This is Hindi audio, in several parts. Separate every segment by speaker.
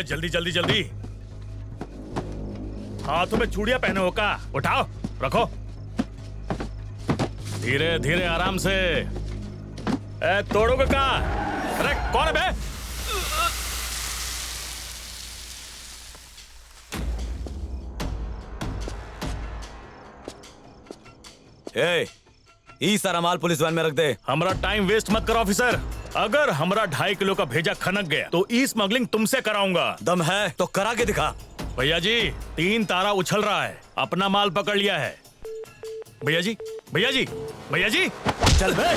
Speaker 1: जल्दी जल्दी जल्दी। हाथों में चूड़ियां पहने हो का? उठाओ, रखो। धीरे धीरे आराम से। तोड़ोगे का? अरे कौन है बे?
Speaker 2: ई सारा माल पुलिस वैन में रख दे।
Speaker 1: हमारा टाइम वेस्ट मत करो ऑफिसर। अगर हमारा 2.5 किलो का भेजा खनक गया तो ई स्मगलिंग तुमसे कराऊंगा।
Speaker 2: दम है तो करा के दिखा।
Speaker 1: भैया जी 3 तारा उछल रहा है, अपना माल पकड़ लिया है। भैया जी, भैया जी, भैया जी,
Speaker 2: चल बे।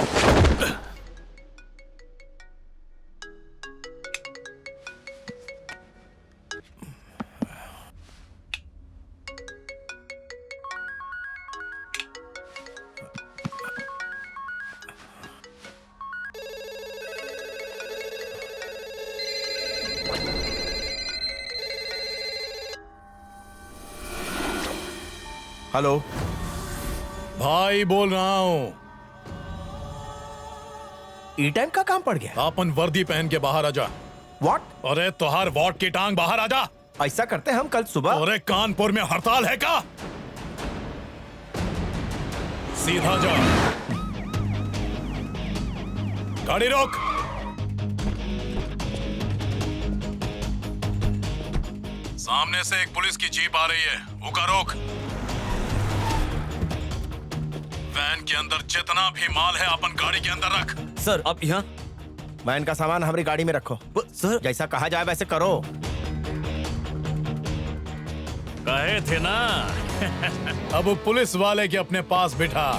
Speaker 3: हेलो
Speaker 4: भाई बोल रहा हूँ।
Speaker 3: ई टाइम का काम पड़ गया।
Speaker 4: अपन वर्दी पहन के बाहर आजा।
Speaker 3: व्हाट?
Speaker 4: अरे तोहार वॉट की टांग बाहर आजा।
Speaker 3: ऐसा करते हम कल सुबह।
Speaker 4: अरे कानपुर में हड़ताल है का? सीधा जा, गाड़ी रोक। सामने से एक पुलिस की जीप आ रही है, उका रोक। वैन के अंदर जितना भी माल है अपन गाड़ी के अंदर रख।
Speaker 2: सर अब यहाँ
Speaker 3: वैन का सामान हमारी गाड़ी में रखो।
Speaker 2: सर
Speaker 3: जैसा कहा जाए वैसे करो।
Speaker 1: कहे थे ना।
Speaker 4: अब पुलिस वाले के अपने पास बिठा।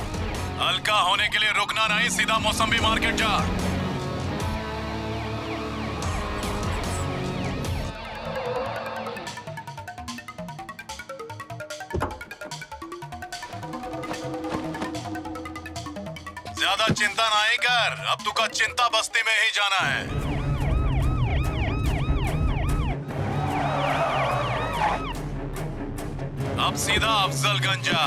Speaker 4: हल्का होने के लिए रुकना नहीं, सीधा मौसम्बी मार्केट जा। ज्यादा चिंता नहीं कर, अब तुका चिंता बस्ती में ही जाना है। अब सीधा अफजलगंज जा।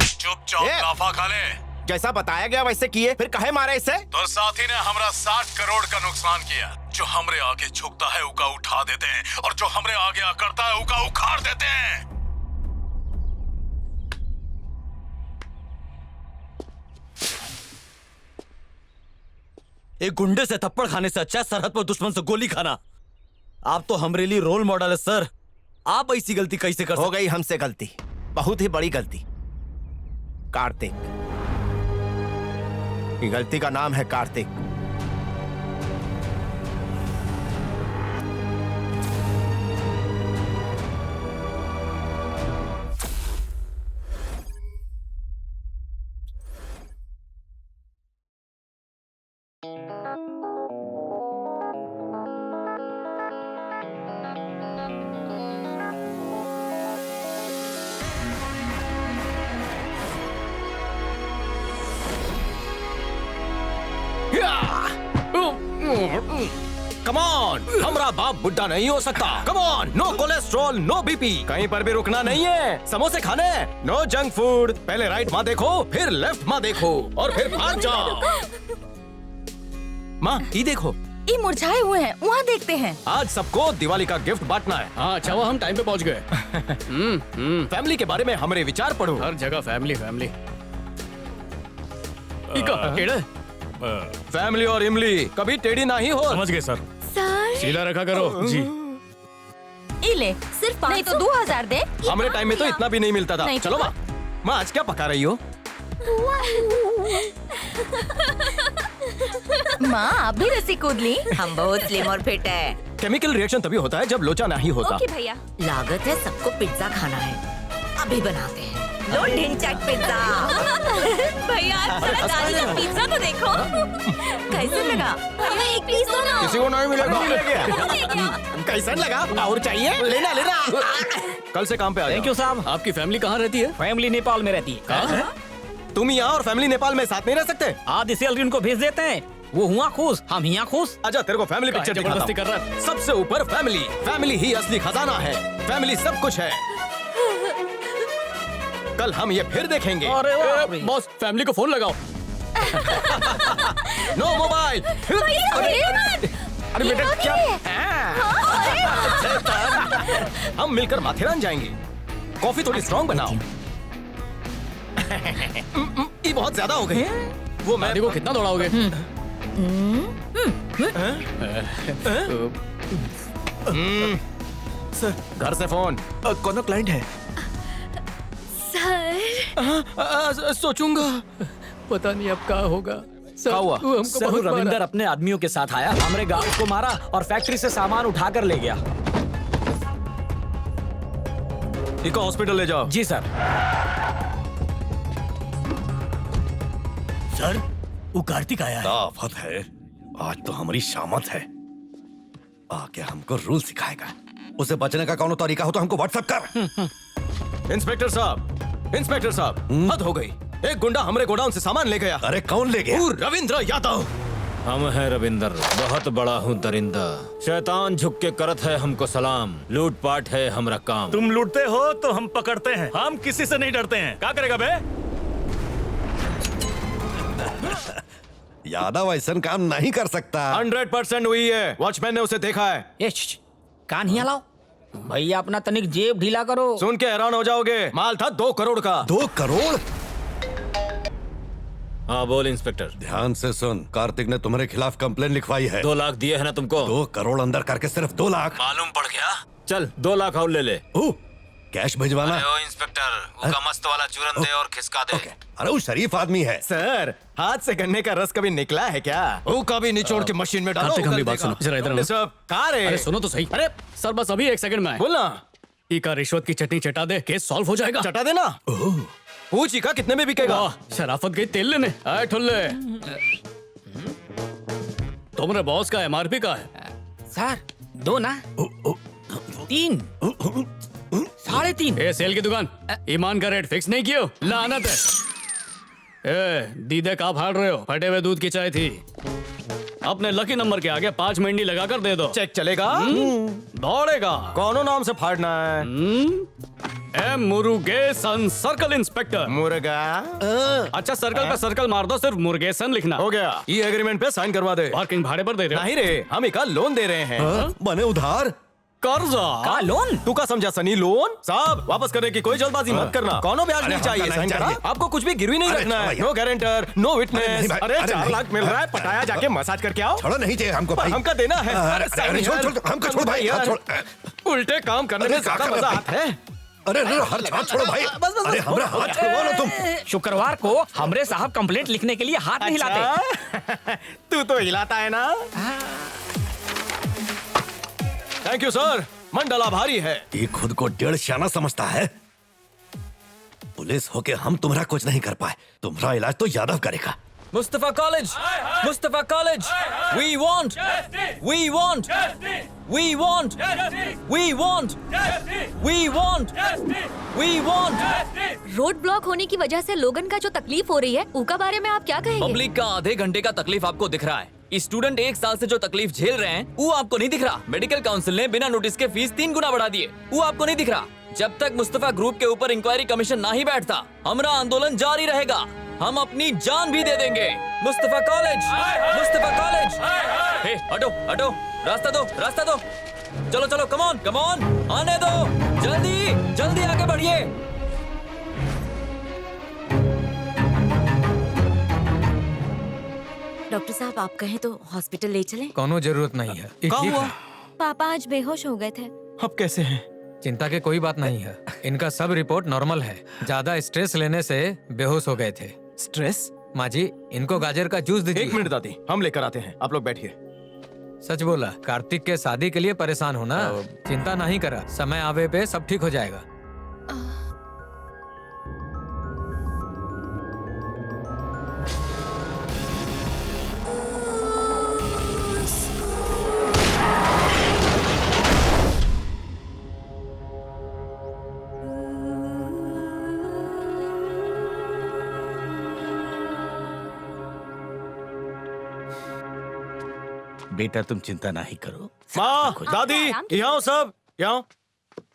Speaker 4: चुपचाप लाफा खा ले।
Speaker 3: जैसा बताया गया वैसे किए, फिर कहे मारे इसे?
Speaker 4: तो साथी ने हमरा 60 करोड़ का नुकसान किया। जो हमरे आगे झुकता है उका उठा देते हैं, और जो हमरे आगे अकड़ता है उका उखाड़ देते हैं।
Speaker 2: एक गुंडे से थप्पड़ खाने से अच्छा सरहद पर दुश्मन से गोली खाना। आप तो हमारे लिए रोल मॉडल है सर। आप ऐसी गलती कैसे कर सकते?
Speaker 3: हो गई हमसे गलती, बहुत ही बड़ी गलती। कार्तिक, ये गलती का नाम है कार्तिक।
Speaker 5: कम ऑन, हमारा बाप बुड्ढा नहीं हो सकता। Come on, no cholesterol, no BP, कहीं पर भी रुकना नहीं है। समोसे खाने, नो जंक फूड। पहले राइट माँ देखो, फिर लेफ्ट माँ देखो, और फिर भाग जाओ। माँ ये देखो,
Speaker 6: ये मुरझाए हुए हैं, वहाँ देखते हैं।
Speaker 5: आज सबको दिवाली का गिफ्ट बांटना है।
Speaker 7: हाँ अच्छा हुआ हम टाइम पे पहुँच गए।
Speaker 5: फैमिली के बारे में हमारे विचार पढ़ो।
Speaker 7: हर जगह फैमिली फैमिली।
Speaker 5: फैमिली और इमली कभी टेढ़ी नहीं हो।
Speaker 1: समझ गए सर।
Speaker 6: सर
Speaker 7: सीधा रखा करो
Speaker 1: जी।
Speaker 6: ले, सिर्फ 500 नहीं तो 2000 दे।
Speaker 5: हमारे टाइम में तो इतना भी नहीं मिलता था।
Speaker 6: नहीं
Speaker 5: चलो माँ, माँ आज क्या पका रही हो?
Speaker 6: माँ आप भी रस्सी कूद ली।
Speaker 8: हम बहुत स्लिम और फिट है।
Speaker 5: केमिकल रिएक्शन तभी होता है जब लोचा नहीं होता।
Speaker 6: ओके भैया।
Speaker 8: लागत है सबको पिज्जा खाना है, अभी बनाते हैं। लो ढिंचैक पिज्जा।
Speaker 6: भैया पिज्जा तो देखो कैसे लगा। हमें एक पीस दो ना।
Speaker 5: किसी को नहीं मिलेगा। कैसा लगा? और चाहिए? लेना लेना। कल से काम पे आ जाओ।
Speaker 7: थैंक यू साहब। आपकी फैमिली कहाँ रहती है?
Speaker 9: फैमिली नेपाल में रहती है।
Speaker 5: तुम यहाँ और फैमिली नेपाल में साथ नहीं रह सकते?
Speaker 9: आधी सैलरी उनको भेज देते हैं, वो हुआ खुश, हम यहाँ खुश।
Speaker 5: आजा तेरे को फैमिली पिक्चर
Speaker 7: जबरदस्ती कर रहा
Speaker 5: है। सबसे ऊपर फैमिली, फैमिली ही असली खजाना है। फैमिली सब कुछ है। कल हम ये फिर देखेंगे।
Speaker 7: अरे बॉस, फैमिली को फोन लगाओ।
Speaker 5: No mobile.
Speaker 6: अरे बेटा क्या?
Speaker 5: हम मिलकर माथेरान जाएंगे। कॉफी थोड़ी स्ट्रांग बनाओ। ये बहुत ज्यादा हो गई। वो मैं
Speaker 7: दादी को कितना दौड़ाओगे?
Speaker 5: सर, घर से फोन।
Speaker 3: कौन क्लाइंट है?
Speaker 6: सर
Speaker 5: सोचूंगा।
Speaker 7: पता नहीं अब क्या होगा।
Speaker 5: क्या हुआ?
Speaker 7: वो हमको
Speaker 9: सर,
Speaker 7: बहुत
Speaker 9: रविंदर
Speaker 7: मारा।
Speaker 9: अपने आदमियों के साथ आया, हमरे गार्ड को मारा और फैक्ट्री से सामान उठाकर ले गया।
Speaker 5: इनको हॉस्पिटल ले जाओ।
Speaker 9: जी सर।
Speaker 1: सर, वो कार्तिक आया है।
Speaker 3: आफत है, आज तो हमारी शामत है। आके हमको रूल सिखाएगा। उसे बचने का कौन तरीका हो तो हमको व्हाट्सएप कर।
Speaker 5: इंस्पेक्टर साहब, हद हो गई। एक गुंडा हमारे गोडाउन से सामान ले गया।
Speaker 3: अरे कौन ले गया?
Speaker 5: वो रविंद्र यादव।
Speaker 10: हम है रविंदर, बहुत बड़ा हूँ दरिंदा। शैतान झुक के करत है हमको सलाम। लूट पाट है हमरा काम।
Speaker 1: तुम लूटते हो तो हम पकड़ते हैं। हम किसी से नहीं डरते हैं। क्या करेगा बे?
Speaker 3: यादव ऐसा काम नहीं कर सकता।
Speaker 5: 100% हुई है। वॉचमैन ने उसे देखा है।
Speaker 9: ए, कान हिया लाओ भैया, अपना तनिक जेब ढीला करो।
Speaker 5: सुन के हैरान हो जाओगे। माल था 2 करोड़ का।
Speaker 3: 2 करोड़?
Speaker 10: हाँ बोल इंस्पेक्टर।
Speaker 3: ध्यान से सुन, कार्तिक ने तुम्हारे खिलाफ कंप्लेन लिखवाई है।
Speaker 10: 2 लाख दिए है ना तुमको?
Speaker 3: 2 करोड़ अंदर करके सिर्फ 2 लाख।
Speaker 10: मालूम पड़ गया। चल 2 लाख और ले ले।
Speaker 3: कैश भिजवाना।
Speaker 10: अरे ओ इंस्पेक्टर, वो का मस्त वाला चूरन दे और खिसका दे।
Speaker 3: अरे वो शरीफ आदमी है।
Speaker 5: सर, हाथ से गन्ने का रस कभी निकला है क्या? वो कभी निचोड़ के मशीन में डालो।
Speaker 7: कार्तिक, हमारी
Speaker 5: उगल
Speaker 7: बात
Speaker 5: देगा।
Speaker 7: सुनो। जरा इधर आओ।
Speaker 5: सब कहाँ रे?
Speaker 7: अरे सुनो तो सही। अरे सर, बस अभी 1 सेकंड में आए।
Speaker 5: बोलना।
Speaker 7: इका रिश्वत की चटनी चटा दे, केस सॉल्व हो जाएगा।
Speaker 5: चटा देना। पूछ इका कितने में बिकेगा?
Speaker 7: शराफत गई तेल लेने। आए ठुल्ले, तुम्हारे बॉस का MRP का है?
Speaker 9: सर 2 ना 3 3.5।
Speaker 7: ए सेल की दुकान, ईमान का रेट फिक्स नहीं कियो? लानत है। ए दीदे का फाड़ रहे हो? फटे हुए दूध की चाय थी। अपने लकी नंबर के आगे 5 मंडी लगाकर दे दो।
Speaker 5: चेक चलेगा?
Speaker 7: दौड़ेगा।
Speaker 5: कौनो नाम से फाड़ना है?
Speaker 7: M Murugesan, circle inspector.
Speaker 5: मुर्गा।
Speaker 7: अच्छा, सर्कल पे सर्कल मार दो, सिर्फ मुर्गेसन लिखना।
Speaker 5: हो गया। ये एग्रीमेंट पे साइन करवा दे।
Speaker 7: पार्किंग भाड़े पर दे रहे हो?
Speaker 5: नहीं रे, हम इका लोन दे रहे हैं।
Speaker 3: बने उधार।
Speaker 7: कर्जा
Speaker 9: का लोन?
Speaker 5: तू का समझा सनी? लोन साहब वापस करने की कोई जल्दबाजी मत करना। कौनो ब्याज नहीं चाहिए।
Speaker 3: नहीं
Speaker 5: साइन करा?
Speaker 3: चाहिए।
Speaker 5: आपको कुछ भी गिरवी नहीं
Speaker 3: अरे
Speaker 5: रखना है।
Speaker 3: छोड़ो
Speaker 5: नो गारंटर, नो विटनेस।
Speaker 3: नहीं भाई,
Speaker 5: अरे
Speaker 3: अरे
Speaker 5: 4
Speaker 3: नहीं।
Speaker 5: लाख मिल रहा है, पटाया जाके मसाज करके आओ।
Speaker 3: छोड़ो, नहीं चाहिए हमको भाई।
Speaker 5: हमका देना है।
Speaker 3: अरे छोड़, हमको छोड़ भाई, हाथ छोड़।
Speaker 5: उल्टे काम करने में ज्यादा मजा आता है।
Speaker 3: अरे हाथ छोड़ो भाई। अरे हमारा हाथ छोड़वाओ ना तुम।
Speaker 9: शुक्रवार को हमरे साहब कंप्लेंट लिखने के लिए हाथ नहीं हिलाते।
Speaker 5: अच्छा? तू तो हिलाता है ना। थैंक यू सर, मंडल आभारी है।
Speaker 3: ये खुद को 1.5 शाना समझता है। पुलिस होके हम तुम्हारा कुछ नहीं कर पाए। तुम्हारा इलाज तो यादव करेगा।
Speaker 2: Mustafa college, Mustafa college, we want, we want, we want, we want, we want, we want।
Speaker 6: Road block होने की वजह से लोगन का जो तकलीफ हो रही है, उसका बारे में आप क्या कहेंगे?
Speaker 2: पब्लिक का आधे घंटे का तकलीफ आपको दिख रहा है। स्टूडेंट 1 साल से जो तकलीफ झेल रहे हैं वो आपको नहीं दिख रहा। मेडिकल काउंसिल ने बिना नोटिस के फीस 3 गुना बढ़ा दिए, वो आपको नहीं दिख रहा। जब तक मुस्तफा ग्रुप के ऊपर इंक्वायरी कमीशन ना ही बैठता, हमारा आंदोलन जारी रहेगा। हम अपनी जान भी दे देंगे। Mustafa college, Mustafa college. Hey हटो हटो, रास्ता दो, रास्ता दो। चलो चलो, कम ऑन कम ऑन, आने दो। जल्दी जल्दी आगे बढ़िए।
Speaker 6: डॉक्टर साहब, आप कहें तो हॉस्पिटल ले चलें?
Speaker 11: कोनो जरूरत नहीं है।
Speaker 5: क्या हुआ?
Speaker 6: पापा आज बेहोश हो गए थे।
Speaker 5: अब कैसे हैं?
Speaker 11: चिंता की कोई बात नहीं है। इनका सब रिपोर्ट नॉर्मल है। ज्यादा स्ट्रेस लेने से बेहोश हो गए थे।
Speaker 5: स्ट्रेस?
Speaker 11: माँ जी, इनको गाजर का जूस दीजिए।
Speaker 5: 1 मिनट दादी, हम लेकर आते हैं। आप लोग बैठिए।
Speaker 11: सच बोला। कार्तिक के शादी के लिए परेशान हो ना? चिंता नहीं करा, समय आवे पे सब ठीक हो जाएगा।
Speaker 1: बेटा तुम चिंता नहीं करो।
Speaker 5: माँ, दादी, यहाँ सब यहाँ।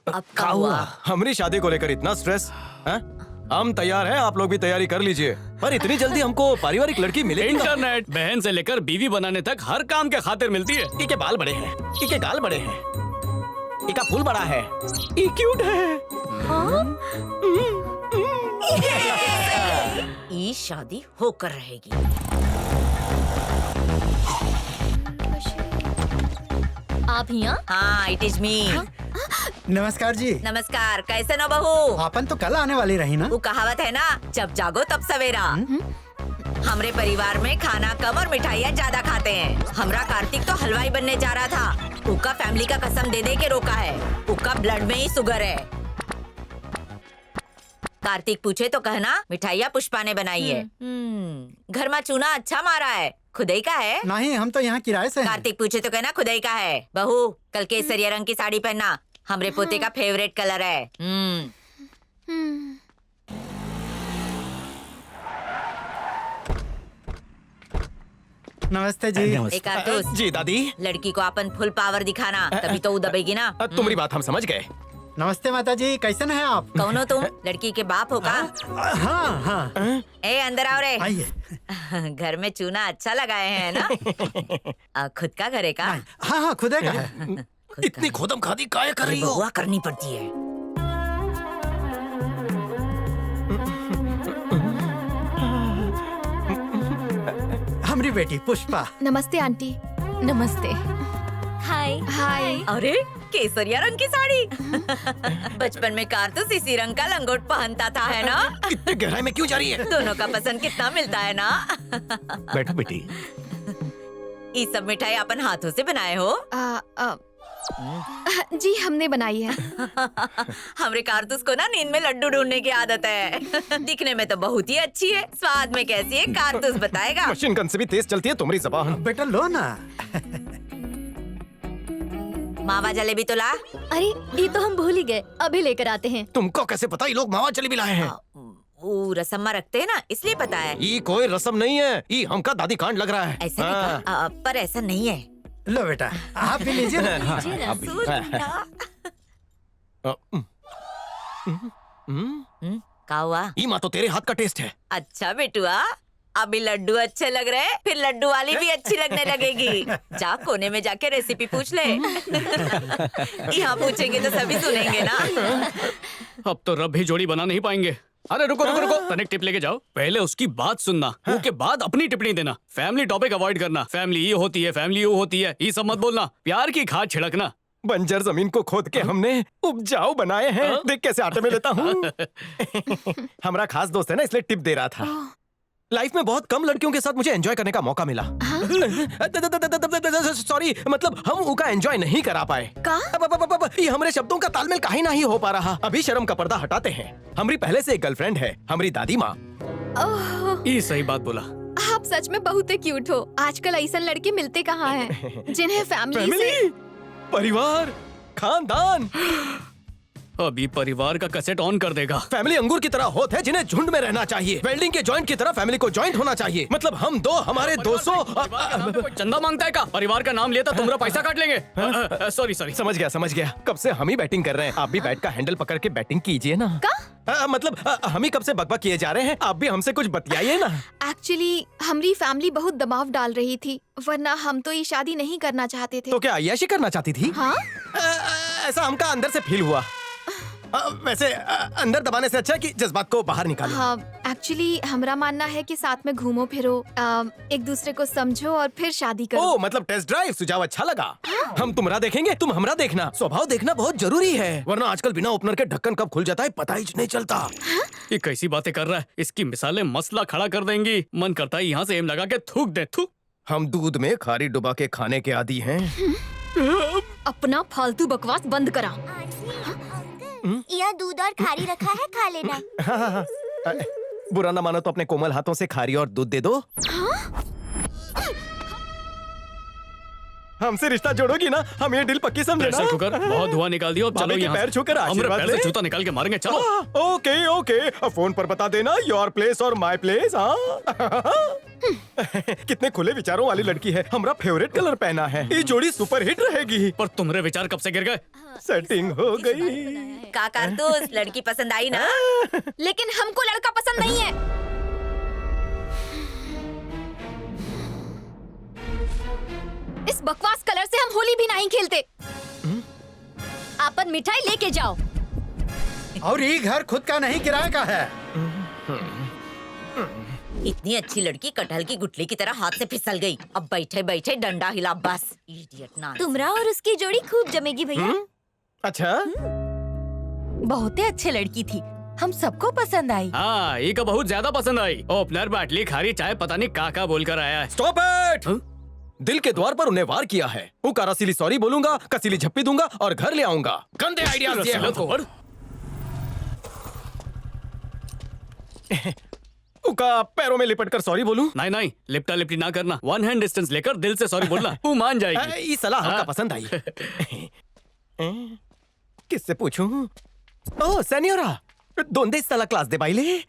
Speaker 8: अब क्या हुआ?
Speaker 5: हमारी शादी को लेकर इतना स्ट्रेस है? हम तैयार हैं, आप लोग भी तैयारी कर लीजिए। पर इतनी जल्दी हमको पारिवारिक लड़की मिलेगी?
Speaker 7: इंटरनेट बहन से लेकर बीवी बनाने तक हर काम के खातिर मिलती है।
Speaker 5: इके बाल बड़े हैं, इके गाल बड़े हैं, इका फूल बड़ा है, ई क्यूट है।
Speaker 8: ये शादी होकर रहेगी।
Speaker 6: आप यहाँ?
Speaker 8: हाँ, इट इज मी।
Speaker 12: नमस्कार जी।
Speaker 8: नमस्कार, कैसे नो बहू?
Speaker 12: अपन तो कल आने वाली रही ना।
Speaker 8: वो कहावत है ना, जब जागो तब सवेरा। हमरे परिवार में खाना कम और मिठाइयाँ ज्यादा खाते हैं। हमरा कार्तिक तो हलवाई बनने जा रहा था। उका फैमिली का कसम दे दे के रोका है। उका ब्लड में ही शुगर है। कार्तिक पूछे तो कहना मिठाइयाँ पुष्पा ने बनाई है। घर में चूना अच्छा मारा है, खुदाई का है?
Speaker 12: नहीं, हम तो यहाँ किराए से हैं।
Speaker 8: कार्तिक पूछे तो कहना खुदाई का है। बहू, कल केसरिया रंग की साड़ी पहनना, हमरे पोते का फेवरेट कलर है।
Speaker 12: नमस्ते जी।
Speaker 8: एक कारतूस।
Speaker 5: जी दादी।
Speaker 8: लड़की को अपन फुल पावर दिखाना, तभी तो वो दबेगी ना।
Speaker 5: तुम्हारी बात हम समझ गए।
Speaker 12: नमस्ते माता जी, कैसन है आप?
Speaker 8: कौन हो तुम? लड़की के बाप हो का?
Speaker 12: हाँ हाँ।
Speaker 8: ए, अंदर आओ रे।
Speaker 12: आइए।
Speaker 8: घर में चूना अच्छा लगाए हैं ना? खुद का घर है का?
Speaker 12: हाँ हाँ, खुदे का है।
Speaker 5: इतनी खोदम खादी काहे कर रही हो?
Speaker 8: बहुआ करनी पड़ती है।
Speaker 12: हमारी बेटी पुष्पा।
Speaker 6: नमस्ते आंटी। नमस्ते। हाय हाय।
Speaker 8: अरे, केसरिया रंग की साड़ी। बचपन में कारतूस इसी रंग का लंगोट पहनता था, है ना?
Speaker 5: इतने गहराई में क्यों जा रही है?
Speaker 8: दोनों का पसंद कितना मिलता है ना?
Speaker 5: बैठो बेटी।
Speaker 8: ये सब मिठाई अपन हाथों से बनाए हो?
Speaker 6: जी, हमने बनाई है।
Speaker 8: हमरे कारतूस को ना नींद में लड्डू ढूंढने की आदत है। दिखने में तो बहुत ही अच्छी है, स्वाद में कैसी है कारतूस बताएगा।
Speaker 5: मशीन गन से भी तेज चलती है तुम्हारी ज़बान।
Speaker 12: बेटा लो ना।
Speaker 8: मावा जलेबी तो ला।
Speaker 6: अरे, ये तो हम भूल ही गए, अभी लेकर आते हैं।
Speaker 5: तुमको कैसे पता ये लोग मावा जलेबी लाए हैं?
Speaker 8: वो रसम रखते हैं ना, इसलिए पता है।
Speaker 5: ये कोई रसम नहीं है, ये हमका दादी कांड लग रहा है।
Speaker 8: ऐसा नहीं कहा, पर ऐसा नहीं है।
Speaker 12: लो बेटा, आप भी लीजिए ना।
Speaker 8: क्या हुआ?
Speaker 5: ये माँ तो तेरे हाथ का टेस्ट है।
Speaker 8: अच्छा बेटुआ, अभी लड्डू अच्छे लग रहे, फिर लड्डू वाली भी अच्छी लगने लगेगी। जा कोने में जाके रेसिपी पूछ ले। यहाँ पूछेंगे तो सभी सुनेंगे ना।
Speaker 7: अब तो रब भी जोड़ी बना नहीं पाएंगे। अरे रुको रुको रुको, तनिक टिप लेके जाओ। पहले उसकी बात सुनना, उसके बाद अपनी टिप्पणी देना। फैमिली टॉपिक अवॉइड करना। फैमिली ये होती है, फैमिली वो होती है, ये सब मत बोलना। प्यार की खाद छिड़कना।
Speaker 5: बंजर जमीन को खोद के हमने उपजाऊ बनाए हैं। देख कैसे आटे में लेता हूँ। हमारा खास दोस्त है ना, इसलिए टिप दे रहा था। लाइफ में बहुत कम लड़कियों के साथ मुझे एंजॉय करने का मौका मिला। सॉरी, मतलब हम उनका एंजॉय नहीं करा पाए। ये हमारे शब्दों का तालमेल काहे नहीं हो पा रहा। अभी शर्म का पर्दा हटाते हैं। हमारी पहले से एक गर्लफ्रेंड है, हमारी दादी माँ।
Speaker 7: ये सही बात बोला।
Speaker 6: आप सच में बहुत ही क्यूट हो। आजकल ऐसा लड़के मिलते कहाँ हैं जिन्हें फैमिली से...
Speaker 5: परिवार, खानदान।
Speaker 7: अभी परिवार का कैसेट ऑन कर देगा।
Speaker 5: फैमिली अंगूर की तरह होते हैं जिन्हें झुंड में रहना चाहिए। वेल्डिंग के जॉइंट की तरह फैमिली को जॉइंट होना चाहिए। मतलब हम दो, हमारे 200
Speaker 7: चंदा मांगता है का? परिवार का नाम लिया तो तुम्हारा पैसा काट लेंगे। सॉरी सॉरी,
Speaker 5: समझ गया। कब से हम ही बैटिंग कर रहे हैं, आप भी बैट का हैंडल पकड़ के बैटिंग कीजिए ना। मतलब हम ही कब से बकबक किए जा रहे हैं, आप भी हमसे कुछ बतियाइए ना।
Speaker 6: एक्चुअली हमारी फैमिली बहुत दबाव डाल रही थी, वरना हम तो ये शादी नहीं करना चाहते थे।
Speaker 5: तो क्या अय्याशी करना चाहती थी?
Speaker 6: हाँ?
Speaker 5: ऐसा हमका अंदर से फील हुआ। वैसे अंदर दबाने से अच्छा है कि जज्बात को बाहर निकालो।
Speaker 6: हाँ, एक्चुअली हमारा मानना है कि साथ में घूमो फिरो, एक दूसरे को समझो और फिर शादी करो।
Speaker 5: ओह, मतलब टेस्ट ड्राइव। सुझाव अच्छा लगा। हाँ? हम तुम्हारा देखेंगे, तुम हमरा देखना। स्वभाव देखना बहुत जरूरी है, वरना आजकल बिना ओपनर के ढक्कन कब खुल जाता है पता ही नहीं चलता।
Speaker 6: हाँ?
Speaker 7: ये कैसी बातें कर रहा है? इसकी मिसालें मसला खड़ा कर देंगी। मन करता है यहाँ से एम लगा के थूक दे। थूक।
Speaker 5: हम दूध में खारी डुबा के खाने के आदी हैं।
Speaker 6: अपना फालतू बकवास बंद करा।
Speaker 13: यह दूध और खारी रखा है, खा लेना।
Speaker 5: बुरा ना मानो तो अपने कोमल हाथों से खारी और दूध दे दो।
Speaker 6: हाँ?
Speaker 5: हमसे रिश्ता जोड़ोगी ना, हम ये डील पक्की समझे ना।
Speaker 7: कुकर बहुत धुआं निकाल दिया। चलो यहाँ
Speaker 5: पैर छूकर आशीर्वाद ले।
Speaker 7: जूता निकाल के मारेंगे। चलो।
Speaker 5: ओके, फोन पर बता देना योर प्लेस और माय प्लेस। हाँ। कितने खुले विचारों वाली लड़की है। हमारा फेवरेट कलर पहना है। ये जोड़ी सुपर हिट रहेगी।
Speaker 7: पर तुम्हारे विचार कब से गिर गए?
Speaker 5: सेटिंग हो गई।
Speaker 8: का कारतूस, लड़की पसंद आई ना?
Speaker 6: लेकिन हमको लड़का पसंद नहीं है। इस बकवास कलर से हम होली भी नहीं खेलते। आपन मिठाई लेके जाओ।
Speaker 12: और ये घर खुद का नहीं, किराए का है।
Speaker 8: इतनी अच्छी लड़की कटहल की गुठली की तरह हाथ से फिसल गई। अब बैठे बैठे डंडा हिला बस। इडियट ना।
Speaker 6: तुमरा और उसकी जोड़ी खूब जमेगी भैया।
Speaker 5: अच्छा,
Speaker 6: बहुत अच्छी लड़की थी, हम सबको पसंद आई।
Speaker 7: हाँ, ये का बहुत ज्यादा पसंद आई। ओपनर, बाटली, खारी चाय, पता नहीं काका बोलकर आया है।
Speaker 5: Stop it. दिल के द्वार पर उन्हें वार किया है। वो रसीली सॉरी बोलूंगा, कसीली झप्पी दूंगा और घर ले आऊंगा। गंदे आइडियाज दिए हमको। उका पैरों में लिपट कर सॉरी बोलूं?
Speaker 7: नहीं नहीं, लिपटा लिपटी ना करना। 1 हैंड डिस्टेंस लेकर दिल से सॉरी बोलना, वो मान जाएगी।
Speaker 5: ये सलाह हमका पसंद आई। किससे पूछूं? ओह सेनियोरा, दोंदे सलाह क्लास दे बाइले।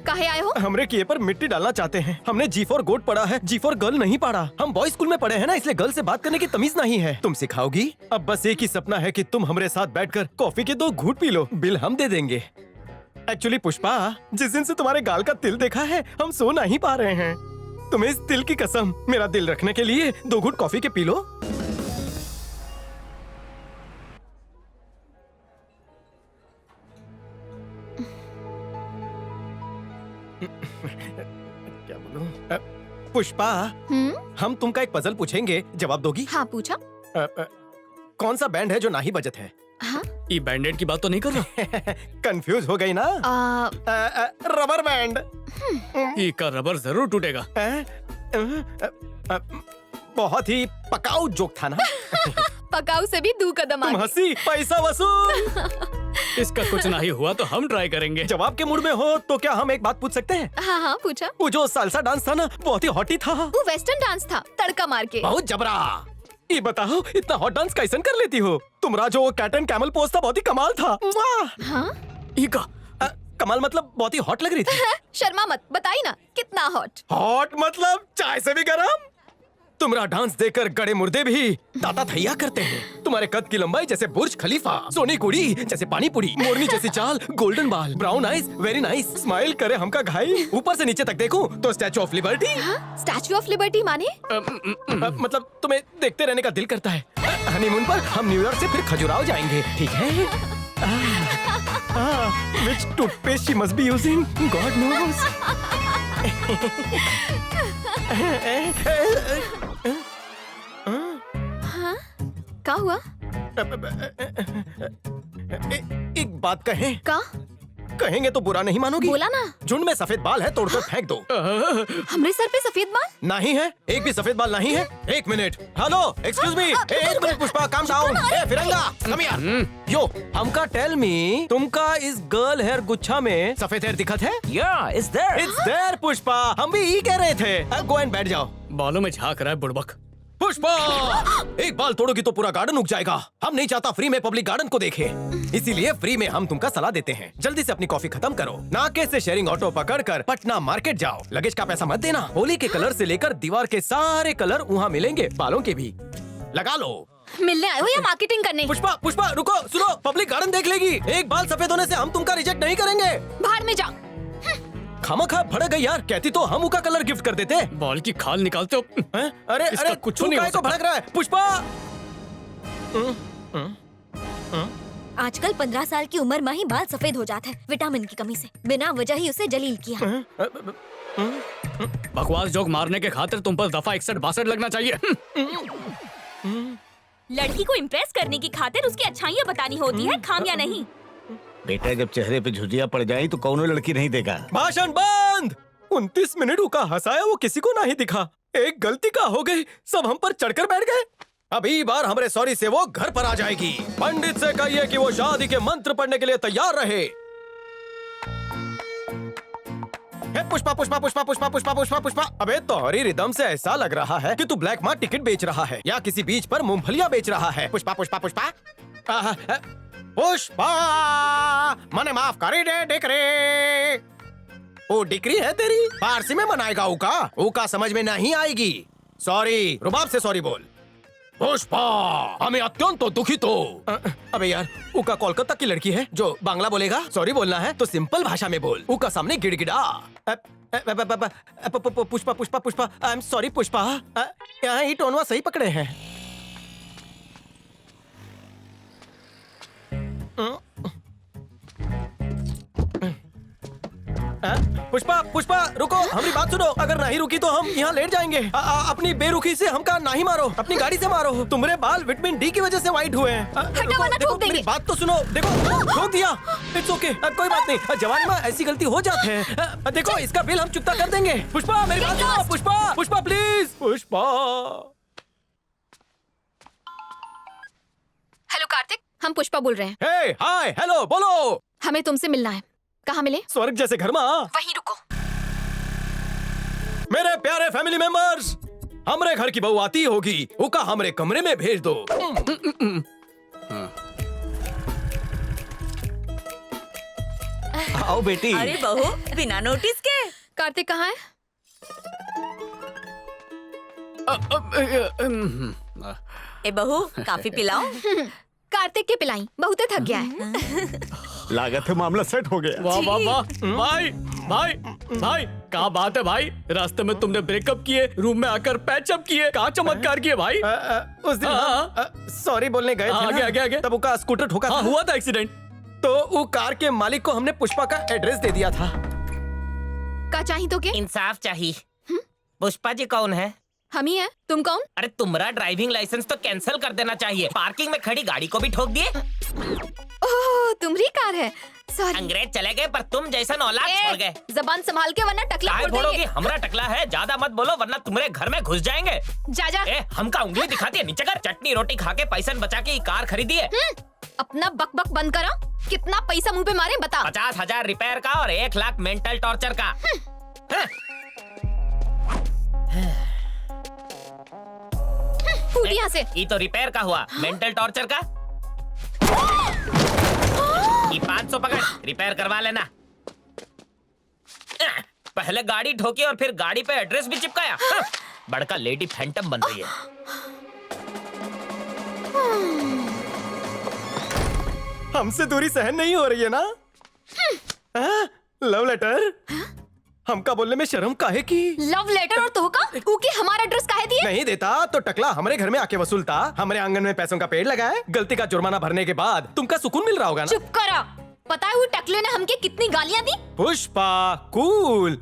Speaker 6: काहे आए हो?
Speaker 5: हमरे किए पर मिट्टी डालना चाहते हैं। हमने जी फॉर गोट पढ़ा है, जी फॉर गर्ल नहीं पढ़ा। हम बॉयज स्कूल में पढ़े हैं ना, इसलिए गर्ल से बात करने की तमीज नहीं है। तुम सिखाओगी? अब बस एक ही सपना है कि तुम हमारे साथ बैठकर कॉफी के 2 घूंट पी लो, बिल हम दे देंगे। एक्चुअली पुष्पा, जिस दिन से तुम्हारे गाल का तिल देखा है, हम सो नहीं पा रहे हैं। तुम्हें इस तिल की कसम, मेरा दिल रखने के लिए 2 घूंट कॉफी के पी लो। क्या बोलूं? पुष्पा, हम तुमका एक पजल पूछेंगे, जवाब दोगी?
Speaker 6: हाँ पूछा।
Speaker 5: कौन सा बैंड है जो ना ही बजत है?
Speaker 6: हाँ?
Speaker 7: ये बैंडेड की बात तो नहीं कर रहा?
Speaker 5: कंफ्यूज हो गई ना? Rubber band.
Speaker 7: ये का रबर जरूर टूटेगा।
Speaker 5: बहुत ही पकाऊ जोक था ना?
Speaker 6: पकाऊ से भी 2 कदम आगे।
Speaker 5: तुम हंसी, पैसा वसूल।
Speaker 7: इसका कुछ नहीं हुआ तो हम ट्राई करेंगे।
Speaker 5: जवाब के मूड में हो तो क्या हम एक बात पूछ सकते हैं?
Speaker 6: हाँ हाँ पूछा।
Speaker 5: वो जो सालसा डांस था ना, बहुत ही हॉटी था।
Speaker 6: वो वेस्टर्न डांस था, तड़का मार के।
Speaker 5: बहुत जबरा। ये बताओ, इतना हॉट डांस कैसन कर लेती हो? तुम्हारा जो कैट एंड कैमल पोज था, बहुत ही कमाल था।
Speaker 6: हाँ?
Speaker 7: ये का
Speaker 5: कमाल मतलब बहुत ही हॉट लग रही थी।
Speaker 6: शर्मा मत, बताई ना कितना हॉट।
Speaker 5: हॉट मतलब चाय से भी गरम। तुम्हारा डांस देखकर गड़े मुर्दे भी दाता थैया करते हैं। तुम्हारे कद की लंबाई जैसे बुर्ज खलीफा, सोनी कुड़ी जैसे पानी पुरी, मोरनी जैसी चाल, गोल्डन बाल, brown eyes, very nice. Smile करे हमका घाई। ऊपर से नीचे तक देखूं तो statue of liberty.
Speaker 6: Statue of liberty माने?
Speaker 5: मतलब तुम्हें देखते रहने का दिल करता है। हनीमून पर हम न्यूयॉर्क से फिर खजुराहो जाएंगे, ठीक है? Which toothpaste she must be using? God knows.
Speaker 6: हाँ? क्या हुआ?
Speaker 5: एक बात कहें?
Speaker 6: का?
Speaker 5: कहेंगे तो बुरा नहीं मानोगी?
Speaker 6: बोला ना।
Speaker 5: झुंड में सफेद बाल है, तोड़कर फेंक दो।
Speaker 6: हमरे सर पे सफेद बाल
Speaker 5: नहीं है, एक भी सफेद बाल नहीं है। 1 minute. Hello, excuse me. 1 minute Pushpa, calm down. A फिरंगा, come here. यो, हमका टेल मी, तुमका इस गर्ल हेयर गुच्छा में सफेद हेयर दिखत है?
Speaker 9: Yeah, it's there.
Speaker 5: It's there Pushpa, हम भी यही कह रहे थे। गो एंड बैठ जाओ।
Speaker 7: बालों में झांक रहा है बुड़बक।
Speaker 5: पुष्पा, एक बाल तोड़ोगी तो पूरा गार्डन उग जाएगा। हम नहीं चाहता फ्री में पब्लिक गार्डन को देखे, इसीलिए फ्री में हम तुमका सलाह देते हैं। जल्दी से अपनी कॉफी खत्म करो, नाके से शेयरिंग ऑटो पकड़कर पटना मार्केट जाओ। लगेज का पैसा मत देना। होली के कलर से लेकर दीवार के सारे कलर वहाँ मिलेंगे, बालों के भी। लगा लो।
Speaker 6: मिलने आए हो या मार्केटिंग करने?
Speaker 5: पुष्पा, पुष्पा रुको, सुनो, पब्लिक गार्डन देख लेगी। एक बाल सफेद होने से हम तुमका रिजेक्ट नहीं करेंगे।
Speaker 6: बाहर में जा।
Speaker 5: खामखा भड़क गई यार। कहती तो हम उका कलर गिफ्ट कर देते।
Speaker 7: बॉल की खाल निकालते हो।
Speaker 5: अरे अरे
Speaker 7: कुछ नहीं हो
Speaker 5: को भड़क रहा है पुष्पा।
Speaker 13: आजकल 15 साल की उम्र में ही बाल सफेद हो जाता है विटामिन की कमी से। बिना वजह ही उसे जलील किया।
Speaker 7: बकवास जोक मारने के खातिर तुम पर दफा 61-62 लगना चाहिए।
Speaker 6: लड़की को इम्प्रेस करने की खातिर उसकी अच्छाइयाँ बतानी होती है, खामियां नहीं।
Speaker 14: बेटा जब चेहरे पे झुर्रियाँ पड़ जाए तो कौनो लड़की नहीं देगा।
Speaker 5: भाषण बंद। 29 मिनट का हंसाया वो किसी को नहीं दिखा। एक गलती का हो गई, सब हम पर चढ़कर बैठ गए। अभी बार हमारे सॉरी से वो घर पर आ जाएगी। पंडित से कहिए कि वो शादी के मंत्र पढ़ने के लिए तैयार रहे। पुष्पा पुष्पा पुष्पा पुष्पा पुष्पा पुष्पा पुष्पा। अबे तोहरी रिदम से ऐसा लग रहा है कि तू ब्लैक मार्क टिकट बेच रहा है या किसी बीच पर मूंगफलियां बेच रहा है। पुष्पा पुष्पा पुष्पा पुष्पा मने माफ करी दे डिक्री। वो डिक्री है तेरी, फारसी में मनाएगा उका। उका समझ में नहीं आएगी। सॉरी, रुबाब से सॉरी बोल। पुष्पा हमें अत्यंत दुखित हो। अबे यार उका कोलकाता की लड़की है जो बांग्ला बोलेगा। सॉरी बोलना है तो सिंपल भाषा में बोल। उका सामने गिड़गिड़ा। Pushpa Pushpa Pushpa I am sorry Pushpa. यहाँ ही टोनवा सही पकड़े हैं। पुष्पा पुष्पा रुको, हमारी बात सुनो। अगर नहीं रुकी तो हम यहाँ लेट जाएंगे। अपनी बेरुखी से हमका नहीं मारो, अपनी गाड़ी से मारो। तुम्हारे बाल विटामिन डी की वजह से व्हाइट हुए हैं। देखो मेरी बात तो सुनो। देखो ठोक दिया, इट्स ओके, कोई बात नहीं। जवानी में ऐसी गलती हो जाती है। देखो इसका बिल हम चुकता कर देंगे। पुष्पा मेरी बात सुनो। पुष्पा पुष्पा प्लीज पुष्पा।
Speaker 15: हेलो कार्तिक, हम पुष्पा बोल रहे हैं।
Speaker 5: हे हाय हेलो बोलो।
Speaker 15: हमें तुमसे मिलना है। कहाँ मिले?
Speaker 5: स्वर्ग जैसे घर में।
Speaker 15: वहीं रुको।
Speaker 5: मेरे प्यारे फैमिली मेंबर्स, हमरे घर की बहू आती होगी, उका हमरे कमरे में भेज दो।
Speaker 14: आओ बेटी।
Speaker 8: अरे बहू बिना नोटिस के।
Speaker 15: कार्तिक कहाँ है?
Speaker 8: ए बहू काफी पिलाओ।
Speaker 15: कार्तिक के पिलाई, बहुत थक गया है।
Speaker 14: लागत है मामला सेट हो गया।
Speaker 7: वाह वाह वाह भाई भाई भाई, क्या बात है भाई। रास्ते में तुमने ब्रेकअप किए, रूम में आकर पैचअप किए, क्या चमत्कार किए भाई।
Speaker 5: उस दिन सॉरी बोलने गए थे
Speaker 7: आगे आगे
Speaker 5: तब उका स्कूटर ठोका था।
Speaker 7: हुआ था एक्सीडेंट।
Speaker 5: तो वो कार के मालिक को हमने पुष्पा का एड्रेस दे दिया था।
Speaker 15: क्या चाहिए तो के?
Speaker 9: इंसाफ चाहिए। पुष्पा जी कौन है?
Speaker 15: हम ही है। तुम कौन?
Speaker 9: अरे तुम्हारा ड्राइविंग लाइसेंस तो कैंसिल कर देना चाहिए। पार्किंग में खड़ी गाड़ी को भी ठोक दिए।
Speaker 15: ओह तुम्हारी कार है। सॉरी।
Speaker 9: अंग्रेज चले गए पर तुम जैसा औलाद छोड़ गए।
Speaker 15: जबान संभाल के वरना टकला फोड़ देंगे।
Speaker 9: हमरा टकला है, ज्यादा मत बोलो वरना तुम्हारे घर में घुस जाएंगे।
Speaker 15: जा।
Speaker 9: हमका उंगली दिखाती है, नीचे कर। चटनी रोटी खा के पैसा बचा के कार खरीदी है।
Speaker 15: अपना बक बक बंद करो। कितना पैसा मुंह पे मारे बता।
Speaker 9: 50,000 रिपेयर का और 1 लाख मेंटल टॉर्चर का।
Speaker 15: यहाँ से।
Speaker 9: ये तो रिपेयर का हुआ। मेंटल टॉर्चर का ये 500 पकड़, रिपेयर करवा लेना। पहले गाड़ी ठोकी और फिर गाड़ी पे एड्रेस भी चिपकाया। बड़का लेडी फैंटम बन रही है।
Speaker 5: हमसे दूरी सहन नहीं हो रही है ना? लव लेटर हमका बोलने में शर्म काहे की?
Speaker 15: लव लेटर और तोहका उके हमारा एड्रेस काहे दिए?
Speaker 5: नहीं देता तो टकला हमारे घर में आके वसूलता। हमारे आंगन में पैसों का पेड़ लगाए। गलती का जुर्माना भरने के बाद तुमका सुकून मिल रहा होगा ना?
Speaker 15: चुप करा। पता है वो टकले ने हमके कितनी गालियां दी?
Speaker 5: पुष्पा कूल।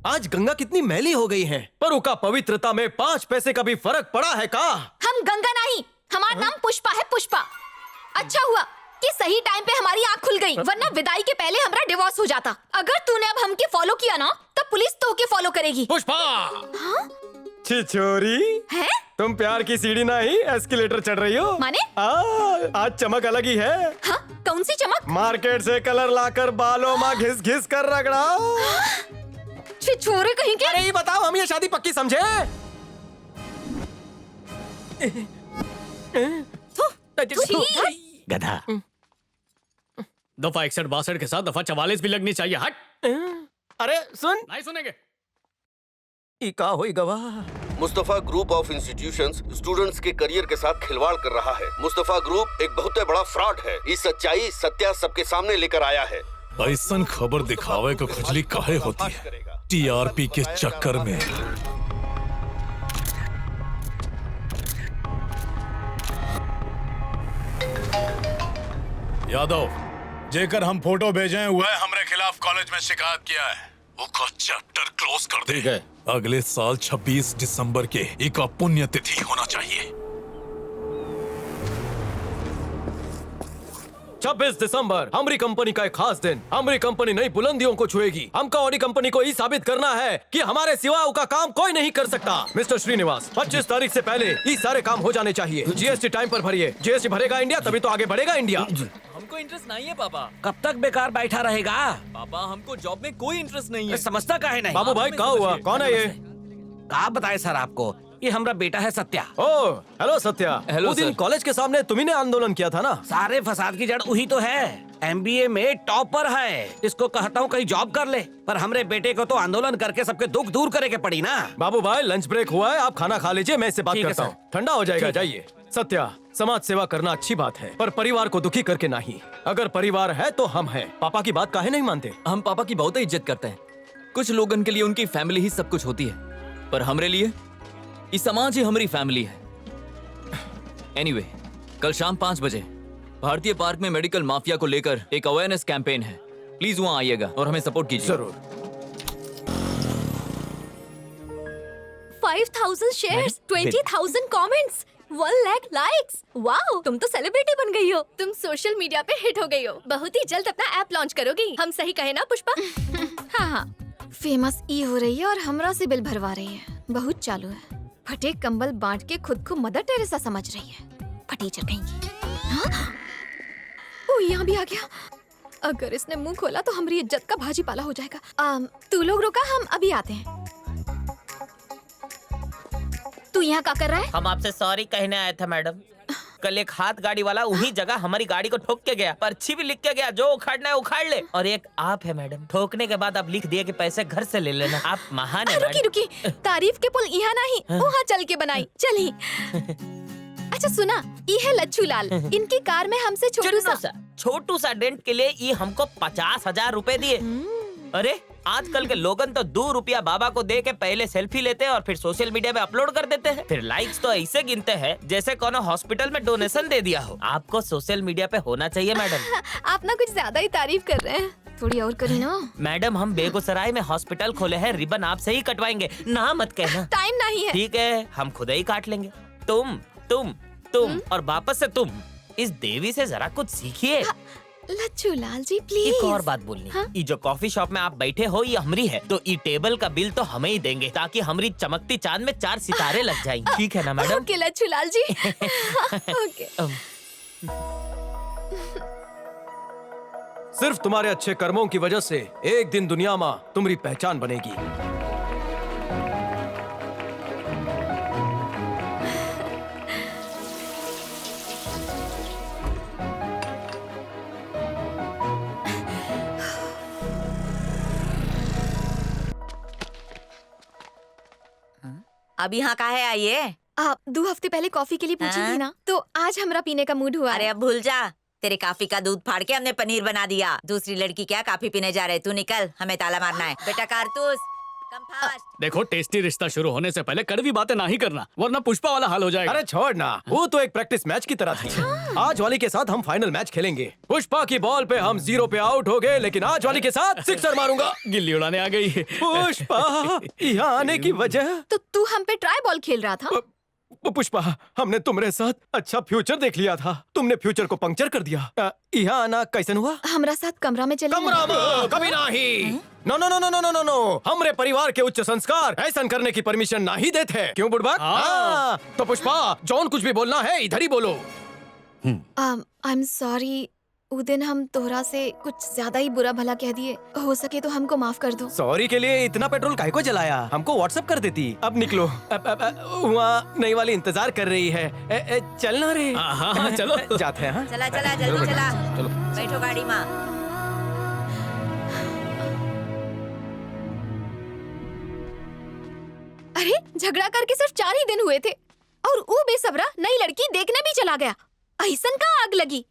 Speaker 5: आज गंगा कितनी मैली हो गई है, पर उका पवित्रता में 5 पैसे का भी फर्क पड़ा है का?
Speaker 15: हम गंगा नहीं, हमारा नाम पुष्पा है। पुष्पा। अच्छा हुआ कि सही टाइम पे हमारी आँख खुल गई, वरना विदाई के पहले हमारा डिवोर्स हो जाता। अगर तूने अब हमके फॉलो किया ना तो पुलिस तो के फॉलो करेगी।
Speaker 5: पुष्पा। छिछोरी
Speaker 15: है?
Speaker 5: तुम प्यार की सीढ़ी नहीं एस्केलेटर चढ़ रही हो।
Speaker 15: माने?
Speaker 5: आज चमक अलग ही है।
Speaker 15: हाँ? कौन सी चमक?
Speaker 5: मार्केट से कलर लाकर बालों में घिस घिस कर रगड़ा।
Speaker 15: छिछोरे कहीं के।
Speaker 5: अरे ये बताओ हम ये शादी पक्की समझे?
Speaker 14: गधा।
Speaker 7: दफा 61-62 के साथ दफा 44 भी लगनी चाहिए। हट।
Speaker 5: अरे सुन।
Speaker 7: नहीं सुनेंगे।
Speaker 5: का होई गवाह।
Speaker 3: Mustafa group of institutions students के करियर के साथ खिलवाड़ कर रहा है। मुस्तफा ग्रुप एक बहुत बड़ा फ्रॉड है। ये सच्चाई सत्या सबके सामने लेकर आया है।
Speaker 4: ऐसन खबर दिखावे को खुजली काहे होती है? टीआरपी के चक्कर में। यादव, जेकर हम फोटो भेजे हुए हमरे खिलाफ कॉलेज में शिकायत किया है, उसका चैप्टर क्लोज कर दे।
Speaker 10: ठीक है।
Speaker 4: अगले साल 26 दिसंबर के एक पुण्यतिथि होना चाहिए।
Speaker 5: 26 दिसंबर हमारी कंपनी का एक खास दिन। हमारी कंपनी नई बुलंदियों को छुएगी। हमको ऑडी कंपनी को ये साबित करना है कि हमारे सिवा का काम कोई नहीं कर सकता। मिस्टर श्रीनिवास, 25 तारीख से पहले ये सारे काम हो जाने चाहिए। जीएसटी टाइम पर भरिए। जीएसटी भरेगा इंडिया तभी तो आगे बढ़ेगा इंडिया।
Speaker 2: हमको इंटरेस्ट नहीं है पापा।
Speaker 14: कब तक बेकार बैठा रहेगा?
Speaker 2: पापा हमको जॉब में कोई इंटरेस्ट नहीं है।
Speaker 14: समझता काहे नहीं?
Speaker 5: बाबू भाई, कहाँ हुआ? कौन है ये?
Speaker 14: कहा बताए सर आपको? ये हमारा बेटा है सत्या।
Speaker 5: ओ, हेलो सत्या।
Speaker 2: हेलो
Speaker 5: वो दिन कॉलेज के सामने तुम्ही ने आंदोलन किया था ना?
Speaker 14: सारे फसाद की जड़ वही तो है। एमबीए में टॉपर है। इसको कहता हूँ कहीं जॉब कर ले, पर हमरे बेटे को तो आंदोलन करके सबके दुख दूर करे के पड़ी ना।
Speaker 5: बाबू भाई, लंच ब्रेक हुआ है, आप खाना खा लीजिए, मैं इससे बात करता हूँ। ठंडा हो जाएगा, जाइए। सत्या, समाज सेवा करना अच्छी बात है, पर परिवार को दुखी करके नहीं। अगर परिवार है तो हम हैं। पापा की बात काहे नहीं मानते?
Speaker 2: हम पापा की बहुत इज्जत करते हैं। कुछ लोगों के लिए उनकी फैमिली ही सब कुछ होती है, पर हमरे लिए इस समाज ही हमारी फैमिली है। एनीवे, कल शाम 5 बजे भारतीय पार्क में मेडिकल माफिया को लेकर एक अवेयरनेस कैंपेन है। प्लीज वहाँ आइएगा और हमें सपोर्ट कीजिए।
Speaker 5: जरूर।
Speaker 13: 5000 shares, 20,000 comments, 1 lakh likes. Wow, तुम तो सेलिब्रिटी बन गई हो। तुम सोशल मीडिया पे हिट हो गई हो। बहुत ही जल्द अपना ऐप लॉन्च करोगी। हम सही कहे ना पुष्पा?
Speaker 15: हाँ, फेमस ई हो रही है और हमरा से बिल भरवा रही है। बहुत चालू है। फटे कंबल बांट के खुद को मदर टेरेसा समझ रही है। फटीचर कहेंगी। हाँ? ओ, यहाँ भी आ गया। अगर इसने मुंह खोला तो हमारी इज्जत का भाजी पाला हो जाएगा। तू लोग रुका, हम अभी आते हैं। तू यहाँ क्या कर रहा है?
Speaker 9: हम आपसे सॉरी कहने आए थे मैडम। कल एक हाथ गाड़ी वाला वही जगह हमारी गाड़ी को ठोक के गया। पर्ची भी लिख के गया, जो उखाड़ना है उखाड़ ले। और एक आप है मैडम, ठोकने के बाद आप लिख दिए कि पैसे घर से ले लेना। आप महान है।
Speaker 15: रुकी रुकी, तारीफ के पुल यहाँ नहीं, वहाँ चल के बनाई। चली। अच्छा सुना, ये है लच्छू लाल। इनकी कार में हमसे
Speaker 9: छोटू सा डेंट के लिए ये हमको 50,000 रुपए दिए। अरे आजकल के लोगन तो 2 रुपया बाबा को दे के पहले सेल्फी लेते हैं और फिर सोशल मीडिया में अपलोड कर देते हैं। फिर लाइक्स तो ऐसे गिनते हैं जैसे कोनो हॉस्पिटल में डोनेशन दे दिया हो। आपको सोशल मीडिया पे होना चाहिए मैडम।
Speaker 15: आप ना कुछ ज्यादा ही तारीफ कर रहे हैं। थोड़ी और करी ना।
Speaker 9: मैडम, हम बेगूसराय में हॉस्पिटल खोले हैं, रिबन आपसे ही कटवाएंगे। ना मत कहना।
Speaker 15: टाइम नहीं है।
Speaker 9: ठीक है, हम खुद ही काट लेंगे। तुम और वापस से तुम। इस देवी से जरा कुछ सीखिए।
Speaker 15: लच्छू लाल जी प्लीज।
Speaker 9: एक और बात बोलनी। ये जो कॉफी शॉप में आप बैठे हो ये हमारी है, तो ये टेबल का बिल तो हमें ही देंगे, ताकि हमारी चमकती चांद में 4 सितारे लग जाएंगे। ठीक है ना madam?
Speaker 15: Okay Lachhu Lal ji. Okay.
Speaker 5: सिर्फ तुम्हारे अच्छे कर्मों की वजह से एक दिन दुनिया में तुम्हारी पहचान बनेगी।
Speaker 8: अब यहाँ काहे आई है?
Speaker 15: आप 2 हफ्ते पहले कॉफी के लिए पूछी थी ना, तो आज हमारा पीने का मूड हुआ।
Speaker 8: अरे अब भूल जा। तेरे कॉफी का दूध फाड़ के हमने पनीर बना दिया। दूसरी लड़की क्या कॉफी पीने जा रहे? तू निकल, हमें ताला मारना है। बेटा कारतूस, कम फास्ट।
Speaker 7: देखो, टेस्टी रिश्ता शुरू होने से पहले कड़वी बातें ना ही करना, वरना पुष्पा वाला हाल हो जाएगा।
Speaker 5: अरे छोड़ ना, वो तो एक प्रैक्टिस मैच की तरह थी। आज वाली के साथ हम फाइनल मैच खेलेंगे। पुष्पा की बॉल पे हम 0 पे आउट हो गए, लेकिन आज वाली के साथ 6 मारूंगा।
Speaker 7: गिल्ली उड़ाने आ गई।
Speaker 5: पुष्पा, यहाँ आने की वजह?
Speaker 15: तो तू हम पे ट्राई बॉल खेल रहा था।
Speaker 5: पुष्पा, हमने तुम्हारे साथ अच्छा फ्यूचर देख लिया था, तुमने फ्यूचर को पंक्चर कर दिया। यहाँ आना कैसे हुआ?
Speaker 15: हमारा साथ कमरा में चले।
Speaker 5: कमरा में कभी नहीं। No no no no no no no, हमरे परिवार के उच्च संस्कार ऐसा करने की परमिशन नहीं देते। क्यों बुढ़बा? तो पुष्पा, जॉन कुछ भी बोलना है इधर ही बोलो।
Speaker 15: आई एम सॉरी, उस दिन हम तोहरा से कुछ ज्यादा ही बुरा भला कह दिए। हो सके तो हमको माफ कर दो।
Speaker 5: सॉरी के लिए इतना पेट्रोल काहे को जलाया? हमको व्हाट्सएप कर देती। अब निकलो, वहाँ नई वाली इंतजार कर रही है। चलना रे।
Speaker 7: हाँ, चलो
Speaker 5: जाते हैं।
Speaker 8: चला चला जल्दी चला। बैठो गाड़ी में।
Speaker 15: अरे झगड़ा करके सिर्फ 4 ही दिन हुए थे और वो बेसब्रा नई लड़की देखने भी चला गया। ऐसन का आग लगी।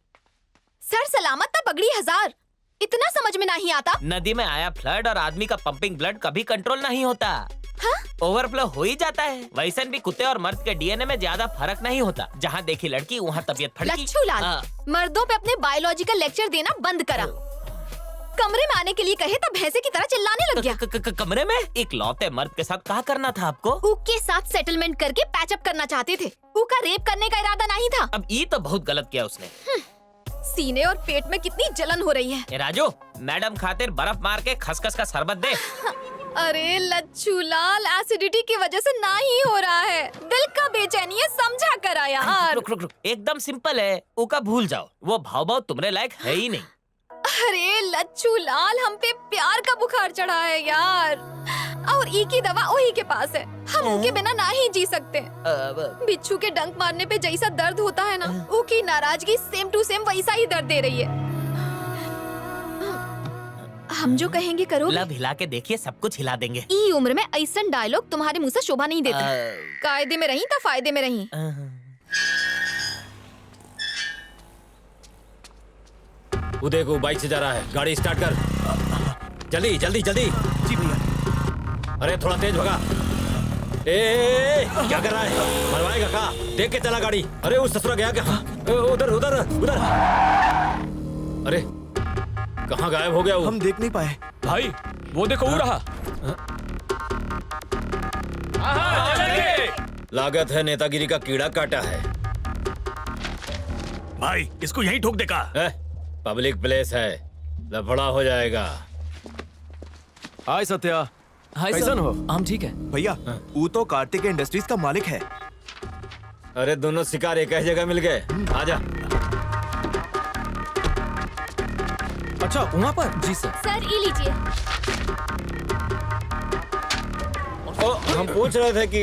Speaker 15: सर सलामत था पगड़ी 1000। इतना समझ में नहीं आता।
Speaker 9: नदी में आया फ्लड और आदमी का पंपिंग ब्लड कभी कंट्रोल नहीं होता। ओवरफ्लो हो ही जाता है। वैसे भी कुत्ते और मर्द के डीएनए में ज्यादा फर्क नहीं होता। जहाँ देखी लड़की वहाँ तबीयत फड़की।
Speaker 15: लच्छू लाल, मर्दों पे अपने बायोलॉजिकल लेक्चर देना बंद करा। कमरे में आने के लिए कहे तो भैंसे की तरह चिल्लाने लग गया।
Speaker 9: कमरे में एक लौते मर्द के साथ क्या करना था आपको?
Speaker 15: उसके साथ सेटलमेंट करके पैचअप करना चाहते थे। उसका रेप करने का इरादा नहीं था।
Speaker 9: अब ये तो बहुत गलत किया उसने।
Speaker 15: सीने और पेट में कितनी जलन हो रही है।
Speaker 9: ए राजू, मैडम खातिर बर्फ मार के खसखस का शरबत दे।
Speaker 15: अरे लच्छू लाल, एसिडिटी की वजह से ना ही हो रहा है। दिल का बेचैनी है, समझा करा यार।
Speaker 9: रुक। एकदम सिंपल है, उका भूल जाओ। वो भाव तुम्हारे लायक है ही नहीं।
Speaker 15: अरे लच्छू लाल, हम पे प्यार का बुखार चढ़ा है यार। और ई की दवा वही के पास है। हम उनके बिना ना ही जी सकते। बिच्छू के डंक मारने पे जैसा दर्द होता है ना, उनकी नाराजगी सेम टू सेम वैसा ही दर्द दे रही है। हम जो कहेंगे करो।
Speaker 9: लब हिला के देखिए, सब कुछ हिला देंगे।
Speaker 15: ई उम्र में ऐसा डायलॉग तुम्हारे मुंह से शोभा नहीं देता। कायदे में रही तो फायदे में रही।
Speaker 10: उदय को बाइक से जा रहा है, गाड़ी स्टार्ट कर। जल्दी जल्दी जल्दी।
Speaker 3: जी भैया।
Speaker 10: अरे थोड़ा तेज भगा। ए, क्या कर रहा है? मरवाएगा का? देख के चला गाड़ी। अरे उस ससुरा गया क्या? उधर उधर उधर। अरे कहाँ गायब हो गया वो?
Speaker 3: हम देख नहीं पाए
Speaker 1: भाई। वो देखो वो रहा।
Speaker 10: लागत है नेतागिरी का कीड़ा काटा है।
Speaker 1: भाई इसको यहीं ठोक देगा।
Speaker 10: पब्लिक प्लेस है, लफड़ा हो जाएगा।
Speaker 5: हाय सत्या।
Speaker 2: हाय
Speaker 5: कैसन हो?
Speaker 2: हम ठीक है
Speaker 3: भैया। वो तो कार्तिक इंडस्ट्रीज का मालिक है।
Speaker 10: अरे दोनों शिकार एक ही जगह मिल गए। आजा।
Speaker 5: अच्छा वहाँ पर?
Speaker 10: जी सर।
Speaker 13: सर ये लीजिए।
Speaker 10: हम पूछ रहे थे कि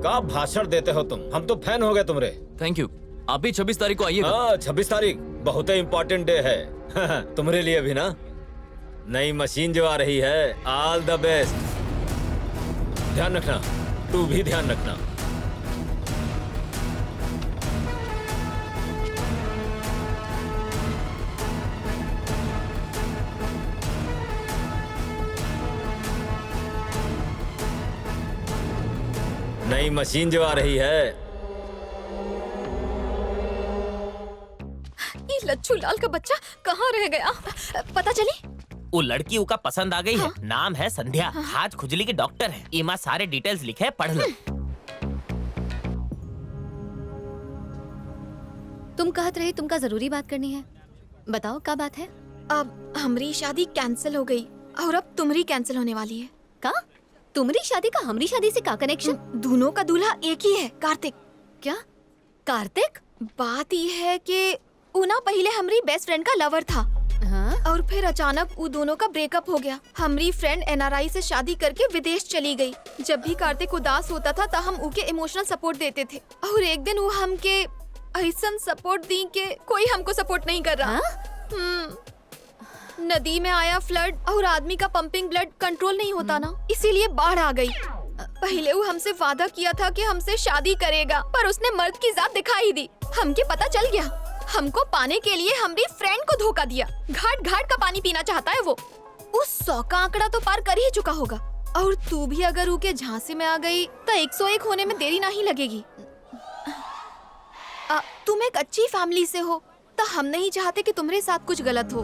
Speaker 10: क्या भाषण देते हो तुम? हम तो फैन हो गए तुम्हारे।
Speaker 2: Thank you. आप भी 26 तारीख को आइएगा।
Speaker 10: हाँ 26 तारीख बहुत ही इम्पोर्टेंट डे है तुम्हारे लिए भी ना। नई मशीन जो आ रही है, ऑल द बेस्ट। ध्यान रखना, तू भी ध्यान रखना। नई मशीन जो आ रही है।
Speaker 15: ये लच्छू लाल का बच्चा कहाँ रह गया? पता चली?
Speaker 9: वो लड़की उका पसंद आ गई है। नाम है संध्या। हाथ खुजली की डॉक्टर है। इमा सारे डिटेल्स लिखे हैं, पढ़ लो।
Speaker 13: तुम कहत रहे तुमका जरूरी बात करनी है, बताओ क्या बात है?
Speaker 15: अब हमारी शादी कैंसिल हो गई और अब तुम्हारी कैंसिल होने वाली है।
Speaker 13: का? तुम्हारी शादी का हमारी शादी से क्या कनेक्शन?
Speaker 15: दोनों का दूल्हा एक ही है, कार्तिक।
Speaker 13: क्या? कार्तिक?
Speaker 15: बात ये है कि उना पहले हमारी बेस्ट फ्रेंड का लवर था।
Speaker 13: हाँ?
Speaker 15: और फिर अचानक वो दोनों का ब्रेकअप हो गया। हमारी फ्रेंड एनआरआई से शादी करके विदेश चली गई। जब भी कार्तिक उदास होता था तो हम उके इमोशनल सपोर्ट देते थे। और एक दिन वो हमके ऐसा सपोर्ट दी के कोई हमको सपोर्ट नहीं कर रहा। नदी में आया फ्लड और आदमी का पंपिंग ब्लड कंट्रोल नहीं होता ना, इसीलिए बाढ़ आ गई। पहले वो हमसे वादा किया था कि हमसे शादी करेगा, पर उसने मर्द की जात दिखा ही दी। हमके पता चल गया। हमको पाने के लिए हमारी फ्रेंड को धोखा दिया। घाट घाट का पानी पीना चाहता है वो। उस 100 का आंकड़ा तो पार कर ही चुका होगा। और तू भी अगर उनके झांसे में आ गई तो 101 होने में देरी नहीं लगेगी। तुम एक अच्छी फैमिली से हो तो हम नहीं चाहते कि तुम्हारे साथ कुछ गलत हो।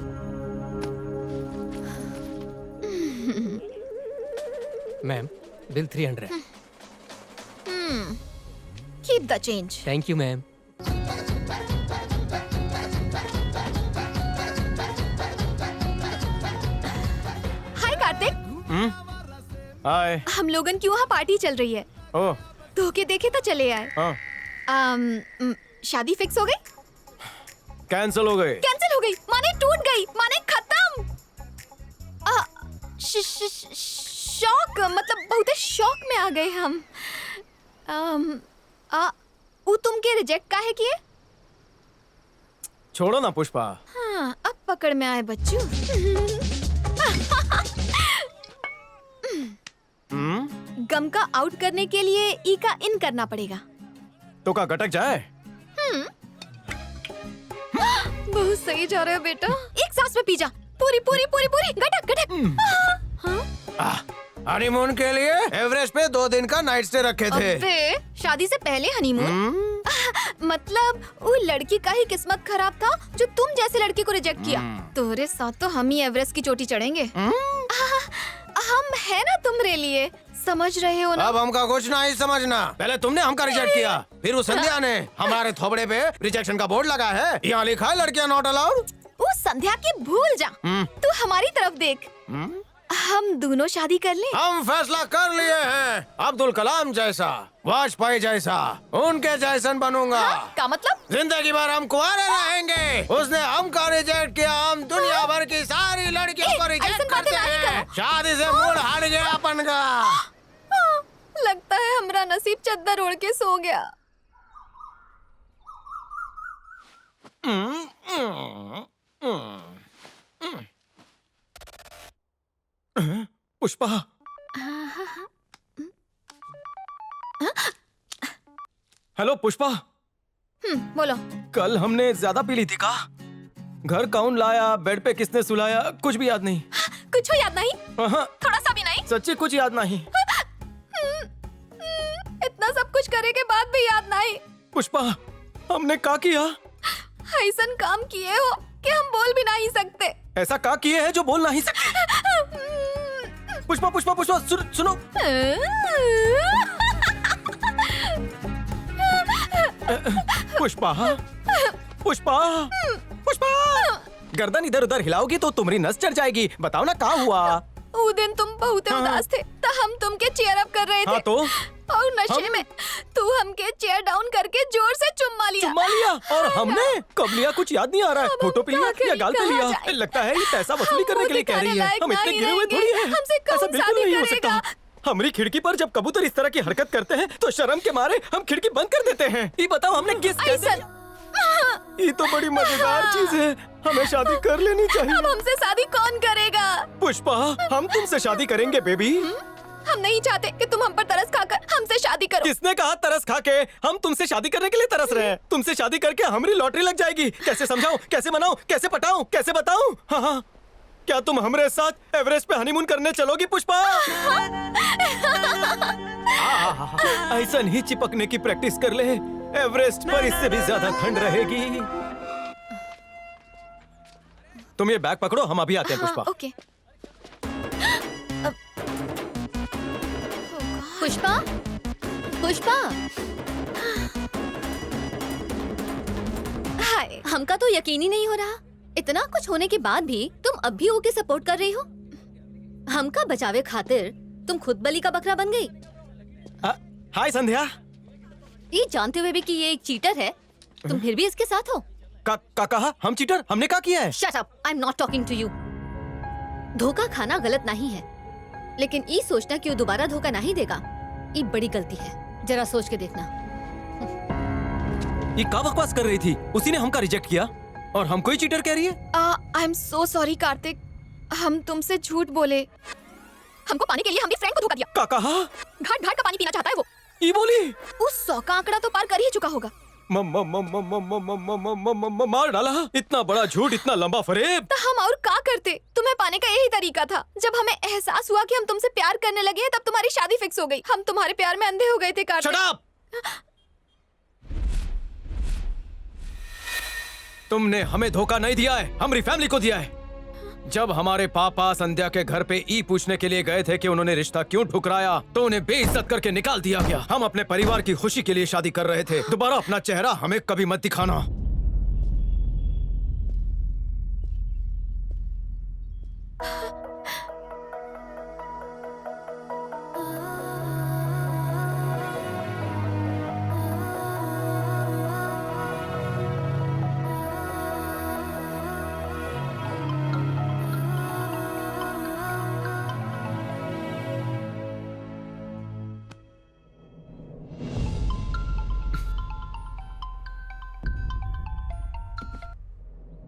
Speaker 11: Ma'am bill 300।
Speaker 15: Keep the change.
Speaker 11: Thank you ma'am.
Speaker 15: Hi Kartik.
Speaker 5: Hi.
Speaker 15: हम लोगन की वहाँ पार्टी चल रही है।
Speaker 5: ओह।
Speaker 15: धोखे देखे तो चले आए। शादी फिक्स हो गई?
Speaker 5: कैंसिल हो गए।
Speaker 15: कैंसिल हो गई माने टूट गई, माने खत्म। शॉक, मतलब बहुत शॉक में आ गए हम। वो तुमके रिजेक्ट काहे किए?
Speaker 5: छोड़ो ना पुष्पा।
Speaker 15: हाँ, अब पकड़ में आए बच्चू। गम का आउट करने के लिए ई का इन करना पड़ेगा।
Speaker 5: तो का गटक जाए?
Speaker 15: बहुत सही जा रहा है बेटा। एक सांस में पी जा, पूरी पूरी पूरी पूरी, गटक गटक।
Speaker 5: हनीमून के लिए एवरेस्ट पे 2 दिन का नाइट स्टे रखे थे।
Speaker 15: अबे, शादी से पहले हनीमून? मतलब वो लड़की का ही किस्मत खराब था जो तुम जैसे लड़की को रिजेक्ट किया। तुम्हारे साथ तो हम ही एवरेस्ट की चोटी चढ़ेंगे। हम है ना तुम्हारे लिए, समझ रहे हो ना?
Speaker 5: अब हमका कुछ नहीं समझना। पहले तुमने हमका रिजेक्ट किया, फिर उस संध्या ने हमारे थोबड़े पे रिजेक्शन का बोर्ड लगा है, यहाँ लिखा है लड़कियां नॉट अलाउड।
Speaker 15: वो संध्या की भूल जा, तू हमारी तरफ देख। हम दोनों शादी कर लें?
Speaker 5: हम फैसला कर लिए हैं, अब्दुल कलाम जैसा, वाजपेयी जैसा, उनके जैसन बनूंगा।
Speaker 15: क्या मतलब?
Speaker 5: जिंदगी भर हम कुंवारे रहेंगे। उसने हमका रिजेक्ट किया, हम दुनिया भर की सारी लड़कियों को रिजेक्ट करते हैं। शादी से मूड हट गया अपन का।
Speaker 15: लगता है हमारा नसीब चद्दर ओढ़ के सो गया।
Speaker 5: पुष्पा, हेलो पुष्पा।
Speaker 15: बोलो।
Speaker 5: कल हमने ज्यादा पी ली थी का? घर कौन लाया, बेड पे किसने सुलाया, कुछ भी याद नहीं।
Speaker 15: कुछ याद नहीं? थोड़ा सा भी नहीं?
Speaker 5: सच्ची कुछ याद नहीं।
Speaker 15: इतना सब कुछ करे के बाद भी याद नहीं?
Speaker 5: पुष्पा, हमने क्या किया?
Speaker 15: ऐसा काम किए हो कि हम बोल भी नहीं सकते।
Speaker 5: ऐसा क्या किए है जो बोल नहीं सकते? पुष्पा पुष्पा पुष्पा, सुनो। पुष्पा पुष्पा पुष्पा, गर्दन इधर उधर हिलाओगी तो तुम्हारी नस चढ़ जाएगी। बताओ ना क्या हुआ?
Speaker 15: वो दिन तुम बहुत उदास थे, तो हम तुमके चीयर अप कर रहे थे।
Speaker 5: हाँ तो?
Speaker 15: और नशे में तू हमके चेयर डाउन करके जोर से चुम्मा लिया।
Speaker 5: और हमने कब लिया कुछ याद नहीं आ रहा है। फोटो पे लिया या गाल पे लिया? लगता है ये पैसा वसूली करने के लिए कह रही है। हम इतने गिरे हुए थोड़ी हैं। ऐसा बिल्कुल नहीं हो सकता। हमारी खिड़की पर जब कबूतर इस तरह की हरकत करते हैं तो शर्म के मारे हम खिड़की बंद कर देते हैं। ये बताओ हमने किस ये तो बड़ी मजेदार चीज है, हमें शादी कर लेनी चाहिए।
Speaker 15: अब हमसे शादी कौन करेगा?
Speaker 5: पुष्पा, हम तुमसे शादी करेंगे बेबी।
Speaker 15: हम नहीं चाहते कि तुम हम पर तरस खाकर हमसे शादी करो।
Speaker 5: किसने कहा तरस खा के? हम तुमसे शादी करने के लिए तरस रहे हैं। तुमसे शादी करके हमारी लॉटरी लग जाएगी। कैसे समझाऊं, कैसे मनाऊं, कैसे पटाऊं, कैसे बताऊं? हाँ, क्या तुम हमारे साथ एवरेस्ट पे हनीमून करने चलोगी पुष्पा? ऐसा नहीं चिपकने की प्रैक्टिस कर ले, एवरेस्ट पर इससे भी ज्यादा ठंड रहेगी। तुम ये बैग पकड़ो, हम अभी आते हैं पुष्पा।
Speaker 15: ओके।
Speaker 13: पुष्पा, पुष्पा,
Speaker 15: हाय।
Speaker 13: हमका तो यकीन ही नहीं हो रहा, इतना कुछ होने के बाद भी तुम अब भी ओके सपोर्ट कर रही हो। हमका बचावे खातिर तुम खुद बलि का बकरा बन गई।
Speaker 5: हाय संध्या।
Speaker 13: ये जानते हुए भी कि ये एक चीटर है, तुम फिर भी इसके साथ हो।
Speaker 5: का कहा? हम चीटर? हमने क्या किया है?
Speaker 13: Shut up, I'm not talking to you. धोखा खाना गलत नहीं है, लेकिन ये सोचना कि वो दोबारा धोखा नहीं देगा, ये बड़ी गलती है। जरा सोच के देखना।
Speaker 5: ये क्या बकवास कर रही थी? उसी ने हमका रिजेक्ट किया और हमको ही चीटर कह रही है।
Speaker 15: I am so sorry Kartik, हम तुमसे झूठ बोले। हमको पानी के लिए हमने फ्रेंड को धोखा दिया।
Speaker 5: क्या कहा?
Speaker 15: घाट घाट का पानी पीना चाहता है वो।
Speaker 5: ये बोली?
Speaker 15: उस 100 का आंकड़ा तो पार कर ही चुका होगा।
Speaker 5: मार डाला। इतना बड़ा झूठ, इतना लंबा फरेब।
Speaker 15: तो हम और क्या करते? तुम्हें पाने का यही तरीका था। जब हमें एहसास हुआ कि हम तुमसे प्यार करने लगे हैं, तब तुम्हारी शादी फिक्स हो गई। हम तुम्हारे प्यार में अंधे हो गए थे कार्तिक।
Speaker 5: Shut up! तुमने हमें धोखा नहीं दिया है, हमारी फैमिली को दिया है। जब हमारे पापा संध्या के घर पे ई पूछने के लिए गए थे कि उन्होंने रिश्ता क्यों ठुकराया, तो उन्हें बेइज्जत करके निकाल दिया गया। हम अपने परिवार की खुशी के लिए शादी कर रहे थे। दोबारा अपना चेहरा हमें कभी मत दिखाना।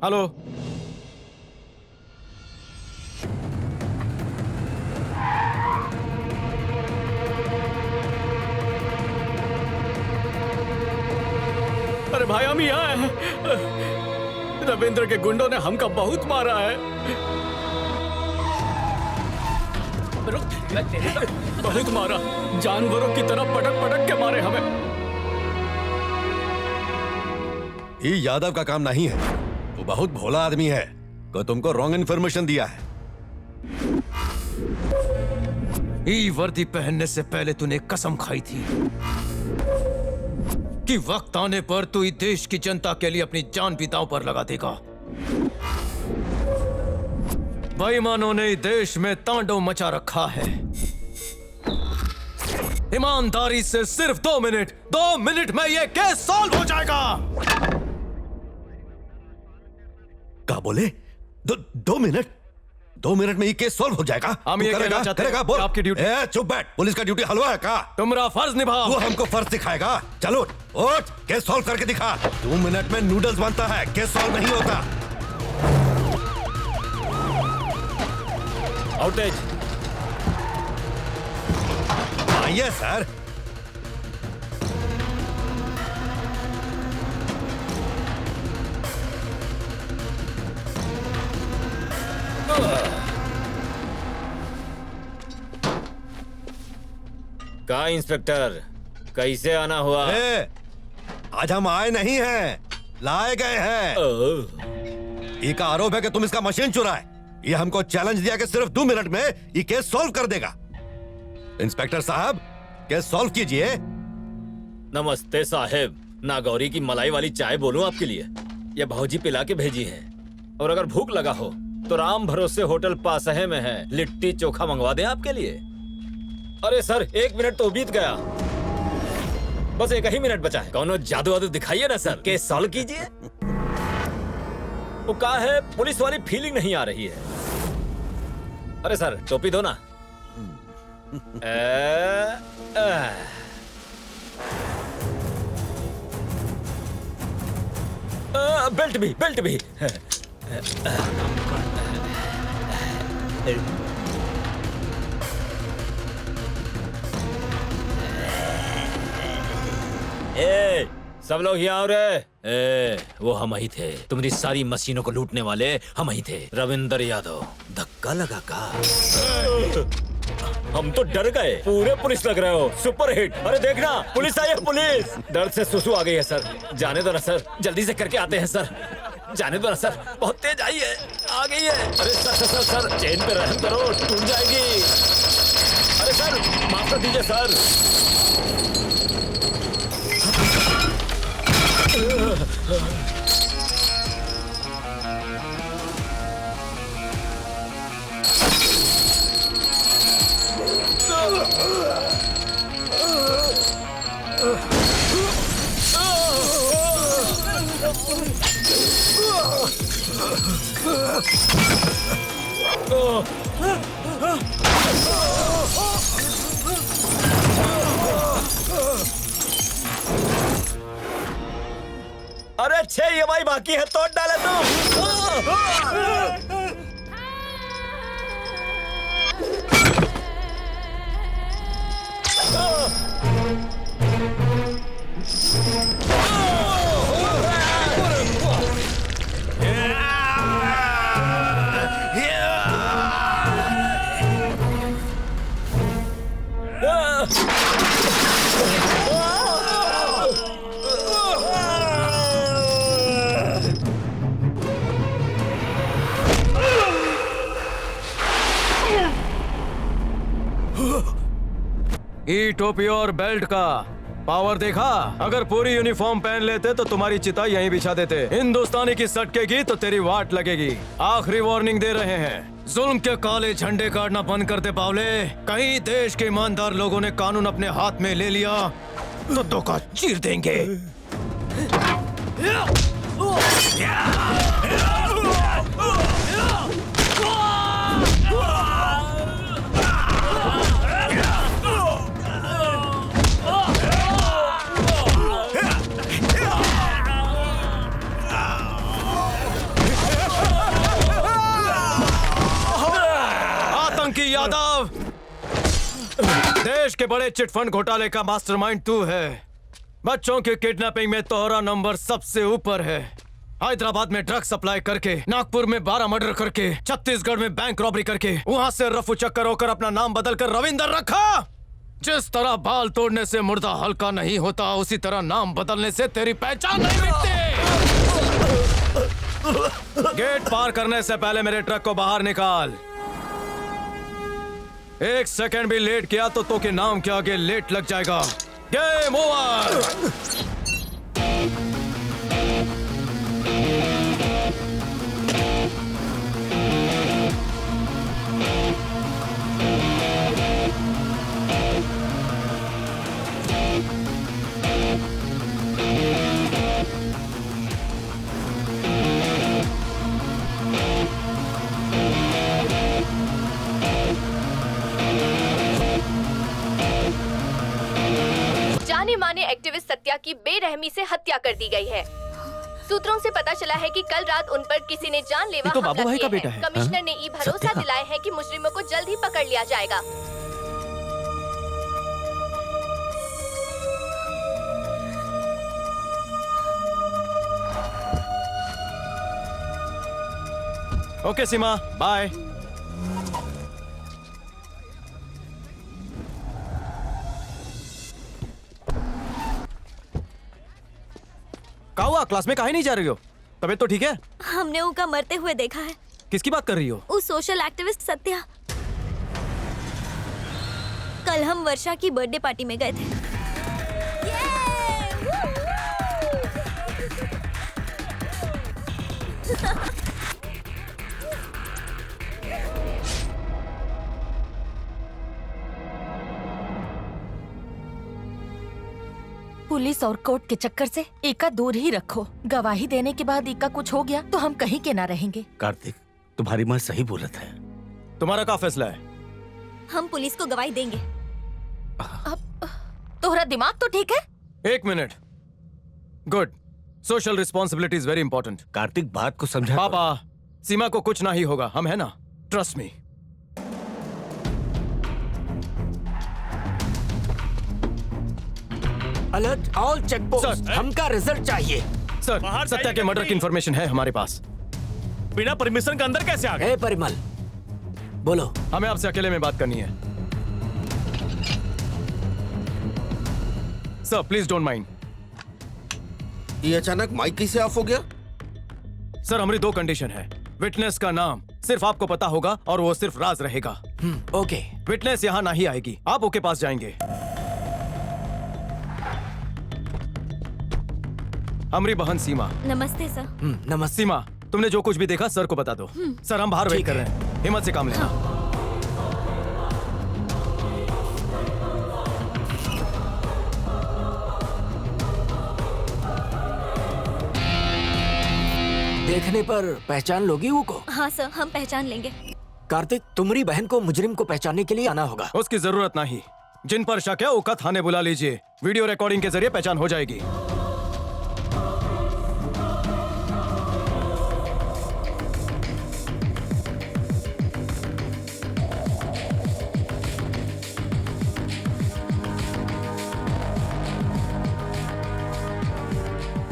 Speaker 5: हेलो, अरे भाई हम यहाँ हैं।
Speaker 7: रविंद्र के गुंडों ने हमका बहुत मारा है। बहुत मारा, जानवरों की तरह पटक पटक के मारे हमें।
Speaker 3: ये यादव का काम नहीं है, वो बहुत भोला आदमी है, को तुमको रॉन्ग इन्फॉर्मेशन दिया है।
Speaker 11: ई वर्दी पहनने से पहले तूने कसम खाई थी कि वक्त आने पर तू इस देश की जनता के लिए अपनी जान भी दांव पर लगा देगा। बेईमानों ने देश में तांडव मचा रखा है। ईमानदारी से सिर्फ 2 मिनट में ये केस सॉल्व हो जाएगा।
Speaker 3: क्या बोले? 2 मिनट? 2 मिनट में ये केस सॉल्व हो जाएगा?
Speaker 11: हम ये कहना चाहते हैं,
Speaker 3: बोल।
Speaker 11: आपकी ड्यूटी।
Speaker 3: चुप बैठ, पुलिस का ड्यूटी हलवा है का?
Speaker 11: तुम्हारा फर्ज निभाओ।
Speaker 3: वो हमको फर्ज दिखाएगा। चलो उठ, केस सॉल्व करके दिखा। 2 मिनट में नूडल्स बनता है, केस सॉल्व नहीं होता।
Speaker 10: आउटेज।
Speaker 3: आइए सर।
Speaker 10: कहा इंस्पेक्टर, कैसे आना हुआ?
Speaker 3: आज हम आए नहीं हैं, लाए गए हैं। ये का आरोप है कि तुम इसका मशीन चुराए। ये हमको चैलेंज दिया कि सिर्फ 2 मिनट में ये केस सॉल्व कर देगा। इंस्पेक्टर साहब, केस सॉल्व कीजिए।
Speaker 10: नमस्ते साहेब, नागौरी की मलाई वाली चाय बोलूं आपके लिए? ये भौजी पिला के भेजी है। और अगर भूख लगा हो तो राम भरोसे होटल पासहे में है, लिट्टी चोखा मंगवा दें आपके लिए। अरे सर, 1 मिनट तो बीत गया, बस 1 ही मिनट बचा है। कौनो जादू वादू दिखाइए ना सर, केस सॉल्व कीजिए। वो कहा है, पुलिस वाली फीलिंग नहीं आ रही है। अरे सर, टोपी दो ना। बेल्ट भी, बेल्ट भी। ए, सब लोग यहाँ रे। वो हम ही थे, तुम्हारी सारी मशीनों को लूटने वाले हम ही थे। रविंद्र यादव। धक्का लगा का? हम तो डर गए। पूरे पुलिस लग रहे हो, सुपर हिट। अरे देखना, पुलिस आई है, पुलिस। डर से सुसु आ गई है सर। जाने दो ना सर, जल्दी से करके आते हैं सर। जाने दो ना सर, बहुत तेज आई है, आ गई है। अरे sir sir sir, sir chain पे रहम करो, टूट जाएगी। अरे सर, माफ कर दीजिए सर। अरे 6 EMI बाकी है, तोड़ डाले तुम।
Speaker 11: ई टोपी और बेल्ट का पावर देखा? अगर पूरी यूनिफॉर्म पहन लेते तो तुम्हारी चिता यहीं बिछा देते। हिंदुस्तानी की सटकेगी तो तेरी वाट लगेगी। आखिरी वार्निंग दे रहे हैं, जुल्म के काले झंडे गाड़ना बंद कर दे बावले। कहीं देश के ईमानदार लोगों ने कानून अपने हाथ में ले लिया तो धोखा चीर देंगे। आतंकी यादव, देश के बड़े चिटफंड घोटाले का मास्टरमाइंड तू है। बच्चों की किडनैपिंग में तोहरा नंबर सबसे ऊपर है। हैदराबाद में ड्रग सप्लाई करके, नागपुर में 12 मर्डर करके, छत्तीसगढ़ में बैंक रॉबरी करके, वहाँ से रफू चक्कर होकर अपना नाम बदलकर रविंदर रखा। जिस तरह बाल तोड़ने से मुर्दा हल्का नहीं होता, उसी तरह नाम बदलने से तेरी पहचान नहीं मिटती। गेट पार करने से पहले मेरे ट्रक को बाहर निकाल। 1 सेकंड भी लेट किया तो के नाम के आगे लेट लग जाएगा। Game over.
Speaker 13: जाने माने एक्टिविस्ट सत्या की बेरहमी से हत्या कर दी गई है। सूत्रों से पता चला है कि कल रात उन पर किसी ने जानलेवा
Speaker 11: तो
Speaker 13: हमला
Speaker 11: बाबू भाई का
Speaker 13: किया
Speaker 11: बेटा है।
Speaker 13: कमिश्नर ने ये भरोसा दिलाया है कि मुजरिमों को जल्द ही पकड़ लिया जाएगा।
Speaker 11: ओके सीमा, बाय। क्या हुआ? क्लास में काहे नहीं जा रही हो? तबीयत तो ठीक है?
Speaker 6: हमने उनका मरते हुए देखा है।
Speaker 11: किसकी बात कर रही हो?
Speaker 6: उस सोशल एक्टिविस्ट सत्या। कल हम वर्षा की बर्थडे पार्टी में गए थे।
Speaker 16: पुलिस और कोर्ट के चक्कर से इका दूर ही रखो। गवाही देने के बाद इका कुछ हो गया तो हम कहीं के ना रहेंगे।
Speaker 14: कार्तिक, तुम्हारी माँ सही बोलत है।
Speaker 11: तुम्हारा क्या फैसला है?
Speaker 6: हम पुलिस को गवाही देंगे।
Speaker 16: तोहरा दिमाग तो ठीक है?
Speaker 11: 1 minute. Good. Social responsibility is very important.
Speaker 14: Kartik, बात को समझा।
Speaker 11: पापा, सीमा को कुछ ना ही होगा, हम है ना? Trust me.
Speaker 14: Alert all check post. हमका रिजल्ट चाहिए।
Speaker 11: सर, सत्या के मर्डर की इंफॉर्मेशन है हमारे पास।
Speaker 1: बिना परमिशन के अंदर कैसे आ गए?
Speaker 14: परिमल, बोलो।
Speaker 11: हमें आपसे अकेले में बात करनी है। Sir, please don't mind.
Speaker 3: ये अचानक माइक कैसे ऑफ हो गया?
Speaker 11: सर, हमारी 2 कंडीशन है। विटनेस का नाम सिर्फ आपको पता होगा और वो सिर्फ राज रहेगा।
Speaker 14: ओके।
Speaker 11: विटनेस यहाँ नहीं आएगी, आप ओके पास जाएंगे। हमारी बहन सीमा।
Speaker 6: नमस्ते सर।
Speaker 14: नमस्ते।
Speaker 11: सीमा, तुमने जो कुछ भी देखा सर को बता दो। सर, हम बाहर वेट कर रहे हैं। हिम्मत से काम लेना।
Speaker 14: देखने पर पहचान लोगी वो को?
Speaker 6: हाँ सर, हम पहचान लेंगे।
Speaker 14: कार्तिक, तुम्हारी बहन को मुजरिम को पहचानने के लिए आना होगा।
Speaker 11: उसकी जरूरत नहीं। जिन पर शक है उका थाने बुला लीजिए। वीडियो रिकॉर्डिंग के जरिए पहचान हो जाएगी।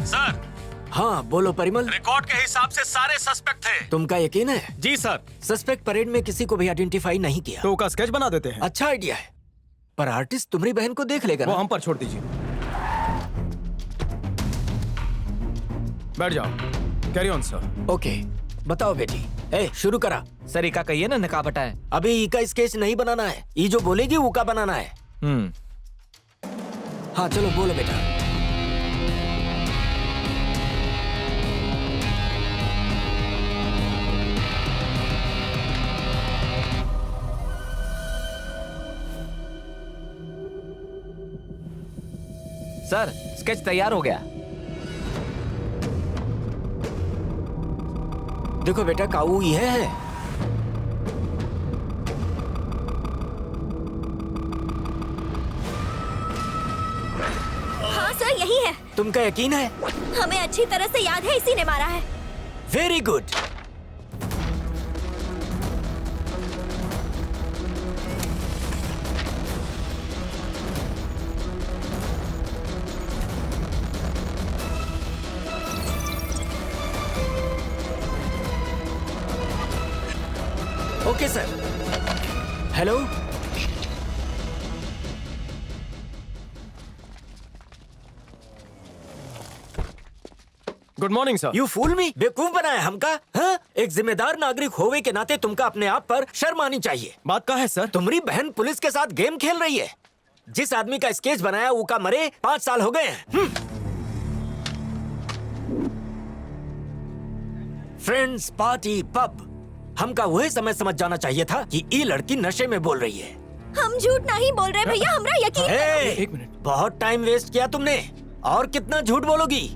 Speaker 1: सर।
Speaker 14: हाँ, बोलो परिमल।
Speaker 1: रिकॉर्ड के हिसाब से सारे सस्पेक्ट थे।
Speaker 14: तुमका यकीन है?
Speaker 1: जी सर।
Speaker 14: सस्पेक्ट परेड में किसी को भी आइडेंटिफाई नहीं किया।
Speaker 11: तो उसका स्केच बना देते हैं।
Speaker 14: अच्छा आइडिया है, पर आर्टिस्ट तुम्हारी बहन को देख लेगा।
Speaker 11: वो हम पर छोड़ दीजिए। बैठ जाओ। Carry on sir.
Speaker 14: ओके, बताओ बेटी। शुरू करा।
Speaker 9: सर, इका कहिए ना नकाब हटाए।
Speaker 14: अभी इका स्केच नहीं बनाना है, ये जो बोलेगी वो का बनाना है। हाँ चलो बोलो बेटा।
Speaker 9: सर, स्केच तैयार हो गया।
Speaker 14: देखो बेटा, काऊ यह है।
Speaker 6: हाँ सर, यही है।
Speaker 14: तुमका यकीन है?
Speaker 6: हमें अच्छी तरह से याद है, इसी ने मारा है।
Speaker 14: Very good. Okay sir. Hello,
Speaker 11: good morning sir.
Speaker 14: You fool me, बेवकूफ बनाया हमका। हाँ? एक जिम्मेदार नागरिक होने के नाते तुमका अपने आप पर शर्म आनी चाहिए।
Speaker 11: बात क्या है सर?
Speaker 14: तुम्हारी बहन पुलिस के साथ गेम खेल रही है। जिस आदमी का स्केच बनाया वो का मरे 5 साल हो गए हैं। फ्रेंड्स, पार्टी, पब, हमका वही समय समझ जाना चाहिए था कि ये लड़की नशे में बोल रही है।
Speaker 6: हम झूठ नहीं बोल रहे भैया, हमरा यकीन
Speaker 14: ए,
Speaker 11: एक मिनट।
Speaker 14: बहुत टाइम वेस्ट किया तुमने। और कितना झूठ बोलोगी?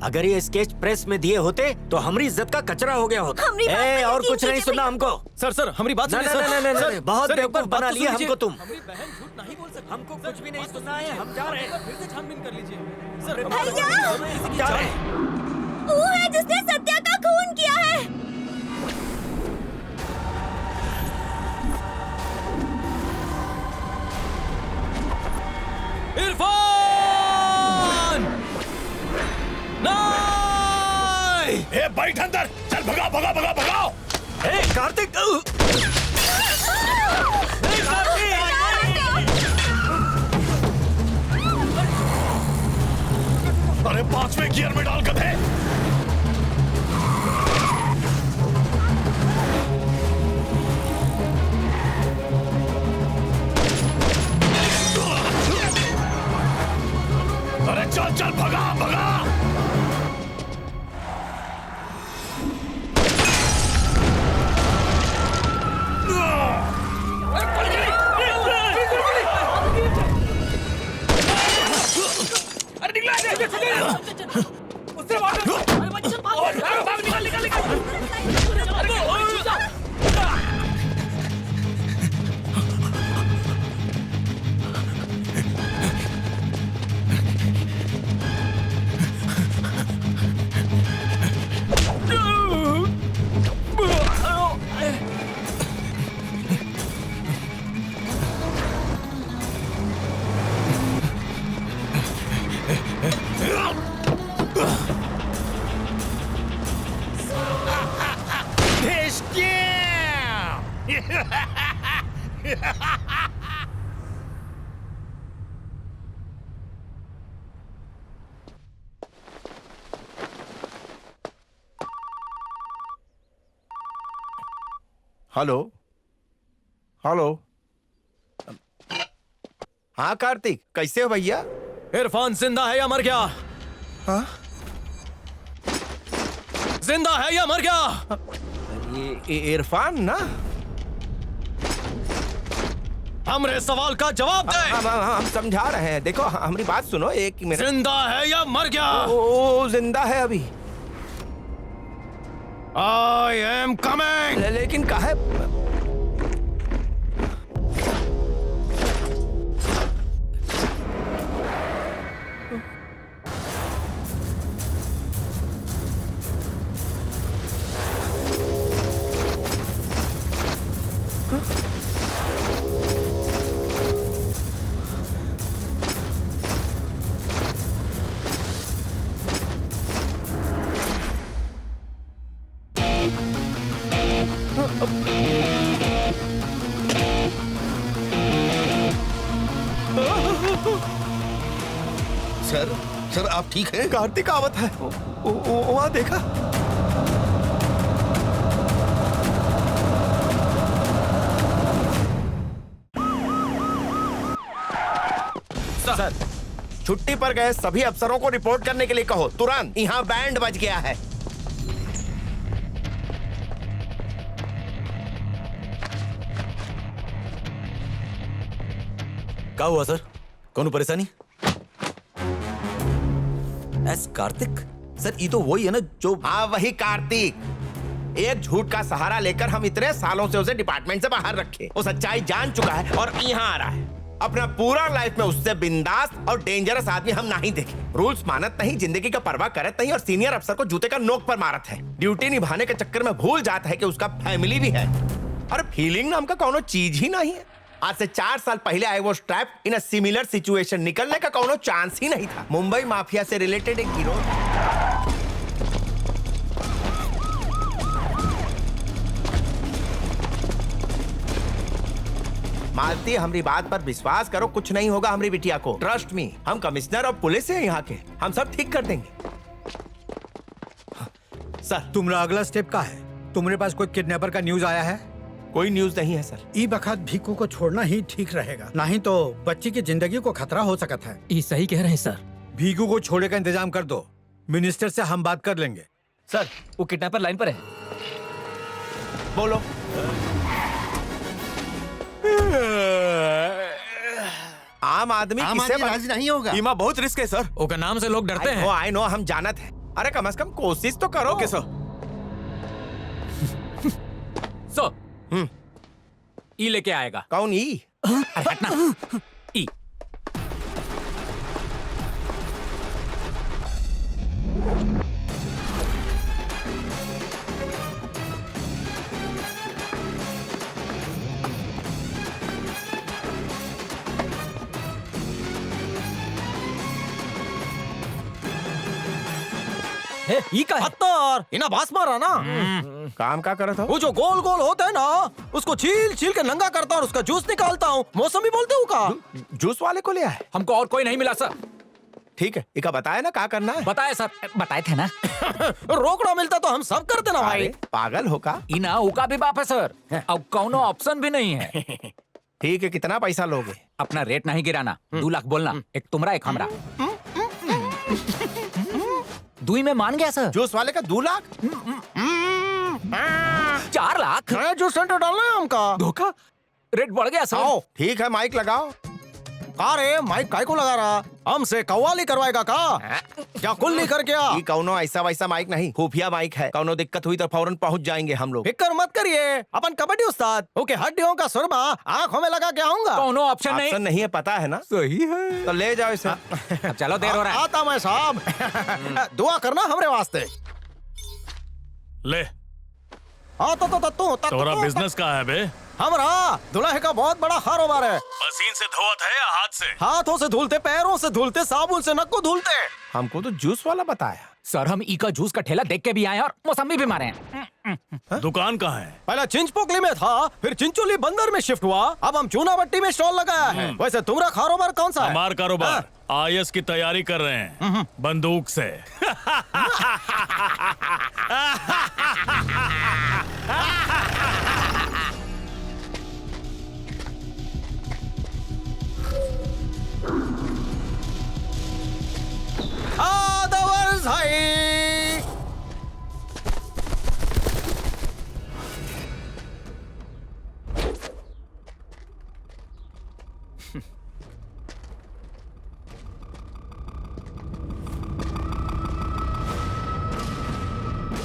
Speaker 14: अगर ये स्केच प्रेस में दिए होते तो हमारी इज्जत का कचरा हो गया होता।
Speaker 6: हमारी बात पे
Speaker 14: और
Speaker 6: यकीन
Speaker 14: कुछ नहीं
Speaker 6: कीजिए
Speaker 14: सुनना
Speaker 6: भैया।
Speaker 14: हमको।
Speaker 11: सर हमारी बात सुनिए सर।
Speaker 14: नहीं,
Speaker 11: सर,
Speaker 14: बहुत
Speaker 11: सर, एक बार
Speaker 14: बेवकूफ
Speaker 11: बात
Speaker 14: बना
Speaker 11: तो
Speaker 14: लिया
Speaker 11: सुन
Speaker 14: हमको
Speaker 11: लीजिए।
Speaker 14: तुम।
Speaker 11: हमारी बहन झूठ नहीं बोल सकती।
Speaker 14: हमको कुछ भी नहीं सुनना है, हम जा रहे हैं।
Speaker 11: फिर से छानबीन कर लीजिए सर।
Speaker 14: हम जा रहे हैं।
Speaker 6: वो है जिसने सत्या का खून किया है।
Speaker 11: इरफान! नहीं!
Speaker 4: ए बैठ अंदर, चल भगाओ भगाओ भगाओ भगाओ।
Speaker 14: ए कार्तिक!
Speaker 4: अरे 5वें गियर में डाल गधे। अरे चल चल भगा भगा।
Speaker 5: Hello hello. हाँ कार्तिक, कैसे हो भैया?
Speaker 11: इरफान जिंदा है या मर गया?
Speaker 5: हाँ?
Speaker 11: जिंदा है या मर गया?
Speaker 5: इरफान ना?
Speaker 11: हमरे सवाल का जवाब दे।
Speaker 5: हम समझा रहे हैं। देखो हमारी बात सुनो एक मिनट।
Speaker 11: जिंदा है या मर गया?
Speaker 5: ओ जिंदा है अभी।
Speaker 11: I am coming.
Speaker 5: लेकिन कहा
Speaker 3: सर आप ठीक हैं?
Speaker 5: कार्तिक आवत है। वहाँ देखा? सर छुट्टी पर गए सभी अफसरों को रिपोर्ट करने के लिए कहो तुरंत। यहाँ बैंड बज गया है।
Speaker 2: क्या हुआ सर? कौन परेशानी? एस कार्तिक सर, ये तो वही है ना जो।
Speaker 5: हाँ वही कार्तिक। एक झूठ का सहारा लेकर हम इतने सालों से उसे डिपार्टमेंट से बाहर रखे। वो सच्चाई जान चुका है और यहाँ आ रहा है। अपना पूरा लाइफ में उससे बिंदास और डेंजरस आदमी हम नहीं देखे। रूल्स मानत नहीं, जिंदगी का परवाह करत नहीं और सीनियर अफसर को जूते का नोक पर मारत है। ड्यूटी निभाने के चक्कर में भूल जाता है कि उसका फैमिली भी है। और फीलिंग नाम का कोनो चीज ही नहीं है। आज से 4 साल पहले I was trapped in a similar situation. निकलने का कोनो चांस ही नहीं था। मुंबई माफिया से रिलेटेड एक गिरोह।
Speaker 17: मालती हमारी बात पर विश्वास करो, कुछ नहीं होगा हमारी बिटिया को, ट्रस्ट मी। हम कमिश्नर और पुलिस है यहाँ के, हम सब ठीक कर देंगे। सर
Speaker 12: तुम्हारा अगला स्टेप क्या है? तुम्हारे पास कोई किडनैपर का न्यूज आया है?
Speaker 17: कोई न्यूज नहीं है सर।
Speaker 12: ई बखत भीकू को छोड़ना ही ठीक रहेगा, नहीं तो बच्ची की जिंदगी को खतरा हो सकता है।
Speaker 18: ये सही कह रहे हैं सर।
Speaker 12: भीकू को छोड़े का इंतजाम कर दो, मिनिस्टर से हम बात कर लेंगे।
Speaker 2: सर वो किडनैपर लाइन पर है।
Speaker 17: बोलो। आम आदमी किससे
Speaker 3: राजी नहीं होगा।
Speaker 17: बीमा बहुत रिस्क है सर।
Speaker 18: उसका नाम से लोग डरते हैं।
Speaker 17: आई नो हम जानत है। अरे कम से कम कोशिश तो करो।
Speaker 18: Okay sir. ई लेके आएगा।
Speaker 17: कौन ई?
Speaker 18: अरे हटना। ई
Speaker 5: ई का हत्तर इना बास मारा ना।
Speaker 17: काम का करत हो?
Speaker 5: वो जो गोल गोल होता है ना, उसको छील छील के नंगा करता हूँ और उसका जूस निकालता हूँ। मौसमी बोलते हो का?
Speaker 17: जूस वाले को ले आए।
Speaker 18: हमको और कोई नहीं मिला सर।
Speaker 17: ठीक है, इका बताया ना क्या करना है।
Speaker 18: बताए सर, बताए थे ना।
Speaker 5: रोकड़ा मिलता तो हम सब कर देना भाई।
Speaker 17: पागल हो का?
Speaker 18: इना उका भी बाप है सर। अब कौनो ऑप्शन भी नहीं है।
Speaker 17: ठीक है, कितना पैसा लोगे?
Speaker 18: अपना रेट नहीं गिराना, 2 लाख बोलना, एक तुमरा एक हमरा। दुई में मान गया सर।
Speaker 17: जूस वाले का 2 लाख?
Speaker 18: 4 लाख।
Speaker 5: जो सेंटर डालना है हमका।
Speaker 18: धोखा, रेट बढ़ गया सर।
Speaker 17: ठीक है, माइक लगाओ।
Speaker 5: अरे माइक काय को लगा रहा? हमसे कव्वाली करवाएगा का? क्या कुल्ली कर गया?
Speaker 17: ये कौनो ऐसा वैसा माइक नहीं, खुफिया माइक है। कौनो दिक्कत हुई तो फौरन पहुंच जाएंगे हम लोग।
Speaker 5: फिक्र मत करिए, अपन कबड्डी उस्ताद। ओके, हड्डियों का सुरमा आंखों में लगा के आऊंगा।
Speaker 18: कौनो ऑप्शन नहीं।
Speaker 17: ऑप्शन नहीं है, पता है ना?
Speaker 18: सही है।
Speaker 17: तो ले जाओ इसे।
Speaker 18: चलो, देर हो रहा है।
Speaker 5: आता मैं साहब। दुआ करना हमरे वास्ते।
Speaker 1: ले
Speaker 5: तोरा
Speaker 1: बिजनेस का है बे?
Speaker 5: हमरा दुल्हे का बहुत बड़ा कारोबार है।
Speaker 1: मशीन से धोत है या हाथ से?
Speaker 5: हाथों से धुलते, पैरों से धुलते, साबुन से नक्को धुलते।
Speaker 17: हमको तो जूस वाला बताया
Speaker 18: सर। हम ई का जूस का ठेला देख के भी आए और मौसमी भी मारे हैं।
Speaker 1: दुकान कहाँ है?
Speaker 5: पहला चिंचपोकली में था, फिर चिंचोली बंदर में शिफ्ट हुआ, अब हम चूनाभट्टी में स्टॉल लगाया है। वैसे तुम्हारा कारोबार कौन सा है?
Speaker 1: हमारा कारोबार IAS की तैयारी कर रहे हैं, बंदूक से।
Speaker 5: आदवर्स है।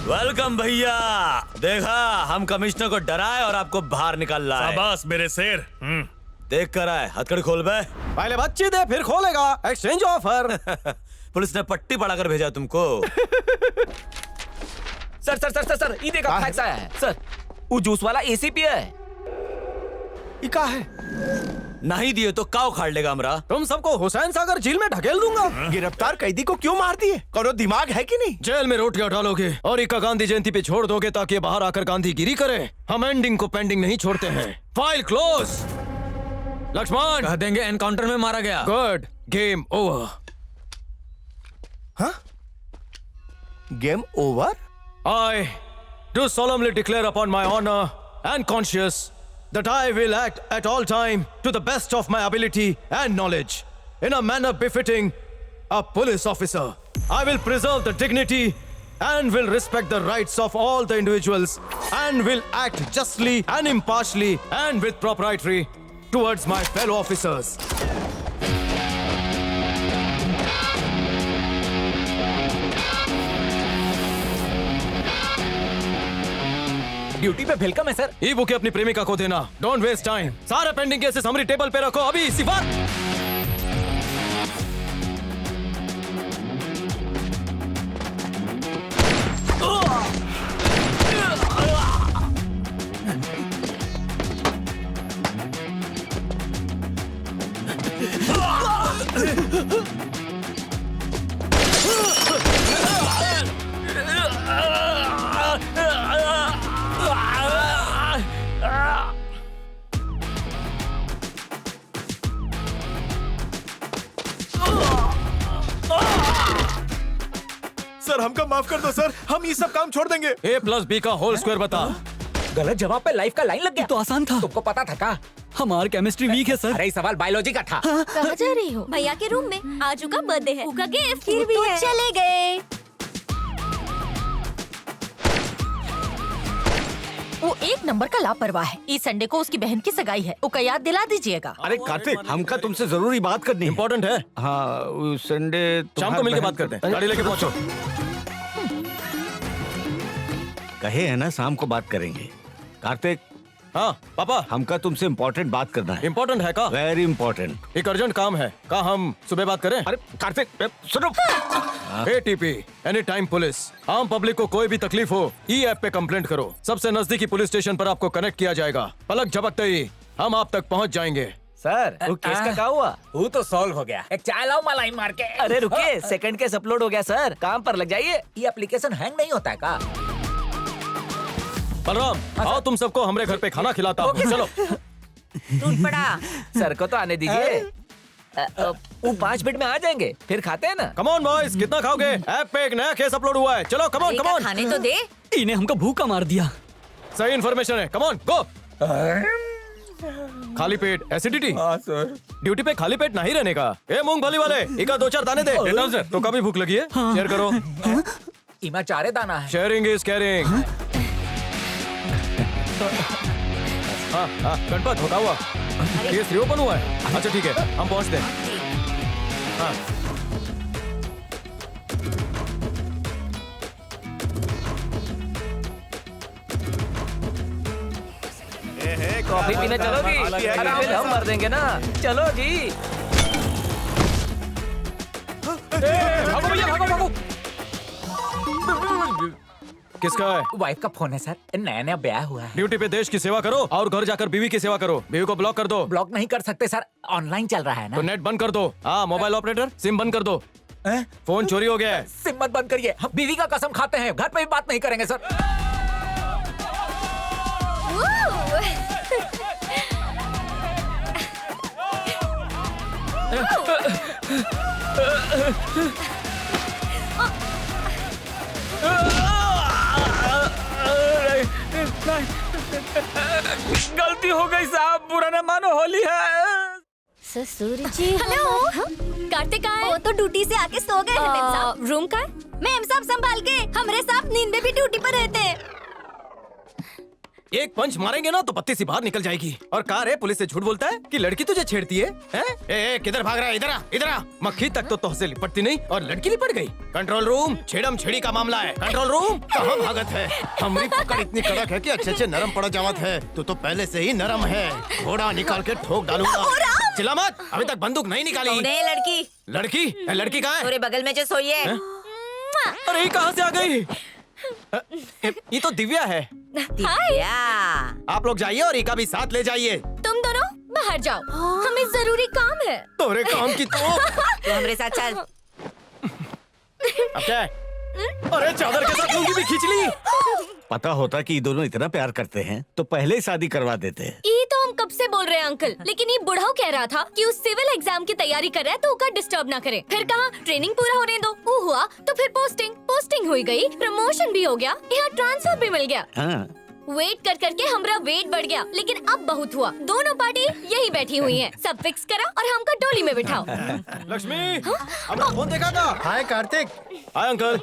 Speaker 1: वेलकम भैया। देखा, हम कमिश्नर को डराए और आपको बाहर निकाल लाए। शाबाश मेरे शेर। देख कर आए, हथकड़ी खोल बे।
Speaker 5: पहले बच्ची दे, फिर खोलेगा। Exchange offer.
Speaker 1: पुलिस ने पट्टी पढ़ाकर भेजा तुमको।
Speaker 2: Sir sir sir sir sir, ये देखा फैक्स आया है सर। वो जूस वाला ACP है।
Speaker 17: ये क्या है?
Speaker 1: नहीं दिए तो काव खाड़ लेगा हमरा।
Speaker 5: तुम सबको हुसैन सागर जेल में ढकेल दूंगा।
Speaker 17: गिरफ्तार कैदी को क्यों मार दिए? कौनो दिमाग है कि नहीं?
Speaker 5: जेल में रोटियां डालोगे और इका गांधी जयंती पे छोड़ दोगे ताकि बाहर आकर गांधीगिरी करे। हम एंडिंग को पेंडिंग नहीं छोड़ते हैं। File close. लक्ष्मण
Speaker 18: कह देंगे एनकाउंटर में मारा गया।
Speaker 5: Good, game over.
Speaker 17: हाँ? Game over?
Speaker 5: I do solemnly declare upon my honor and conscience that I will act at all time to the best of my ability and knowledge in a manner befitting a police officer. I will preserve the dignity and will respect the rights of all the individuals and will act justly and impartially and with propriety towards my fellow officers.
Speaker 18: Duty पे वेलकम है सर।
Speaker 5: ई बुके अपनी प्रेमिका को देना। Don't waste time. सारे पेंडिंग केसेस हमारी टेबल पे रखो अभी इसी वक्त।
Speaker 17: सर, हमका माफ कर दो सर, हम ये सब काम छोड़ देंगे।
Speaker 11: A+B का होल स्क्वायर बता।
Speaker 18: गलत जवाब पे लाइफ का लाइन लग गया।
Speaker 7: तो आसान था।
Speaker 18: तुमको पता था का?
Speaker 7: हमारा केमिस्ट्री वीक है सर।
Speaker 18: अरे सवाल बायोलॉजी का था।
Speaker 13: कहाँ जा रही हो? भैया के रूम में। आज उका बर्थडे है। उका गिफ्ट फिर भी है। चले गए।
Speaker 16: वो एक नंबर का लापरवाह है। इस संडे को उसकी बहन की सगाई है, उसका याद दिला दीजिएगा।
Speaker 3: अरे कार्तिक, हमका तुमसे जरूरी बात करनी है।
Speaker 11: इम्पोर्टेंट है।
Speaker 3: हाँ, संडे
Speaker 11: शाम को मिलके बात करते हैं। गाड़ी लेके पहुंचो।
Speaker 3: कहे है ना शाम को बात करेंगे। कार्तिक।
Speaker 11: हाँ पापा,
Speaker 3: हमका तुमसे इम्पोर्टेंट बात करना है।
Speaker 11: इम्पोर्टेंट है का?
Speaker 3: Very important.
Speaker 11: एक अर्जेंट काम है का, हम सुबह बात करें?
Speaker 3: अरे कार्तिक सुनो।
Speaker 11: ATP any time police. आम पब्लिक को कोई भी तकलीफ हो, ई ऐप पे कंप्लेंट करो। सबसे नजदीकी पुलिस स्टेशन पर आपको कनेक्ट किया जाएगा। पलक झपकते ही हम आप तक पहुंच जाएंगे।
Speaker 9: सर, वो केस का क्या हुआ?
Speaker 18: वो तो सॉल्व हो गया। एक चाय लाओ मलाई मार के।
Speaker 9: अरे रुकिए, सेकंड केस अपलोड हो गया सर, काम पर लग जाइए।
Speaker 18: ये एप्लीकेशन हैंग नहीं होता है का?
Speaker 11: बलराम, आओ तुम सबको हमारे घर पे खाना खिलाता हूँ। चलो।
Speaker 8: टूट पड़ा।
Speaker 9: सर को तो आने दीजिए। वो 5 मिनट में आ जाएंगे, फिर खाते हैं ना।
Speaker 11: कम ऑन बॉयज, कितना खाओगे? ऐप पे एक नया केस अपलोड हुआ है। चलो कम ऑन, कम ऑन।
Speaker 8: खाने तो दे।
Speaker 7: इन्हें हमको भूखा मार दिया।
Speaker 11: सही इन्फॉर्मेशन है, कम ऑन गो। खाली पेट एसिडिटी?
Speaker 17: हाँ सर।
Speaker 11: ड्यूटी पे खाली पेट नहीं रहने का। ए मूंगफली वाले, इका 2-4 दाने दे। सर तो कभी भूख लगी है? शेयर करो।
Speaker 18: इमा 4 दाना है।
Speaker 11: Sharing is caring. हाँ हाँ, गणपत होता हुआ केस रिओपन हुआ है। अच्छा ठीक है, हम पहुंचते हैं। हाँ।
Speaker 9: कॉफी पीने चलोगी? अरे फिर हम मर देंगे ना। चलो जी।
Speaker 18: भागो भैया, भागो भागो।
Speaker 11: किसका है?
Speaker 18: वाइफ का फोन है सर, नया नया ब्याह हुआ है।
Speaker 11: ड्यूटी पे देश की सेवा करो और घर जाकर बीवी की सेवा करो। बीवी को ब्लॉक कर दो।
Speaker 18: ब्लॉक नहीं कर सकते सर, ऑनलाइन चल रहा है ना।
Speaker 11: तो नेट बंद कर दो। हाँ, मोबाइल ऑपरेटर सिम बंद कर दो। फोन चोरी हो गया है।
Speaker 18: सिम मत बंद करिए, हम बीवी का कसम खाते हैं, घर पे भी बात नहीं करेंगे सर।
Speaker 9: गलती हो गई साहब, बुरा न मानो, होली है।
Speaker 13: ससुर जी। हेलो, कार्तिक आए? वो तो ड्यूटी से आके सो गए हैं। रूम का? मैम साहब संभाल के, हमारे साथ नींद में भी ड्यूटी पर रहते हैं।
Speaker 11: एक पंच मारेंगे ना तो बत्ती सी बाहर निकल जाएगी। और कार है, पुलिस से झूठ बोलता है कि लड़की तुझे छेड़ती है? ए, किधर भाग रहा है? इधर आ, इधर आ। मक्खी तक तो तुझसे लिपटती नहीं और लड़की लिपट गई। कंट्रोल रूम, छेड़म छेड़ी का मामला है। कंट्रोल रूम, कहाँ भागत है?
Speaker 3: हमारी पकड़ इतनी कड़क है कि अच्छे नरम पड़ जावत है। तू तो पहले से ही नरम है। घोड़ा निकाल के ठोक डालूंगा।
Speaker 11: चिल्ला मत, अभी तक बंदूक नहीं निकाली।
Speaker 8: लड़की
Speaker 11: लड़की? लड़की कहाँ है?
Speaker 8: तेरे बगल में जो सोई है।
Speaker 11: अरे ये कहाँ से आ गई? ये तो दिव्या है।
Speaker 8: दिव्या।
Speaker 11: आप लोग जाइए और इका भी साथ ले जाइए।
Speaker 13: तुम दोनों बाहर जाओ, हमें जरूरी काम है।
Speaker 11: तोरे काम की तो
Speaker 8: हमरे साथ चल।
Speaker 11: अब क्या है? अरे चादर के साथ लुंगी भी खींच ली।
Speaker 3: पता होता कि ये दोनों इतना प्यार करते हैं तो पहले ही शादी करवा देते हैं।
Speaker 13: ये तो हम कब से बोल रहे हैं अंकल, लेकिन ये बुढ़ाऊ कह रहा था कि उस सिविल एग्जाम की तैयारी कर रहा है तो उसका डिस्टर्ब ना करे। फिर कहा ट्रेनिंग पूरा होने दो, वो हुआ तो फिर पोस्टिंग हुई गई, प्रमोशन भी हो गया, यहाँ ट्रांसफर भी मिल गया।
Speaker 3: हाँ।
Speaker 13: वेट कर करके हमारा वेट बढ़ गया, लेकिन अब बहुत हुआ। दोनों पार्टी यही बैठी हुई हैं। सब फिक्स करा और हमको टोली में बिठाओ।
Speaker 11: लक्ष्मी, हमने फोन देखा था।
Speaker 12: हाय कार्तिक।
Speaker 11: हाय अंकल,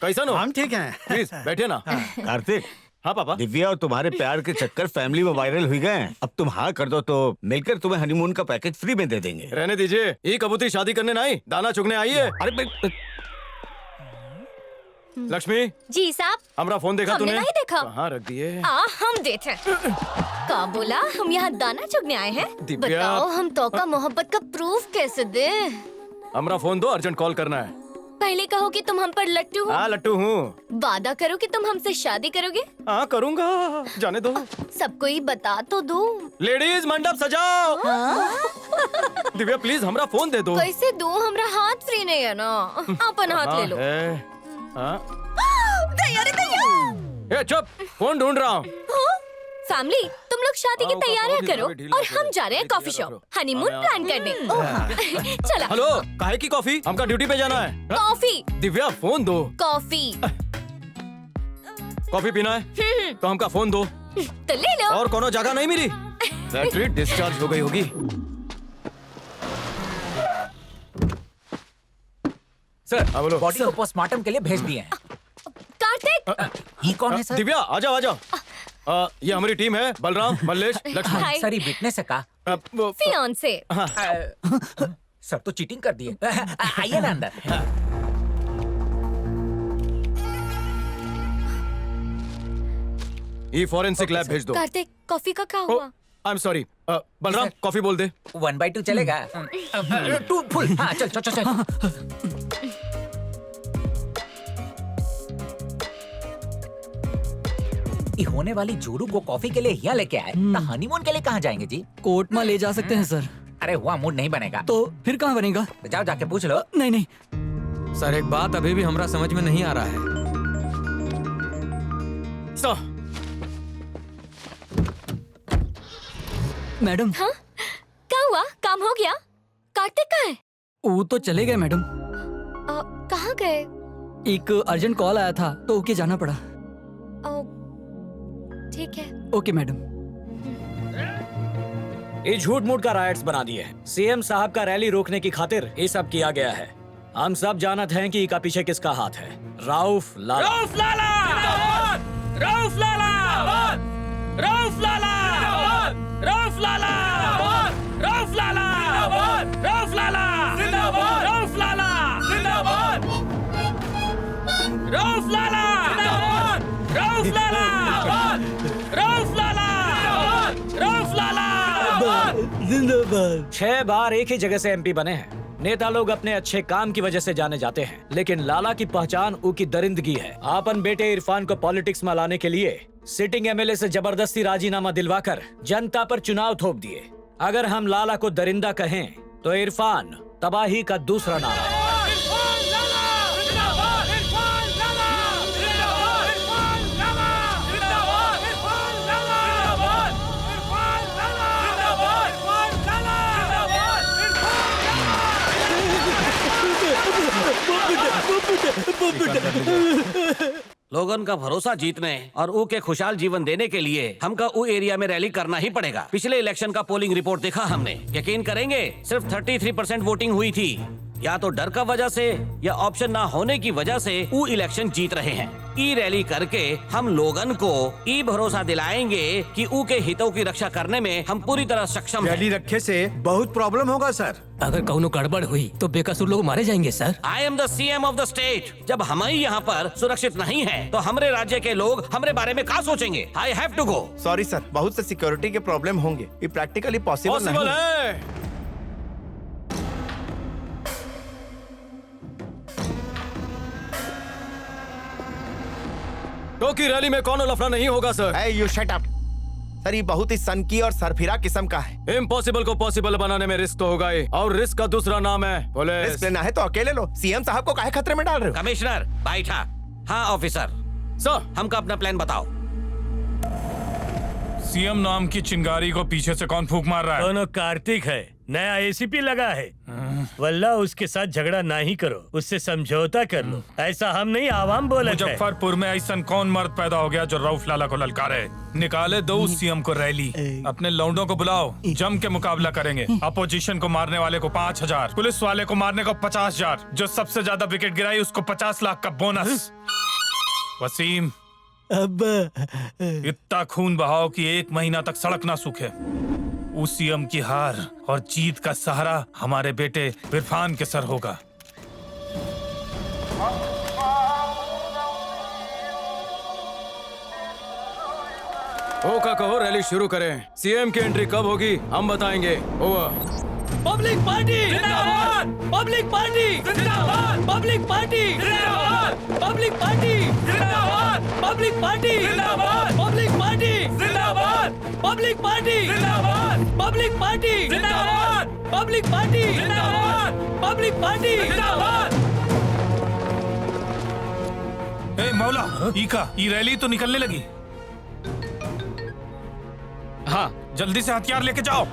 Speaker 11: कैसा हो?
Speaker 12: हम ठीक हैं।
Speaker 11: प्लीज बैठे ना।
Speaker 3: कार्तिक।
Speaker 11: हाँ पापा।
Speaker 3: दिव्या और तुम्हारे प्यार के चक्कर फैमिली में वायरल हुई गए। अब तुम हाँ कर दो तो मिलकर तुम्हें हनीमून का पैकेज फ्री में दे देंगे।
Speaker 11: रहने दीजिए, ये कबूतरी शादी करने ना आई, दाना चुगने आई है।
Speaker 3: अरे
Speaker 11: लक्ष्मी
Speaker 13: जी साहब।
Speaker 11: हमारा फोन देखा
Speaker 13: हमने
Speaker 11: तूने?
Speaker 13: नहीं देखा।
Speaker 11: कहाँ रख दिए?
Speaker 13: हम देते। का बोला? हम यहाँ दाना चुगने आए हैं?
Speaker 11: दिव्या।
Speaker 13: बताओ हम तो का मोहब्बत का प्रूफ कैसे दे?
Speaker 11: हमारा फोन दो, अर्जेंट कॉल करना है।
Speaker 13: पहले कहो कि तुम हम पर लट्टू हो।
Speaker 11: हाँ लट्टू हूँ।
Speaker 13: वादा करो कि तुम हमसे शादी करोगे।
Speaker 11: हाँ करूँगा, जाने दो।
Speaker 13: सबको ही बता तो दो।
Speaker 11: लेडीज मंडप सजाओ। दिव्या प्लीज हमारा फोन दे दो।
Speaker 13: कैसे दो? हमारा हाथ फ्री नहीं है ना, अपन हाथ ले लो।
Speaker 11: हाँ?
Speaker 13: तैयारी तैयार।
Speaker 11: ए चुप, फोन ढूंढ रहा हूँ।
Speaker 13: साथ फैमिली, तुम लोग शादी की तैयारियां करो और हम जा रहे हैं कॉफी शॉप हनीमून प्लान करने। चला।
Speaker 11: हेलो, काहे की कॉफी? हमका ड्यूटी पे जाना है।
Speaker 13: कॉफी।
Speaker 11: दिव्या फोन दो।
Speaker 13: कॉफी।
Speaker 11: कॉफी पीना है तो हमका फोन दो।
Speaker 13: तो ले लो।
Speaker 11: और कोनो जगह नहीं मिली? बैटरी डिस्चार्ज हो गई होगी।
Speaker 18: सर, बॉडी को पोस्टमार्टम के लिए भेज दिए हैं।
Speaker 13: कार्तिक,
Speaker 18: ये कौन है सर?
Speaker 11: दिव्या आ जाओ आ जाओ। ये हमारी टीम है, बलराम, मल्लेश, लक्ष्मण।
Speaker 13: हाय।
Speaker 18: सर, ये विटनेस है का?
Speaker 13: फियांसे।
Speaker 18: सर तो चीटिंग कर दिए। आइए ना अंदर।
Speaker 11: ये फॉरेंसिक लैब भेज दो।
Speaker 13: कार्तिक, कॉफी का क्या हुआ?
Speaker 11: आई एम सॉरी, बलराम कॉफी बोल दे।
Speaker 18: 1/2 चलेगा? 2 फुल। हाँ चल चल चल चल। ये होने वाली जोरू को कॉफी के लिए यहाँ लेके आए, तो हनीमून के लिए कहाँ जाएंगे जी?
Speaker 7: कोर्ट में ले जा सकते हैं सर।
Speaker 18: अरे हुआ मूड नहीं बनेगा
Speaker 7: तो फिर कहाँ बनेगा?
Speaker 18: तो जाओ जाके पूछ लो।
Speaker 7: नहीं नहीं
Speaker 5: सर, एक बात अभी भी हमरा समझ में नहीं आ रहा है।
Speaker 7: मैडम।
Speaker 13: हाँ, क्या हुआ? काम हो गया? कार्तिक कहाँ है?
Speaker 7: वो तो चले गए मैडम।
Speaker 13: कहाँ गए?
Speaker 7: एक अर्जेंट कॉल आया था तो ओके जाना पड़ा।
Speaker 13: ठीक है।
Speaker 7: Okay madam.
Speaker 10: ये झूठ मूठ का राइट्स बना दिए हैं। सीएम साहब का रैली रोकने की खातिर ये सब किया गया है। हम सब जानते हैं कि इसका पीछे किसका हाथ है। राउफ लाला।
Speaker 9: राउफ लाला! राउफ लाला! राउफ लाला! राउफ लाला! राउफ लाला! राउफ लाला! राउफ लाला! राउफ लाला! राउफ लाला! राउफ लाला! राउफ लाला!
Speaker 10: जिंदाबाद। 6 बार एक ही जगह से एमपी बने हैं। नेता लोग अपने अच्छे काम की वजह से जाने जाते हैं, लेकिन लाला की पहचान उनकी दरिंदगी है। आपन बेटे इरफान को पॉलिटिक्स में लाने के लिए सिटिंग एमएलए से जबरदस्ती राजीनामा दिलवाकर जनता पर चुनाव थोप दिए। अगर हम लाला को दरिंदा कहें तो इरफान तबाही का दूसरा नाम है।
Speaker 14: लोगन का भरोसा जीतने और ऊ के खुशहाल जीवन देने के लिए हमका ऊ एरिया में रैली करना ही पड़ेगा। पिछले इलेक्शन का पोलिंग रिपोर्ट देखा हमने। यकीन करेंगे सिर्फ 33% वोटिंग हुई थी। या तो डर का वजह से या ऑप्शन ना होने की वजह से ऊ इलेक्शन जीत रहे हैं। ई रैली करके हम लोगन को ई भरोसा दिलाएंगे कि ऊ के हितों की रक्षा करने में हम पूरी तरह सक्षम हैं।
Speaker 12: रैली रखे से बहुत प्रॉब्लम होगा सर।
Speaker 7: अगर कौनो गड़बड़ हुई तो बेकसूर लोग मारे जाएंगे sir.
Speaker 14: I am the CM of the state. जब हम ही यहाँ पर सुरक्षित नहीं है तो हमारे राज्य के लोग हमारे बारे में क्या सोचेंगे? I have to go.
Speaker 17: Sorry sir, बहुत से सिक्योरिटी के प्रॉब्लम होंगे। ये प्रैक्टिकली पॉसिबल नहीं
Speaker 11: है। क्योंकि रैली में कौन लफड़ा नहीं होगा sir.
Speaker 17: Hey, you shut up. Sir ये बहुत ही सनकी और सरफिरा किस्म का है।
Speaker 11: इम्पॉसिबल को पॉसिबल बनाने में रिस्क तो होगा ही, और रिस्क का दूसरा नाम है पुलिस।
Speaker 17: रिस्क लेना है तो अकेले लो। सीएम साहब को काहे खतरे में डाल रहे हो?
Speaker 14: कमिश्नर बैठा। हाँ ऑफिसर।
Speaker 11: सर
Speaker 14: हमका अपना प्लान बताओ।
Speaker 4: सीएम नाम की चिंगारी को पीछे से कौन फूंक मार रहा है?
Speaker 1: दोनों कार्तिक है, नया एसीपी लगा है। वल्ला उसके साथ झगड़ा ना ही करो, उससे समझौता कर लो। ऐसा हम नहीं आवाम बोला।
Speaker 4: मुजफ्फरपुर में ऐसा कौन मर्द पैदा हो गया जो रऊफ लाला को ललकारे? निकाले दो उस सीएम को रैली। अपने लौंडों को बुलाओ, जम के मुकाबला करेंगे। अपोजिशन को मारने वाले को 5000, पुलिस वाले को मारने को 50,000, जो सबसे ज्यादा विकेट गिराई उसको 50 लाख का बोनस। वसीम
Speaker 1: अब
Speaker 4: इतना खून बहाओ कि 1 महीना तक सड़क ना सूखे। उस सीएम की हार और जीत का सहारा हमारे बेटे इरफान के सर होगा।
Speaker 11: ओका कहो रैली शुरू करें। सीएम की एंट्री कब होगी हम बताएंगे। ओवर।
Speaker 9: पब्लिक पार्टी जिंदाबाद! पब्लिक पार्टी जिंदाबाद! पब्लिक पार्टी जिंदाबाद! पब्लिक पार्टी जिंदाबाद! पब्लिक पार्टी जिंदाबाद! पब्लिक पार्टी जिंदाबाद! पब्लिक पार्टी जिंदाबाद! पब्लिक पार्टी जिंदाबाद! पब्लिक पार्टी जिंदाबाद! पब्लिक पार्टी जिंदाबाद!
Speaker 4: ए मौला, ई रैली तो निकलने लगी। जल्दी से हथियार लेके जाओ।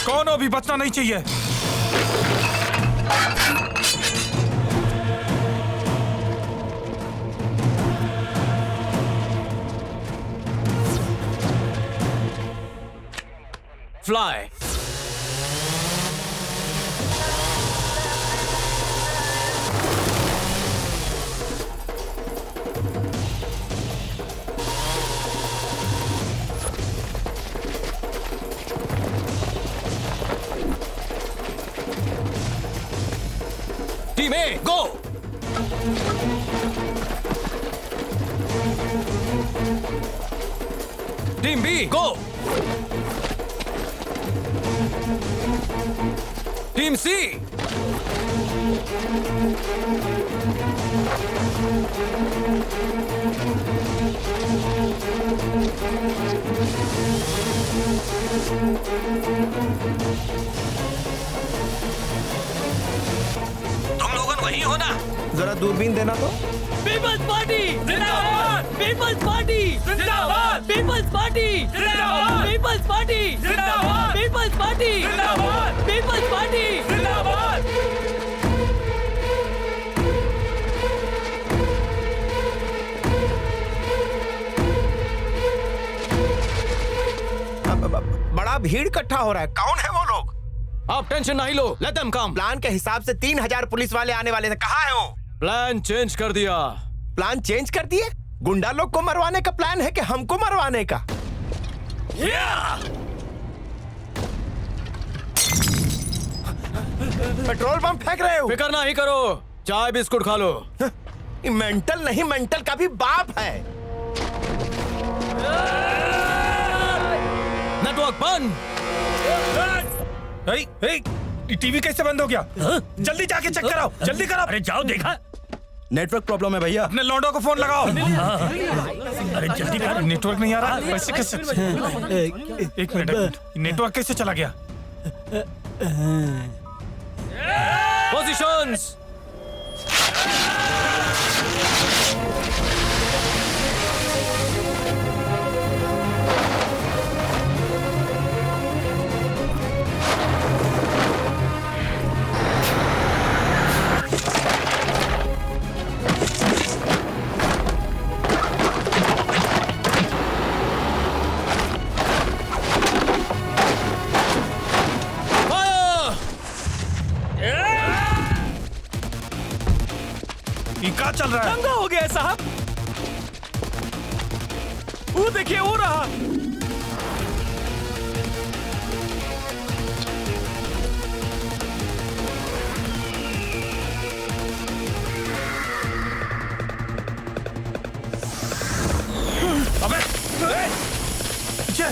Speaker 4: कौन भी बचना नहीं चाहिए।
Speaker 11: Fly. Team A go. Team be go. Team सी।
Speaker 14: तुम लोगन वही हो ना?
Speaker 17: जरा दूरबीन देना तो।
Speaker 2: पीपल्स पार्टी जिंदाबाद, पीपल्स पार्टी जिंदाबाद, पीपल्स पार्टी जिंदाबाद, पीपल्स पार्टी जिंदाबाद, पीपल्स पार्टी जिंदाबाद, पीपल्स पार्टी जिंदाबाद।
Speaker 17: बड़ा भीड़ इकट्ठा हो रहा है, कौन है वो लोग?
Speaker 11: आप टेंशन नहीं लो, लेट देम कम।
Speaker 17: प्लान के हिसाब से 3000 पुलिस वाले आने वाले थे, कहाँ है वो?
Speaker 11: प्लान चेंज कर दिया।
Speaker 17: प्लान चेंज कर दिए? गुंडा लोग को मरवाने का प्लान है कि हमको मरवाने का? पेट्रोल पंप फेंक रहे हो?
Speaker 11: फिक्र नहीं करो, चाय बिस्कुट खा लो।
Speaker 17: मेंटल नहीं, मेंटल का भी बाप है।
Speaker 11: नेटवर्क बंद।
Speaker 4: टीवी कैसे बंद हो गया? जल्दी जाके चेक कराओ, जल्दी कराओ।
Speaker 1: अरे जाओ, देखा
Speaker 12: नेटवर्क प्रॉब्लम है भैया।
Speaker 4: अपने लौंडों को फोन लगाओ।
Speaker 1: अरे जल्दी कर,
Speaker 4: नेटवर्क नहीं आ रहा। कैसे कैसे? एक मिनट, नेटवर्क कैसे चला गया?
Speaker 11: पोजीशंस।
Speaker 4: क्या चल रहा है?
Speaker 2: दंगा हो गया साहब। वो देखिए, हो रहा।
Speaker 4: अबे, पीछे।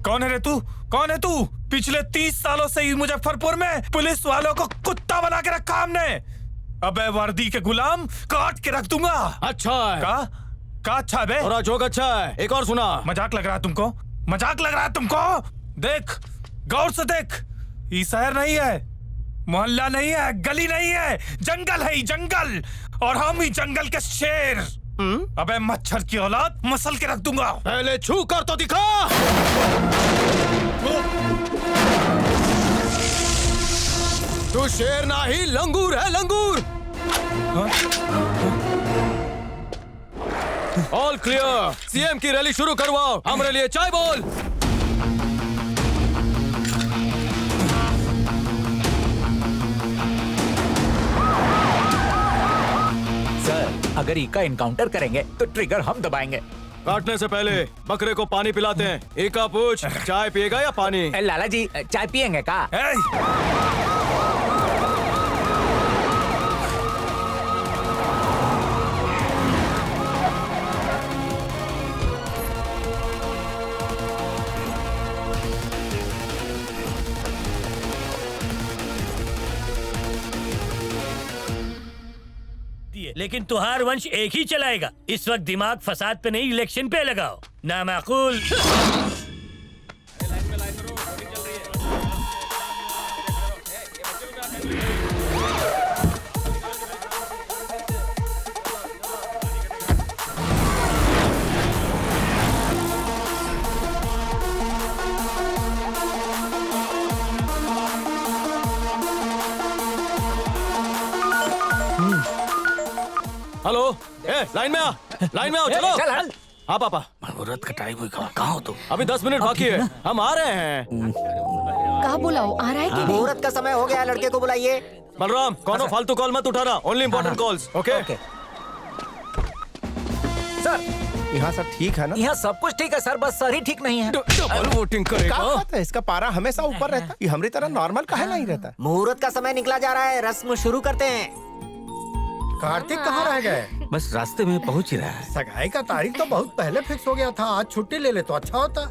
Speaker 4: कौन है रे तू? कौन है तू? पिछले 30 सालों से ही मुजफ्फरपुर में पुलिस वालों को कुत्ता बना के रखा हमने। अबे वर्दी के गुलाम काट के रख दूंगा।
Speaker 11: अच्छा है।
Speaker 4: का अच्छा है बे?
Speaker 11: और जोक अच्छा है। एक और सुना।
Speaker 4: मजाक लग रहा है तुमको? मजाक लग रहा है तुमको? देख, गौर से देख, ये शहर नहीं है, मोहल्ला नहीं है, गली नहीं है, जंगल है, जंगल। और हम ही जंगल के शेर। अबे मच्छर की औलाद, मसल के रख दूंगा।
Speaker 11: पहले छू कर तो दिखा। तू शेर नहीं, लंगूर है, लंगूर। All clear. सीएम की रैली शुरू करवाओ। हमारे लिए चाय बोल।
Speaker 18: अगर ईका इनकाउंटर करेंगे तो ट्रिगर हम दबाएंगे।
Speaker 11: काटने से पहले बकरे को पानी पिलाते हैं। ईका पूछ, चाय पिएगा या पानी?
Speaker 18: लाला जी, चाय पिएंगे का?
Speaker 1: लेकिन तुहार वंश एक ही चलाएगा। इस वक्त दिमाग फसाद पे नहीं, इलेक्शन पे लगाओ। नामाकूल।
Speaker 11: हेलो, लाइन में आ, लाइन में आओ, चलो।
Speaker 18: चल।
Speaker 11: हाँ पापा।
Speaker 10: मुहूर्त का टाइम हुई, कहाँ हो तुम?
Speaker 11: अभी 10 मिनट बाकी है, हम आ रहे हैं।
Speaker 16: कहा बुलाओ, आ रहा है कि नहीं?
Speaker 18: मुहूर्त का समय हो गया, लड़के को बुलाइए।
Speaker 11: बलराम, कोनो फालतू कॉल मत उठाना, only important calls, okay?
Speaker 18: Sir,
Speaker 17: यहाँ सब ठीक है ना?
Speaker 18: यहाँ सब कुछ ठीक है सर, बस सर ही ठीक नहीं है।
Speaker 11: डबल वोटिंग
Speaker 17: क्या बात है? इसका पारा हमेशा ऊपर रहता है, ये हमारी तरह नॉर्मल काहे नहीं रहता?
Speaker 18: मुहूर्त का समय निकला जा रहा है, रस्म शुरू करते हैं।
Speaker 12: कार्तिक कहाँ रह गए?
Speaker 10: बस रास्ते में पहुंच ही रहा है।
Speaker 12: सगाई का तारीख तो बहुत पहले फिक्स हो गया था, आज छुट्टी ले ले तो अच्छा होता।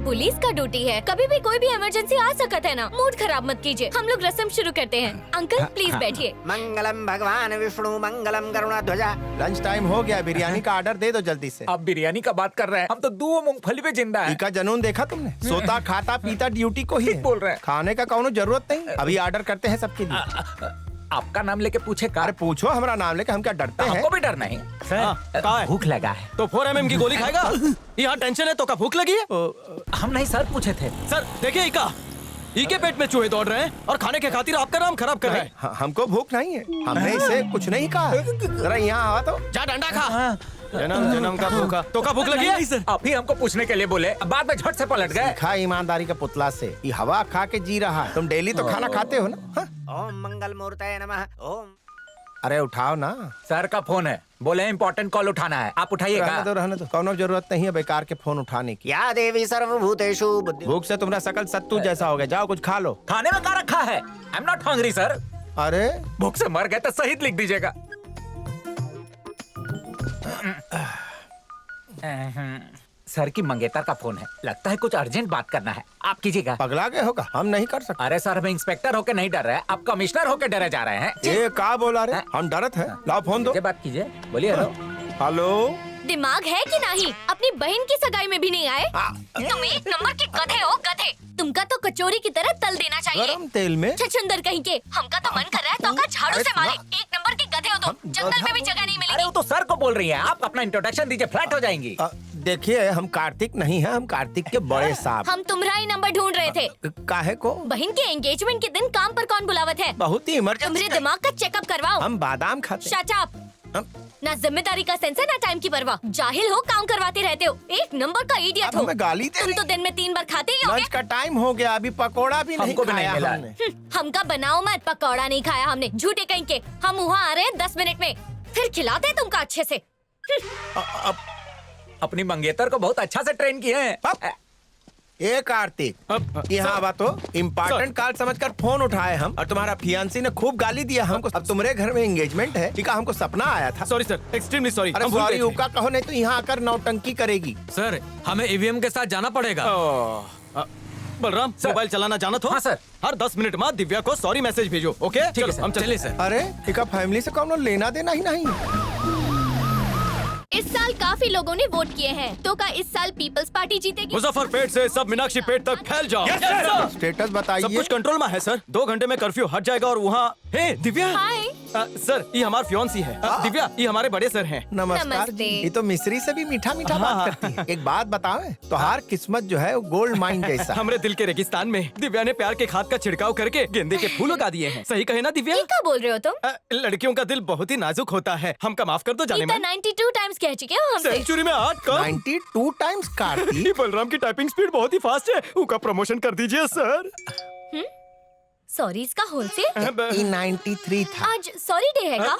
Speaker 13: पुलिस का ड्यूटी है, कभी भी कोई भी इमरजेंसी आ सकता है ना। मूड खराब मत कीजिए, हम लोग रस्म शुरू करते हैं। अंकल प्लीज बैठिए।
Speaker 18: मंगलम भगवान विष्णु मंगलम गरुड़ध्वजा।
Speaker 17: लंच टाइम हो गया, बिरयानी का ऑर्डर दे दो जल्दी से।
Speaker 18: आप बिरयानी का बात कर रहे हैं, हम तो 2 मूंगफली पे जिंदा है।
Speaker 17: इका जनून देखा तुमने? सोता खाता पीता ड्यूटी को ही
Speaker 18: बोल रहे हैं।
Speaker 17: खाने का कौनो जरूरत नहीं, अभी ऑर्डर करते हैं सबके लिए।
Speaker 18: आपका नाम लेके पूछे का?
Speaker 17: अरे पूछो हमारा नाम लेके, हम क्या डरते हैं?
Speaker 18: हमको भी डर नहीं
Speaker 11: सर,
Speaker 18: भूख लगा है
Speaker 11: तो 4mm की गोली खाएगा? यहाँ टेंशन है तो क्या भूख लगी है?
Speaker 18: हम नहीं सर, पूछे थे।
Speaker 11: सर देखिए, इके पेट में चूहे दौड़ रहे हैं और खाने के खातिर आपका नाम खराब कर रहे हैं।
Speaker 17: हमको भूख नहीं है, हमने इसे कुछ नहीं कहा। जरा यहाँ आवा तो।
Speaker 11: जा डंडा खा। जन्म का भूखा तो का भूख लगी है?
Speaker 18: सर आप ही हमको पूछने के लिए बोले, बाद में झट से पलट गए।
Speaker 17: खा ईमानदारी का पुतला से, ये हवा खा के जी रहा है। तुम डेली तो खाना खाते हो ना?
Speaker 18: ओम मंगल मूर्तये नमः। ओम।
Speaker 17: अरे उठाओ ना।
Speaker 18: सर का फोन है, बोले इम्पोर्टेंट कॉल उठाना है, आप उठाइएगा।
Speaker 17: रहने दो, कौनो जरूरत नहीं है बेकार के फोन उठाने की।
Speaker 18: या देवी सर्वभूतेषु बुद्धि।
Speaker 17: भूख से तुम्हारा शकल सत्तू जैसा हो गया, जाओ कुछ खा लो।
Speaker 18: खाने में क्या रखा है? I am not hungry sir.
Speaker 17: अरे
Speaker 18: भूख से मर गए तो शहीद लिख दीजिएगा। सर की मंगेतर का फोन है, लगता है कुछ अर्जेंट बात करना है, आप कीजिएगा।
Speaker 17: पगला गए होगा, हम नहीं कर सकते।
Speaker 18: अरे सर, हम इंस्पेक्टर होके नहीं डर रहे, आप कमिश्नर होके डरे जा रहे हैं।
Speaker 17: ये का बोला रे? हम डरत है? लाओ फोन दो।
Speaker 18: बात कीजिए, बोलिए।
Speaker 17: हेलो,
Speaker 13: दिमाग है कि नहीं? अपनी बहन की सगाई में भी नहीं आए? तुम एक नंबर के गधे हो, गधे। तुमका तो कचौरी की तरह तल देना चाहिए।
Speaker 17: गरम तेल में
Speaker 13: छछुंदर कहीं के। हमका तो मन कर रहा है तो का झाड़ू से मारे। एक नंबर के गधे हो तुम, जंगल में भी जगह नहीं मिलेगी।
Speaker 18: अरे वो तो सर को बोल रही है, आप अपना इंट्रोडक्शन दीजिए, फ्लैट हो जाएंगी।
Speaker 17: देखिए, हम कार्तिक नहीं है, हम कार्तिक के बड़े साहब।
Speaker 13: हम तुम्हारा ही नंबर ढूंढ रहे थे।
Speaker 17: काहे को?
Speaker 13: बहन के एंगेजमेंट के दिन काम पर कौन बुलावत है?
Speaker 17: बहुत ही इमरजेंसी।
Speaker 13: तुम्हारे दिमाग का चेकअप करवाओ।
Speaker 17: हम बादाम खाते।
Speaker 13: Shut up. ना जिम्मेदारी का सेंस है, ना टाइम की परवाह। जाहिल हो, काम करवाते रहते हो। एक नंबर का इडियट हो।
Speaker 17: हमें गाली दे।
Speaker 13: तुम तो दिन में 3 बार खाते ही होगे।
Speaker 17: लंच का टाइम हो गया, अभी पकोड़ा भी नहीं खाया हमने।
Speaker 13: हमका बनाओ मत, पकौड़ा नहीं खाया हमने, झूठे कहीं के। हम वहाँ आ रहे हैं 10 मिनट में, फिर खिलाते हैं तुमका अच्छे से।
Speaker 18: अपनी मंगेतर को बहुत अच्छा से ट्रेन किए हैं।
Speaker 17: ए कार्तिक, यहाँ बात हो, इम्पोर्टेंट कॉल समझकर फोन उठाए हम, और तुम्हारा फियांसी ने खूब गाली दिया हमको। अब तुम्हारे घर में एंगेजमेंट है, ठीक है? हमको सपना आया था।
Speaker 11: Sorry sir, extremely sorry.
Speaker 17: अरे सॉरी उका कहो, नहीं तो यहाँ आकर नौटंकी करेगी।
Speaker 2: सर, हमें ईवीएम के साथ जाना पड़ेगा।
Speaker 11: बलराम, मोबाइल चलाना जाना तो?
Speaker 18: हाँ सर।
Speaker 11: हर 10 मिनट बाद दिव्या को सॉरी मैसेज भेजो, ओके? चलो हम चले सर।
Speaker 17: अरे इका फैमिली से कौनो लेना देना ही नहीं।
Speaker 13: इस साल काफी लोगों ने वोट किए हैं, तो क्या इस साल पीपल्स पार्टी जीतेगी?
Speaker 11: मुजफ्फरपेट से सब मीनाक्षी पेट तक फैल जाओ।
Speaker 17: स्टेटस बताइए।
Speaker 11: सब कुछ कंट्रोल में है सर, 2 घंटे में कर्फ्यू हट जाएगा और वहाँ। हे दिव्या।
Speaker 13: हाय।
Speaker 11: सर, ये हमारे फियांसी है। दिव्या, ये हमारे बड़े सर हैं।
Speaker 17: नमस्कार जी। ये तो मिस्री से भी मीठा मीठा बात करती है। एक बात बताओ, तोहार किस्मत जो है वो गोल्ड माइन जैसा।
Speaker 11: हमरे दिल के रेगिस्तान में दिव्या ने प्यार के खाद का छिड़काव करके गेंदे के फूल उगा दिए हैं। सही कहे ना दिव्या?
Speaker 13: क्या बोल रहे हो तुम?
Speaker 11: लड़कियों का दिल बहुत ही नाजुक होता है, हमका माफ कर दो जाने में।
Speaker 13: 92 टाइम्स कह चुके हो हमसे।
Speaker 11: सेंचुरी में 8 कम।
Speaker 17: 92 टाइम्स कार्तिक।
Speaker 11: बलराम की टाइपिंग स्पीड बहुत ही फास्ट है, उसका प्रमोशन कर दीजिए सर।
Speaker 13: सॉरी, इसका होलसेल?
Speaker 17: 93 था।
Speaker 13: आज सॉरी डे है का?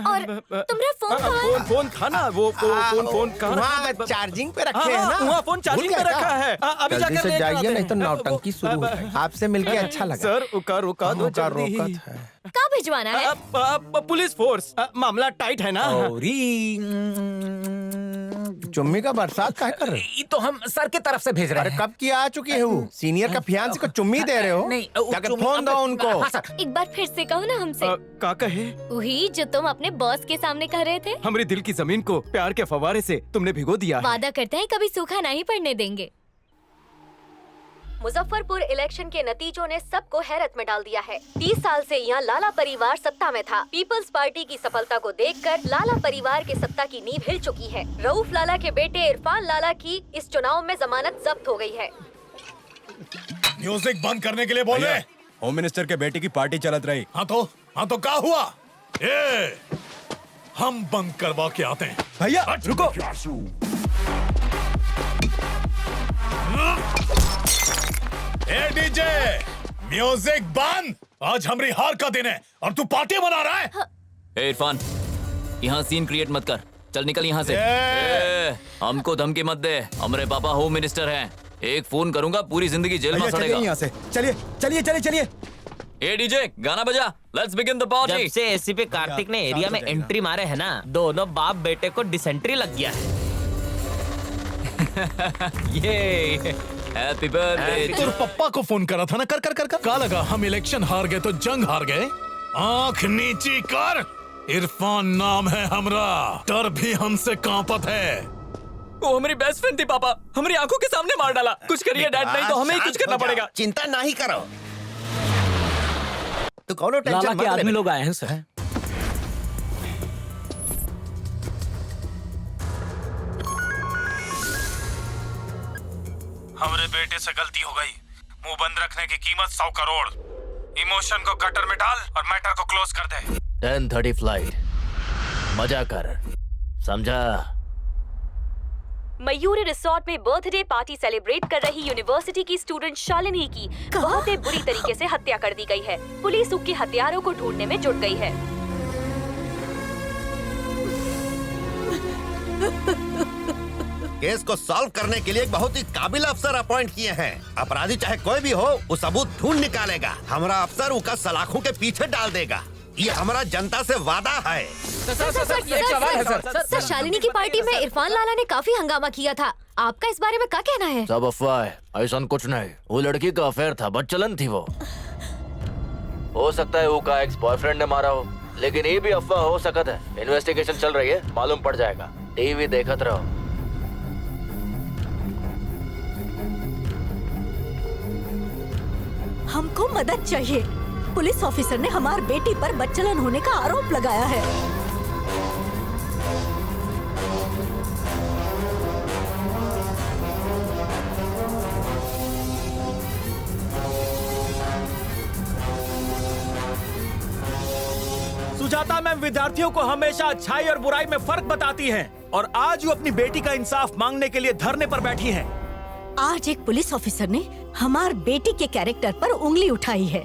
Speaker 13: और तुम्हारा फोन कहाँ है?
Speaker 11: फोन था ना, वो फोन
Speaker 17: वहाँ चार्जिंग पे रखे हैं ना?
Speaker 11: वहाँ फोन चार्जिंग पे रखा है। अभी
Speaker 17: जल्दी
Speaker 11: जाकर
Speaker 17: से जाइए, नहीं तो नौटंकी शुरू हो जाएगी। आपसे मिलके अच्छा लगा
Speaker 11: सर। रुका दो जल्दी।
Speaker 13: कहाँ भिजवाना है?
Speaker 11: Police force. मामला टाइट है ना?
Speaker 17: चुम्मी का बरसात काहे कर रहे हो?
Speaker 18: ये तो हम सर की तरफ से भेज रहे हैं।
Speaker 17: अरे कब की आ चुकी है वो? सीनियर का फियांसी को चुम्मी दे रहे हो?
Speaker 18: नहीं,
Speaker 17: जाके फोन दो उनको।
Speaker 13: एक बार फिर से कहो ना हमसे।
Speaker 11: का कहे?
Speaker 13: वही जो तुम अपने बॉस के सामने कह रहे थे।
Speaker 11: हमारी दिल की जमीन को प्यार के फवारे से तुमने भिगो दिया है।
Speaker 13: वादा करते हैं कभी सूखा नहीं पड़ने देंगे।
Speaker 19: मुजफ्फरपुर इलेक्शन के नतीजों ने सबको हैरत में डाल दिया है। 30 साल से यहाँ लाला परिवार सत्ता में था। पीपल्स पार्टी की सफलता को देखकर लाला परिवार के सत्ता की नींव हिल चुकी है। रऊफ लाला के बेटे इरफान लाला की इस चुनाव में जमानत जब्त हो गई है।
Speaker 3: म्यूजिक बंद करने के लिए बोले।
Speaker 11: होम मिनिस्टर के बेटी की पार्टी चलत रही।
Speaker 4: हाँ तो क्या हुआ? हम बंद करवा के आते हैं।
Speaker 11: भैया रुको।
Speaker 4: डीजे म्यूजिक बंद। आज हमारी हार का दिन है और तू पार्टी मना रहा है।
Speaker 2: इरफान, यहाँ सीन क्रिएट मत कर। चल निकल यहाँ से। हमको धमकी मत दे। हमारे पापा होम मिनिस्टर हैं। एक फोन करूंगा पूरी जिंदगी जेल में सड़ेगा।
Speaker 11: यहाँ से चलिए चलिए चलिए चलिए।
Speaker 2: ए डीजे गाना बजा। Let's begin the party.
Speaker 9: जब से एसीपी कार्तिक ने एरिया में एंट्री मारे है ना, दोनों बाप बेटे को डिसेंट्री लग गया है।
Speaker 2: ये हैप्पी बर्थडे।
Speaker 4: तेरे पप्पा को फोन करा था ना, कर कर कर कर। क्या लगा हम इलेक्शन हार गए तो जंग हार गए? आंख नीची कर। इरफान नाम है हमरा, डर भी हमसे कांपत है।
Speaker 2: वो हमारी बेस्ट फ्रेंड थी पापा, हमारी आंखों के सामने मार डाला। कुछ करिए डैड, नहीं तो हमें ही कुछ करना पड़ेगा।
Speaker 17: चिंता नहीं करो, तो कौनो टेंशन
Speaker 10: लाला
Speaker 17: मत
Speaker 10: के
Speaker 17: ले।
Speaker 10: आदमी लोग आए हैं सर।
Speaker 4: हमारे बेटे से गलती हो गई। मुंह बंद रखने की कीमत 100 करोड़। इमोशन को कटर में डाल और मैटर को क्लोज कर दे।
Speaker 1: 10:30 फ्लाइट। मजा कर, समझा?
Speaker 19: मयूरी रिसोर्ट में बर्थडे पार्टी सेलिब्रेट कर रही यूनिवर्सिटी की स्टूडेंट शालिनी की बहुत ही बुरी तरीके से हत्या कर दी गई है। पुलिस उसके हत्यारों को ढूंढने में जुट गई है।
Speaker 3: केस को सॉल्व करने के लिए एक बहुत ही काबिल अफसर अपॉइंट किए हैं। अपराधी चाहे कोई भी हो, वो सबूत ढूंढ निकालेगा। हमारा अफसर उसका सलाखों के पीछे डाल देगा। ये हमारा जनता से वादा है।
Speaker 13: सर, शालिनी की पार्टी में इरफान लाला ने काफी हंगामा किया था। आपका इस बारे में क्या कहना है?
Speaker 1: सब अफवाह है, ऐसा कुछ नहीं। वो लड़की का अफेयर था, बच्चलन थी वो। हो सकता है वो का एक्स बॉयफ्रेंड ने मारा हो, लेकिन ये भी अफवाह हो सकता है। इन्वेस्टिगेशन चल रही है, मालूम पड़ जाएगा। टीवी देखत रहो।
Speaker 16: हमको मदद चाहिए। पुलिस ऑफिसर ने हमारी बेटी पर बच्चलन होने का आरोप लगाया है।
Speaker 5: सुजाता मैम विद्यार्थियों को हमेशा अच्छाई और बुराई में फर्क बताती हैं और आज वो अपनी बेटी का इंसाफ मांगने के लिए धरने पर बैठी हैं।
Speaker 16: आज एक पुलिस ऑफिसर ने हमारी बेटी के कैरेक्टर पर उंगली उठाई है।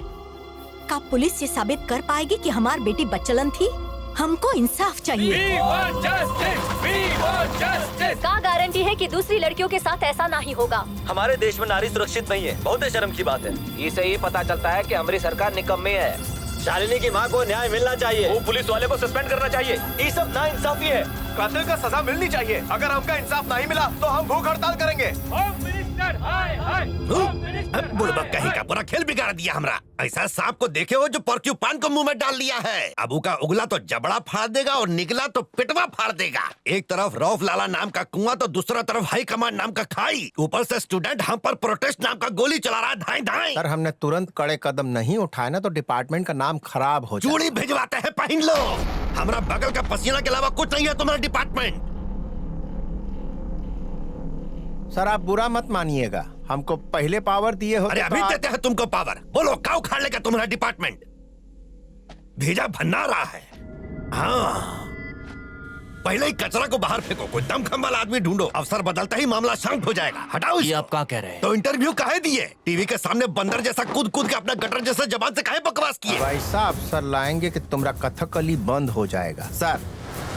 Speaker 16: क्या पुलिस ये साबित कर पाएगी कि हमारी बेटी बच्चलन थी? हमको इंसाफ चाहिए।
Speaker 19: क्या गारंटी है कि दूसरी लड़कियों के साथ ऐसा नहीं होगा?
Speaker 1: हमारे देश में नारी सुरक्षित नहीं है, बहुत शर्म की बात है। इससे ये पता चलता है कि हमारी सरकार निकम्मी है। शालिनी की माँ को न्याय मिलना चाहिए। वो पुलिस वाले को सस्पेंड करना चाहिए। ये सब नाइंसाफी है।
Speaker 5: कातिल का सजा मिलनी चाहिए। अगर हमका इंसाफ नहीं मिला तो हम भूख हड़ताल करेंगे।
Speaker 3: बुड़बक कहीं का पूरा खेल बिगाड़ दिया हमरा। ऐसा सांप को देखे हो जो पोर्क्यूपाइन को मुंह में डाल लिया है। अबू का उगला तो जबड़ा फाड़ देगा और निकला तो पिटवा फाड़ देगा। एक तरफ रऊफ लाला नाम का कुआं तो दूसरा तरफ हाई कमांड नाम का खाई। ऊपर से स्टूडेंट हम पर प्रोटेस्ट नाम का गोली चला रहा है, धाई धाई।
Speaker 17: सर, हमने तुरंत कड़े कदम नहीं उठाए ना तो डिपार्टमेंट का नाम खराब हो जाए।
Speaker 3: चूड़ी भिजवाते हैं, पहन लो। हमारा बगल का पसीना के अलावा कुछ नहीं है तुम्हारा डिपार्टमेंट।
Speaker 17: सर, आप बुरा मत मानिएगा, हमको पहले पावर दिए होते।
Speaker 3: अरे अभी देते हैं तुमको पावर। बोलो, काऊ खाड़ लेगा तुम्हारा डिपार्टमेंट। भेजा भन्ना रहा है। हाँ, पहले ही कचरा को बाहर फेंको, कोई दमखम वाला आदमी ढूंढो। अफसर बदलता ही मामला शांत हो जाएगा। हटाओ
Speaker 1: ये आप क्या कह रहे हैं?
Speaker 3: तो इंटरव्यू काहे दिए? टीवी के सामने बंदर जैसा कूद कूद के अपना गटर जैसा जबान से काहे बकवास किए?
Speaker 17: वैसा अफसर लाएंगे कि तुम्हारा कथकली बंद हो जाएगा। सर,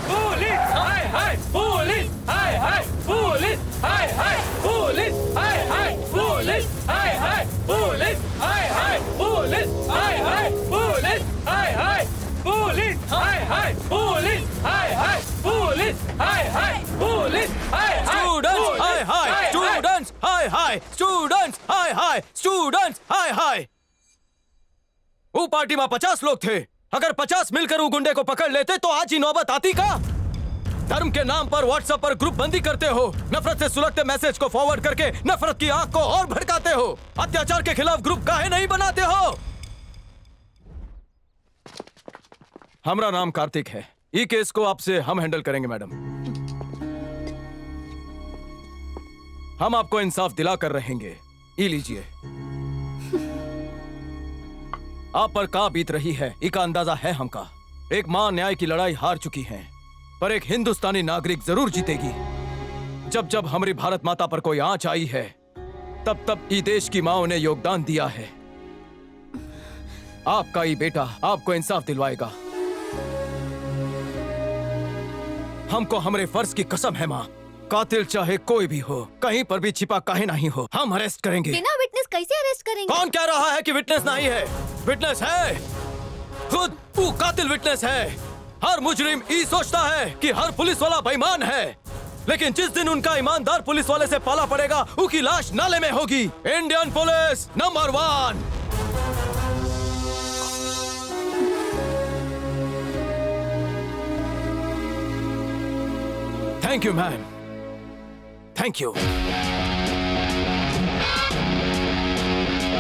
Speaker 5: पुलिस हाय हाय, पुलिस हाय हाय, पुलिस हाय हाय, पुलिस हाय हाय, पुलिस हाय हाय, पुलिस हाय हाय, पुलिस हाय हाय, पुलिस हाय हाय, पुलिस हाय हाय, पुलिस हाय हाय, पुलिस हाय हाय, पुलिस हाय हाय।
Speaker 11: स्टूडेंट्स हाय हाय, स्टूडेंट्स हाय हाय, स्टूडेंट्स हाय हाय, स्टूडेंट्स हाय हाय। वो पार्टी में 50 लोग थे। अगर 50 मिलकर वो गुंडे को पकड़ लेते तो आज ही नौबत आती का? धर्म के नाम पर व्हाट्सएप पर ग्रुप बंदी करते हो। नफरत से सुलगते मैसेज को फॉरवर्ड करके नफरत की आग को और भड़काते हो। अत्याचार के खिलाफ ग्रुप काहे नहीं बनाते हो? हमारा नाम कार्तिक है। ये केस को आपसे हम हैंडल करेंगे मैडम। हम आपको इंसाफ दिला कर रहेंगे। ये लीजिए। आप पर का बीत रही है इसका अंदाजा है हमका। एक माँ न्याय की लड़ाई हार चुकी है, पर एक हिंदुस्तानी नागरिक जरूर जीतेगी। जब जब हमारी भारत माता पर कोई आंच आई है, तब तब ई देश की माओ ने योगदान दिया है। आपका ये बेटा आपको इंसाफ दिलवाएगा। हमको हमारे फर्ज की कसम है माँ, कातिल चाहे कोई भी हो, कहीं पर भी छिपा काहे नहीं हो, हम अरेस्ट करेंगे।
Speaker 15: बिना विटनेस कैसे अरेस्ट करेंगे?
Speaker 11: कौन कह रहा है कि विटनेस नहीं है? विटनेस है, खुद वो कातिल विटनेस है। हर मुजरिम ये सोचता है कि हर पुलिस वाला बेईमान है, लेकिन जिस दिन उनका ईमानदार पुलिस वाले से पाला पड़ेगा, उसकी लाश नाले में होगी। Indian police number 1। Thank you ma'am, thank you.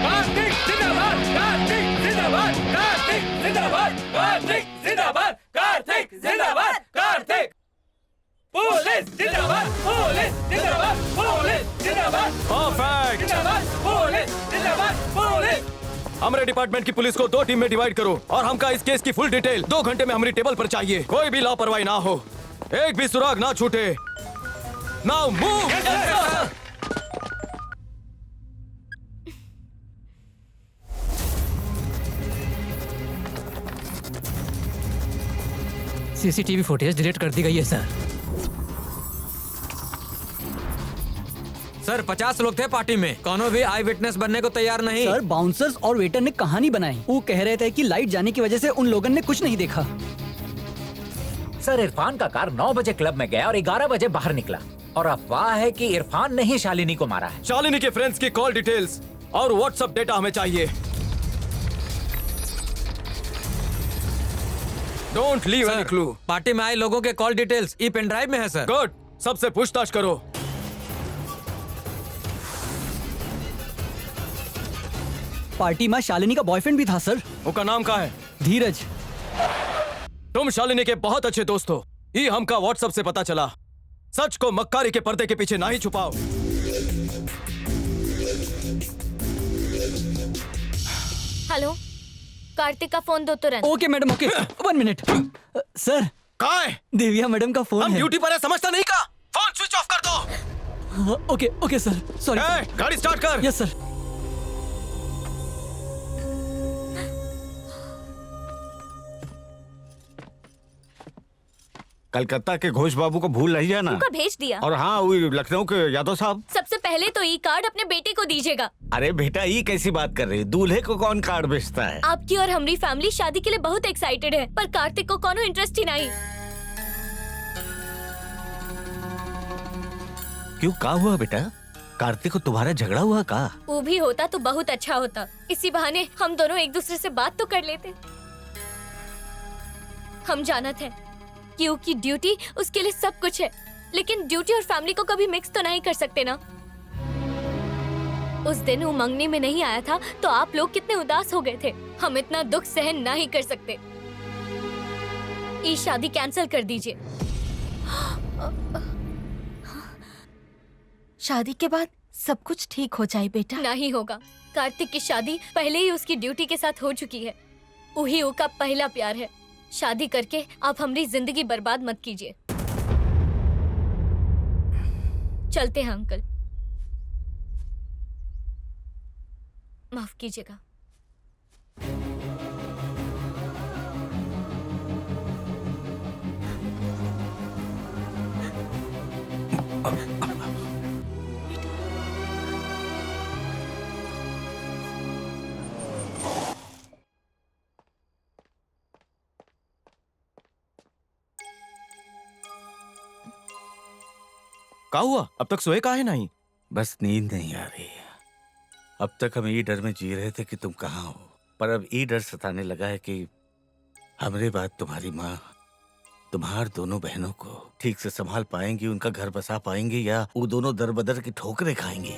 Speaker 2: Kartik जिंदाबाद, कार्तिक जिंदाबाद, कार्तिक जिंदाबाद, कार्तिक जिंदाबाद, कार्तिक जिंदाबाद, कार्तिक। पुलिस जिंदाबाद, पुलिस जिंदाबाद, पुलिस जिंदाबाद,
Speaker 11: परफेक्ट।
Speaker 2: जिंदाबाद, पुलिस जिंदाबाद, पुलिस।
Speaker 11: हमारे डिपार्टमेंट की पुलिस को 2 टीम में डिवाइड करो और हमका इस केस की फुल डिटेल 2 घंटे में हमारी टेबल पर चाहिए। कोई भी लापरवाही ना हो, एक भी सुराग ना छूटे। Now move.
Speaker 20: CCTV footage delete कर दी गई है सर।
Speaker 21: सर 50 लोग थे पार्टी में, कोनो भी आई विटनेस बनने को तैयार नहीं।
Speaker 20: सर बाउंसर्स और वेटर ने कहानी बनाई। वो कह रहे थे कि लाइट जाने की वजह से उन लोगों ने कुछ नहीं देखा।
Speaker 18: सर इरफान का कार 9 बजे क्लब में गया और 11 बजे बाहर निकला, और अफवाह है कि इरफान ने ही शालिनी को मारा है।
Speaker 11: शालिनी के फ्रेंड्स की कॉल डिटेल्स और व्हाट्सएप डेटा हमें चाहिए। Don't leave any clue.
Speaker 21: Party में आए लोगों के कॉल डिटेल्स ई पेन ड्राइव में है सर।
Speaker 11: गुड, सबसे पूछताछ करो।
Speaker 20: पार्टी में शालिनी का बॉयफ्रेंड भी था सर।
Speaker 11: उसका नाम क्या है?
Speaker 20: धीरज।
Speaker 11: तुम शालिनी के बहुत अच्छे दोस्त हो, ये हमका व्हाट्सएप से पता चला। सच को मक्कारी के पर्दे के पीछे ना ही छुपाओ।
Speaker 13: हेलो, कार्तिक का फोन दो तुरंत।
Speaker 20: Okay madam, okay. 1 minute sir.
Speaker 11: कहाँ है?
Speaker 20: देविया मैडम का फोन
Speaker 11: हम
Speaker 20: है।
Speaker 11: ड्यूटी पर है, समझता नहीं का? फोन स्विच ऑफ कर दो।
Speaker 20: Okay okay sir, sorry.
Speaker 11: गाड़ी स्टार्ट कर।
Speaker 20: Yes sir.
Speaker 22: कलकत्ता के घोष बाबू को भूल नहीं जाना।
Speaker 13: उनका भेज दिया।
Speaker 22: और हाँ, वो लखनऊ के यादव साहब।
Speaker 13: सबसे पहले तो ई कार्ड अपने बेटे को दीजिएगा।
Speaker 22: अरे बेटा, ये कैसी बात कर रही है? दूल्हे को कौन कार्ड बेचता है?
Speaker 13: आपकी और हमारी फैमिली शादी के लिए बहुत एक्साइटेड है, पर कार्तिक को कोनो इंटरेस्ट ही नहीं।
Speaker 22: क्यों, क्या हुआ बेटा? कार्तिक को तुम्हारा झगड़ा हुआ का?
Speaker 13: वो भी होता तो बहुत अच्छा होता। इसी बहाने हम दोनों एक दूसरे से बात तो कर लेते। हम जानते हैं कि उसकी ड्यूटी उसके लिए सब कुछ है, लेकिन ड्यूटी और फैमिली को कभी मिक्स तो नहीं कर सकते ना। उस दिन वो मंगनी में नहीं आया था तो आप लोग कितने उदास हो गए थे। हम इतना दुख सहन नहीं कर सकते। ये शादी कैंसिल कर दीजिए।
Speaker 15: शादी के बाद सब कुछ ठीक हो जाए बेटा।
Speaker 13: नहीं होगा। कार्तिक की शादी पहले ही उसकी ड्यूटी के साथ हो चुकी है। वही उसका पहला प्यार है। शादी करके आप हमारी जिंदगी बर्बाद मत कीजिए। चलते हैं अंकल, माफ कीजिएगा।
Speaker 11: क्या हुआ? अब तक सोए काहे नहीं?
Speaker 22: बस नींद नहीं आ रही है। अब तक हम ये डर में जी रहे थे कि तुम कहाँ हो, पर अब ये डर सताने लगा है कि हमरे बाद तुम्हारी माँ तुम्हार दोनों बहनों को ठीक से संभाल पाएंगी, उनका घर बसा पाएंगी, या वो दोनों दर बदर की ठोकरें खाएंगी।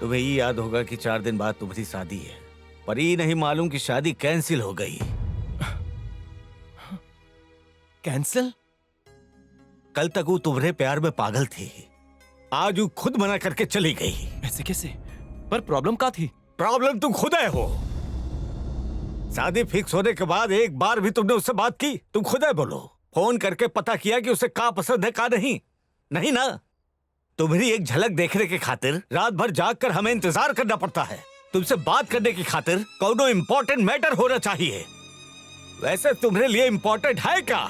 Speaker 22: तुम्हें ये याद होगा कि 4 दिन बाद तुम्हारी शादी है, पर ये नहीं मालूम कि शादी कैंसिल हो गई।
Speaker 11: कैंसिल?
Speaker 22: कल तक वो तुम्हारे प्यार में पागल थी, आज वो खुद मना करके चली गई।
Speaker 11: ऐसे कैसे? पर प्रॉब्लम क्या थी? प्रॉब्लम तुम खुद है हो। शादी फिक्स होने के बाद एक बार भी तुमने उससे बात की? तुम खुद है बोलो। फोन करके पता किया कि उसे का पसंद है का नहीं? नहीं ना। तुम्हारी एक झलक देखने की खातिर रात भर जाग कर हमें इंतजार करना पड़ता है। तुमसे बात करने की खातिर कोनो इम्पोर्टेंट मैटर होना चाहिए। वैसे तुम्हारे लिए इम्पोर्टेंट है क्या?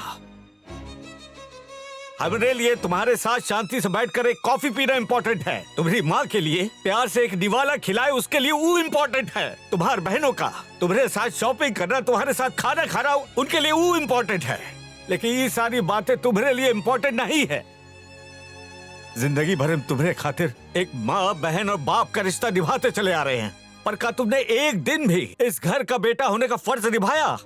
Speaker 11: हमारे लिए तुम्हारे साथ शांति से बैठकर एक कॉफी पीना इम्पोर्टेंट है। तुम्हारी माँ के लिए प्यार से एक निवाला खिलाए, उसके लिए वो इम्पोर्टेंट है। तुम्हारे बहनों का तुम्हारे साथ शॉपिंग करना, तुम्हारे साथ खाना खाना, उनके लिए वो इम्पोर्टेंट है। लेकिन ये सारी बातें तुम्हारे लिए इम्पोर्टेंट नहीं है। जिंदगी भर हम तुम्हारे खातिर एक माँ, बहन और बाप का रिश्ता निभाते चले आ रहे हैं, पर क्या तुमने एक दिन भी इस घर का बेटा होने का फर्ज निभाया?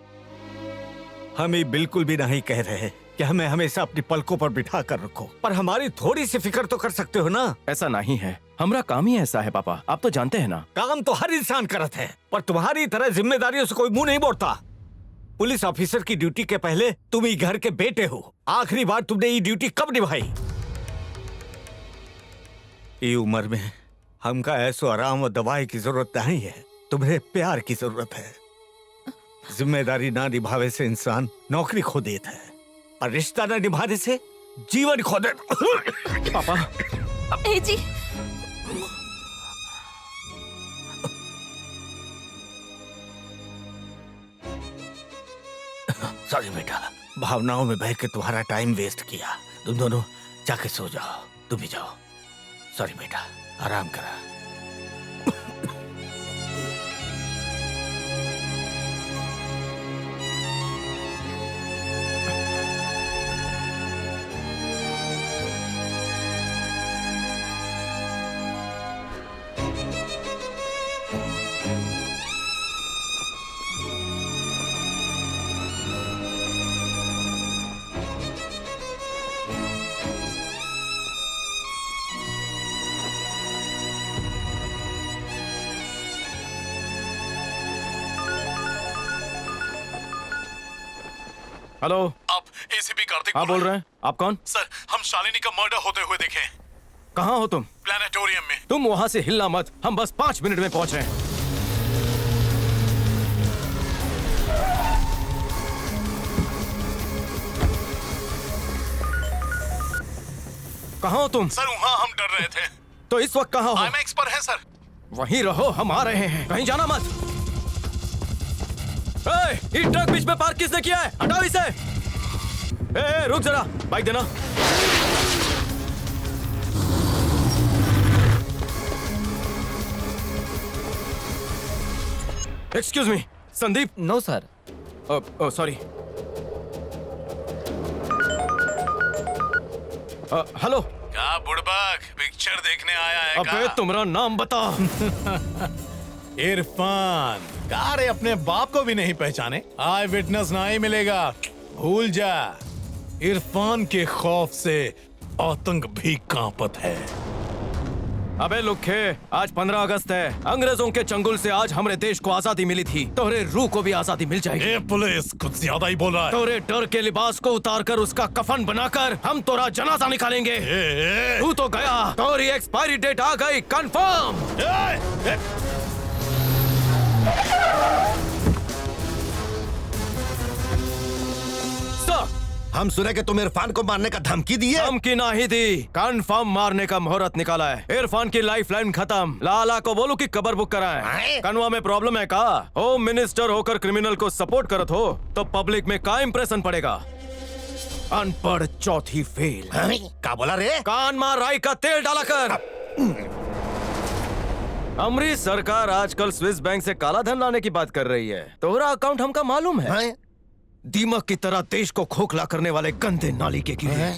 Speaker 11: हम ये बिल्कुल भी नहीं कह रहे कि हमें हमेशा अपनी पलकों पर बिठा कर रखो, पर हमारी थोड़ी सी फिक्र तो कर सकते हो ना।
Speaker 5: ऐसा नहीं है, हमारा काम ही ऐसा है पापा, आप तो जानते हैं ना।
Speaker 11: काम तो हर इंसान करता है, पर तुम्हारी तरह जिम्मेदारियों से कोई मुंह नहीं मोड़ता। पुलिस ऑफिसर की ड्यूटी के पहले तुम ही घर के बेटे हो। आखिरी बार तुमने ये ड्यूटी कब निभाई? ये उम्र में हमका ऐसो आराम और दवाई की जरूरत नहीं है, तुम्हें प्यार की जरूरत है। जिम्मेदारी ना निभावे से इंसान नौकरी खो देता है, और रिश्ता ना निभाने से जीवन खो देता। पापा
Speaker 15: ए जी,
Speaker 11: सॉरी बेटा, भावनाओं में बह के तुम्हारा टाइम वेस्ट किया। तुम दोनों जाके सो जाओ, तुम भी जाओ। सॉरी बेटा, आराम करा।
Speaker 5: हेलो,
Speaker 3: आप एसीपी कार्तिक
Speaker 5: हाँ बोल रहे हैं। आप कौन?
Speaker 3: सर, हम शालिनी का मर्डर होते हुए देखे।
Speaker 5: कहाँ हो तुम?
Speaker 3: प्लानेटोरियम में।
Speaker 5: तुम वहाँ से हिलना मत, हम बस 5 मिनट में पहुँच रहे हैं। कहाँ हो तुम?
Speaker 3: सर, वहाँ हम डर रहे थे।
Speaker 5: तो इस वक्त कहाँ हो?
Speaker 3: IMAX पर है सर।
Speaker 5: वहीं रहो, हम आ रहे हैं, कहीं जाना मत। ये ट्रक बीच में पार्क किसने किया है? हटाओ इसे। रुक जरा, बाइक देना। Excuse me, Sandeep.
Speaker 2: No sir.
Speaker 5: Sorry. Hello.
Speaker 3: क्या बुड़बक पिक्चर देखने आया है?
Speaker 5: अबे तुम्हारा नाम बता।
Speaker 6: इरफान। का रे, अपने बाप को भी नहीं पहचाने? आई विटनेस नहीं मिलेगा, भूल जा। इरफान के खौफ से आतंक भी कांपत है।
Speaker 5: अबे लुखे, आज 15 अगस्त है। अंग्रेजों के चंगुल से आज हमारे देश को आजादी मिली थी, तोरे रूह को भी आजादी मिल जाएगी।
Speaker 6: ए पुलिस, कुछ ज्यादा ही बोल रहा है।
Speaker 5: तोरे डर के लिबास को उतारकर उसका कफन बनाकर हम तोरा जनाजा निकालेंगे। तू तो गया, तोरी एक्सपायरी डेट आ गई, कंफर्म।
Speaker 3: हम सुने कि तुम इरफान को मारने का धमकी दी है।
Speaker 5: धमकी नहीं दी, कंफर्म मारने का मुहूर्त निकाला है। इरफान की लाइफ लाइन खत्म। लाला को बोलो कि कबर बुक कराएं। कनवा में प्रॉब्लम है का? होम मिनिस्टर होकर क्रिमिनल को सपोर्ट करत हो तो पब्लिक में का इंप्रेशन पड़ेगा? अनपढ़ चौथी फेल।
Speaker 3: क्या बोला रे?
Speaker 5: कान मार राई का तेल डाला कर। अमरीश सरकार आजकल स्विस बैंक से काला धन लाने की बात कर रही है। तोहरा अकाउंट हमका मालूम है। दीमक की तरह देश को खोखला करने वाले गंदे नाली के कीड़े।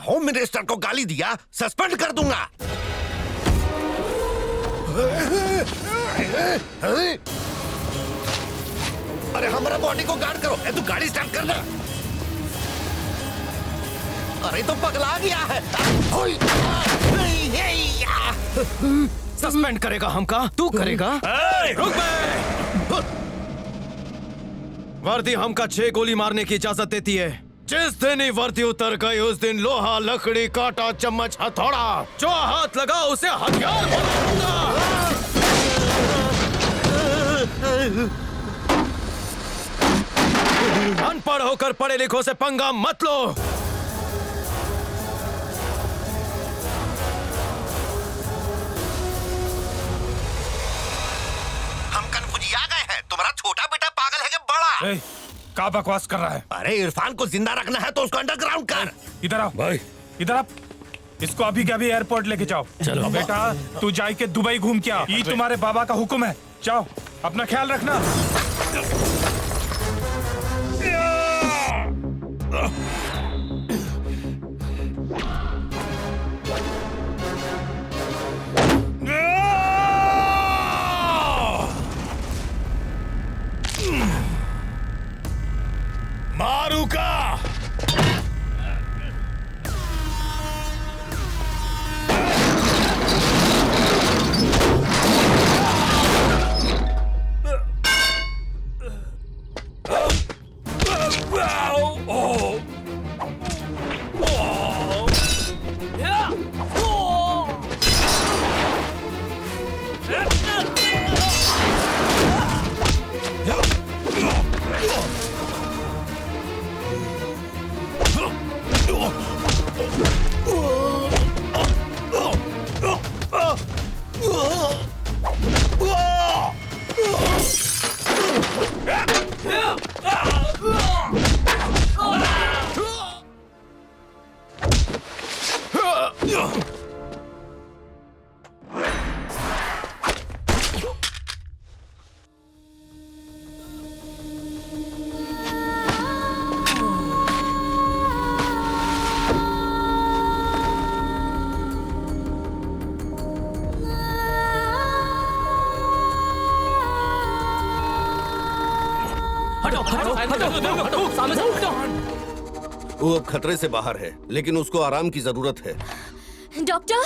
Speaker 3: होम मिनिस्टर को गाली दिया, सस्पेंड कर दूंगा। अरे हमारा बॉडी को गार्ड करो। तू गाड़ी स्टार्ट करना। अरे तो पगला गया है।
Speaker 5: सस्पेंड करेगा हमका? तू करेगा? रुक बे! वर्दी हमका 6 गोली मारने की इजाजत देती है।
Speaker 11: जिस दिन ही वर्दी उतर गई उस दिन लोहा, लकड़ी, कांटा, चम्मच, हथौड़ा जो हाथ लगा उसे हथियार बनाऊंगा। अनपढ़ होकर पढ़े लिखों से पंगा मत लो।
Speaker 3: हम कन्फ्यूज आ गए हैं। तुम्हारा छोटा बेटा पागल है कि बड़ा?
Speaker 4: ए, क्या बकवास कर रहा है?
Speaker 3: अरे इरफान को जिंदा रखना है तो उसको अंडरग्राउंड कर।
Speaker 4: इधर आओ भाई, इधर आप। इसको अभी के अभी एयरपोर्ट लेके जाओ। चलो बेटा, तू जाए के दुबई घूम के आ। ये तुम्हारे बाबा का हुक्म है। जाओ, अपना ख्याल रखना।
Speaker 6: मारूका।
Speaker 3: वो अब खतरे से बाहर है, लेकिन उसको आराम की जरूरत है।
Speaker 13: डॉक्टर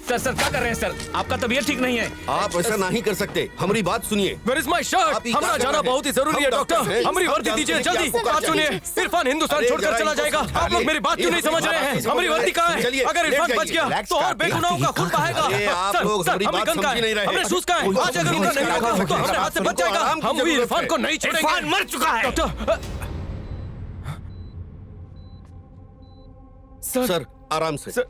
Speaker 2: सर क्या कर रहे हैं सर? आपका तबीयत ठीक नहीं है।
Speaker 3: आप ऐसा नहीं कर सकते। हमारी बात सुनिए।
Speaker 11: Where is my shirt? हमारा जाना बहुत ही जरूरी है डॉक्टर। हमारी वर्दी दीजिए जल्दी। बात सुनिए, इरफान हिंदुस्तान छोड़कर चला जाएगा। आप लोग मेरी बात क्यों नहीं समझ रहे हैं? हमारी वर्दी कहाँ है? अगर इरफान बच गया तो और बेगुनाहों का खून बहाएगा। सर, हमारी गन कहाँ है? हमारे शूज कहाँ है? आज अगर उनका नहीं होगा तो हमारे हाथ से बच जाएगा। हम भी इरफान को नहीं छोड़ेंगे।
Speaker 2: इरफान मर चुका है।
Speaker 11: डॉक्टर
Speaker 3: सर आराम से।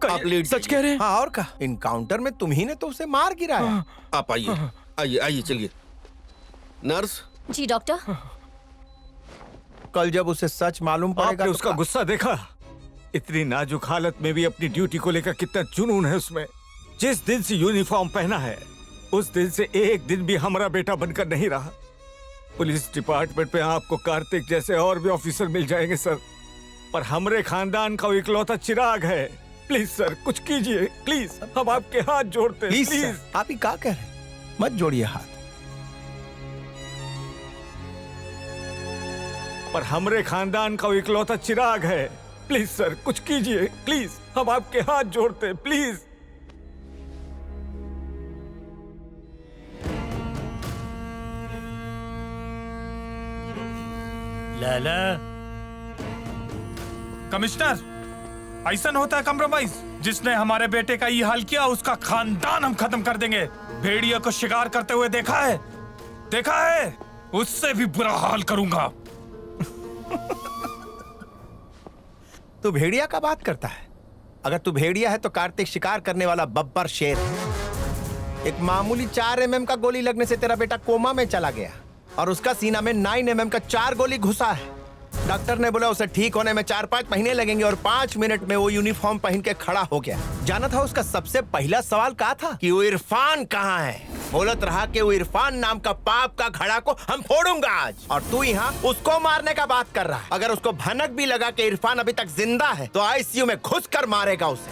Speaker 17: आप लेट सच कह रहे हैं। हाँ और का इनकाउंटर में तुम ही ने तो उसे मार गिराया।
Speaker 3: आप आइए आइए आइए चलिए। नर्स।
Speaker 13: जी डॉक्टर।
Speaker 17: कल जब उसे सच मालूम पड़ेगा
Speaker 22: आपने उसका गुस्सा देखा? इतनी नाजुक हालत में भी अपनी ड्यूटी को लेकर कितना जुनून है उसमें। जिस दिन से यूनिफॉर्म पहना है उस दिन से एक दिन भी हमारा बेटा बनकर नहीं रहा। पुलिस डिपार्टमेंट में आपको कार्तिक जैसे और भी ऑफिसर मिल जाएंगे सर, पर हमरे खानदान का इकलौता चिराग है। प्लीज सर कुछ कीजिए, प्लीज। हम आपके हाथ जोड़ते हैं।
Speaker 17: प्लीज। आप ही क्या कह रहे हैं? मत जोड़िए हाथ।
Speaker 22: पर हमरे खानदान का इकलौता चिराग है। प्लीज सर कुछ कीजिए, प्लीज। हम आपके हाथ जोड़ते हैं, प्लीज।
Speaker 4: लाला कमिश्नर, ऐसा होता है कम्प्रोमाइज? जिसने हमारे बेटे का ये हाल किया उसका खानदान हम खत्म कर देंगे। भेड़िया को शिकार करते हुए देखा है? देखा है? उससे भी बुरा हाल करूंगा।
Speaker 17: तू भेड़िया का बात करता है? अगर तू भेड़िया है तो कार्तिक शिकार करने वाला बब्बर शेर है। एक मामूली 4 mm का गोली लगने से तेरा बेटा कोमा में चला गया और उसका सीना में 9 mm का 4 गोली घुसा है। डॉक्टर ने बोला उसे ठीक होने में 4-5 महीने लगेंगे और 5 मिनट में वो यूनिफॉर्म पहन के खड़ा हो गया। जाना था उसका सबसे पहला सवाल क्या था कि वो इरफान कहाँ है? बोलत रहा कि वो इरफान नाम का पाप का घड़ा को हम फोड़ूंगा आज, और तू यहाँ उसको मारने का बात कर रहा है। अगर उसको भनक भी लगा कि इरफान अभी तक जिंदा है तो आईसीयू में घुस कर मारेगा उसे।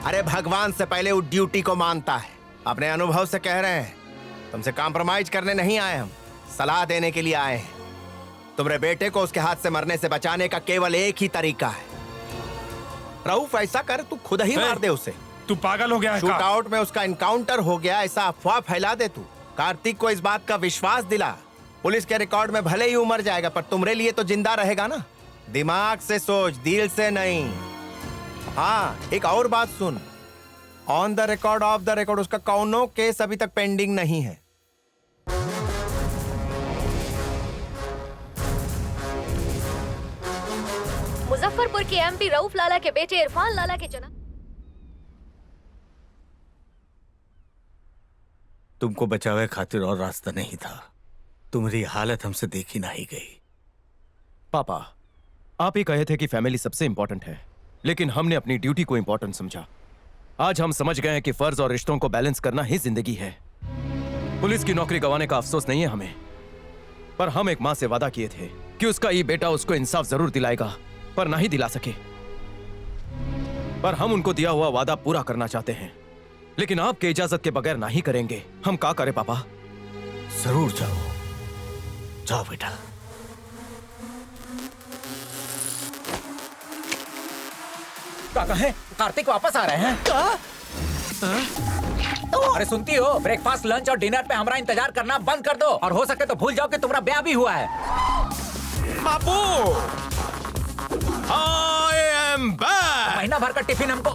Speaker 17: अरे भगवान से पहले वो ड्यूटी को मानता है। अपने अनुभव से कह रहे हैं, तुमसे कॉम्प्रोमाइज करने नहीं आए हम, सलाह देने के लिए आए हैं। तुम्हारे बेटे को उसके हाथ से मरने से बचाने का केवल एक ही तरीका है। रऊफ ऐसा कर, तू खुद ही मार दे उसे।
Speaker 4: तू पागल हो गया है?
Speaker 17: शूट आउट में उसका इनकाउंटर हो गया ऐसा अफवाह फैला दे तू। कार्तिक को इस बात का विश्वास दिला। पुलिस के रिकॉर्ड में भले ही उमर जाएगा पर तुम्हारे लिए तो जिंदा रहेगा ना। दिमाग से सोच, दिल से नहीं। हाँ, एक और बात सुन, on the record off the record उसका कौनो केस अभी तक पेंडिंग नहीं है।
Speaker 19: मुजफ्फरपुर के एमपी रऊफ लाला के बेटे इरफान लाला के जना
Speaker 22: तुमको बचावे खातिर और रास्ता नहीं था। तुम्हारी हालत हमसे देखी नहीं गई।
Speaker 11: पापा, आप ही कहे थे कि फैमिली सबसे इंपॉर्टेंट है, लेकिन हमने अपनी ड्यूटी को इंपॉर्टेंट समझा। आज हम समझ गए हैं कि फर्ज और रिश्तों को बैलेंस करना ही जिंदगी है। पुलिस की नौकरी गंवाने का अफसोस नहीं है हमें, पर हम एक मां से वादा किए थे कि उसका ये बेटा उसको इंसाफ जरूर दिलाएगा, पर नहीं दिला सके। पर हम उनको दिया हुआ वादा पूरा करना चाहते हैं, लेकिन आपके इजाजत के बगैर नहीं करेंगे। हम क्या करें पापा?
Speaker 22: जरूर जाओ, जाओ बेटा।
Speaker 18: काका है, कार्तिक वापस आ रहे हैं। अरे सुनती हो, ब्रेकफास्ट, लंच और डिनर पे हमारा इंतजार करना बंद कर दो, और हो सके तो भूल जाओ कि तुम्हारा ब्याह भी हुआ है।
Speaker 11: बापू, I am back।
Speaker 18: महीना भर का टिफिन हमको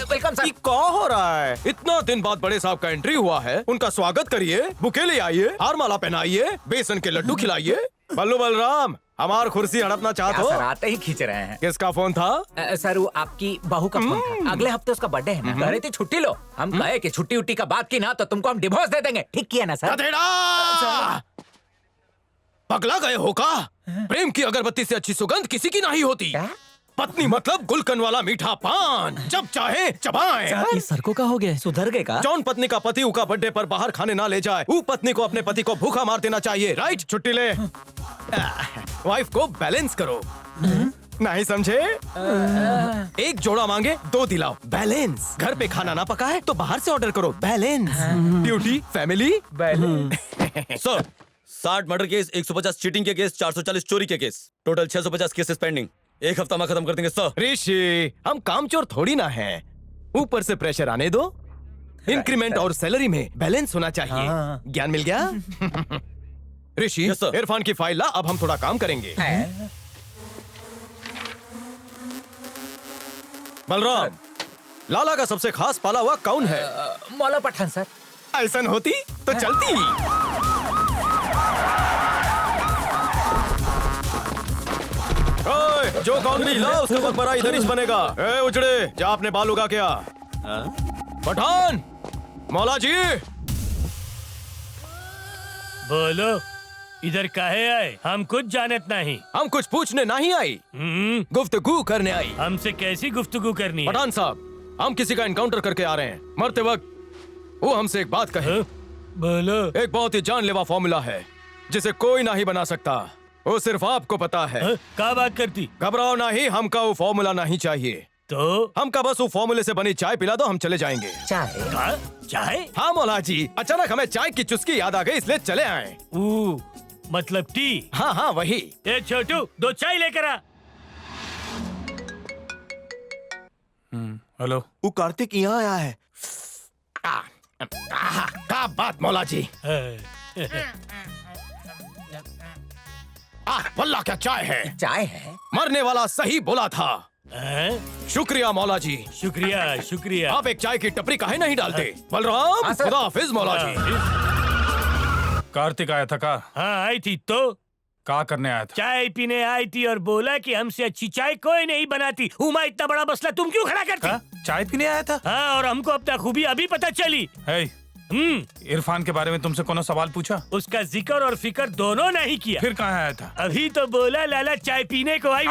Speaker 18: वेलकम सर।
Speaker 11: क्या हो रहा है? इतना दिन बाद बड़े साहब का एंट्री हुआ है, उनका स्वागत करिए, बुके ले आइए, हार माला पहनाइए, बेसन के लड्डू खिलाइए। बल्लू बलराम, हमार कुर्सी हड़पना चाहते हो?
Speaker 18: सर आते ही खींच रहे हैं।
Speaker 11: किसका फोन था?
Speaker 18: सर वो आपकी बहू का फोन था। अगले हफ्ते उसका बर्थडे है ना, कह रही थी छुट्टी लो। हम कहे कि छुट्टी उट्टी का बात की ना तो तुमको हम डिवोर्स दे देंगे। ठीक किया ना सर?
Speaker 11: पगला गए हो का? प्रेम की अगरबत्ती से अच्छी सुगंध किसी की नहीं होती। पत्नी मतलब गुलकन वाला मीठा पान, जब चाहे चबाएं।
Speaker 20: ये सर को क्या हो गया? सुधर गए का?
Speaker 11: जौन पत्नी का पति उका बर्थडे पर बाहर खाने ना ले जाए, वो पत्नी को अपने पति को भूखा मार देना चाहिए। राइट? छुट्टी ले। वाइफ को बैलेंस करो। नहीं समझे? एक जोड़ा मांगे 2 दिलाओ। बैलेंस। घर पे खाना ना पका है तो बाहर से ऑर्डर करो। Balance. Duty, family, balance.
Speaker 7: Sir, 60 murder case, 150 cheating के केस, 440 चोरी के केस, टोटल 650 केसेस पेंडिंग। एक हफ्ता में खत्म कर देंगे सर।
Speaker 11: ऋषि, हम कामचोर थोड़ी ना हैं। ऊपर से प्रेशर आने दो। इंक्रीमेंट और सैलरी में बैलेंस होना चाहिए। ज्ञान मिल गया? ऋषि, इरफान की फाइल ला, अब हम थोड़ा काम करेंगे। बलराम, लाला का सबसे खास पाला हुआ कौन है?
Speaker 18: मौला पठान सर।
Speaker 11: ऐसा होती तो चलती। ओए, जो कौन भी ला उसका मकबरा इधर ही बनेगा। ए उजड़े, जा अपने बाल उगा क्या? पठान, मौला जी।
Speaker 8: बोलो, इधर काहे आए? हम कुछ जानत नहीं।
Speaker 11: हम कुछ पूछने नहीं आई, गुफ्तगू करने आई।
Speaker 8: हमसे कैसी गुफ्तगू करनी है?
Speaker 11: पठान साहब, हम किसी का एनकाउंटर करके आ रहे हैं। मरते वक्त वो हमसे एक बात कहे।
Speaker 8: बोलो।
Speaker 11: एक बहुत ही जानलेवा फॉर्मूला है जिसे कोई नहीं बना सकता, वो सिर्फ आपको पता है।
Speaker 8: क्या बात करती?
Speaker 11: घबराओ नहीं, हमका वो फॉर्मूला नहीं चाहिए।
Speaker 8: तो
Speaker 11: हमका बस वो फॉर्मूले से बनी चाय पिला दो, हम चले जाएंगे।
Speaker 18: चाय?
Speaker 8: चाय?
Speaker 11: हाँ मौला जी, अचानक हमें चाय की चुस्की याद आ गई, इसलिए चले आए।
Speaker 8: मतलब टी?
Speaker 11: हाँ हाँ वही।
Speaker 8: ए छोटू, 2 चाय लेकर आ।
Speaker 4: हेलो,
Speaker 17: वो कार्तिक यहाँ आया है।
Speaker 11: क्या बात मौला जी? वल्लाह क्या चाय है?
Speaker 18: चाय है?
Speaker 11: मरने वाला सही बोला था। शुक्रिया मौला जी।
Speaker 8: शुक्रिया शुक्रिया।
Speaker 11: आप एक चाय की टपरी काहे नहीं डालते? बलराम, खुदा हाफिज मौला जी।
Speaker 4: कार्तिक आया था का?
Speaker 8: हाँ आई थी। तो
Speaker 4: क्या करने आया था?
Speaker 8: चाय पीने आई थी और बोला कि हमसे अच्छी चाय कोई नहीं बनाती। उमा, इतना बड़ा मसला तुम क्यों खड़ा करती?
Speaker 4: चाय पीने आया था?
Speaker 8: हाँ, और हमको अपना खूबी अभी पता चली।
Speaker 4: इरफान के बारे में तुमसे कौन सवाल पूछा?
Speaker 8: उसका जिक्र और फिक्र दोनों नहीं किया।
Speaker 4: फिर कहाँ आया था?
Speaker 8: अभी तो बोला लाला चाय पीने को आई।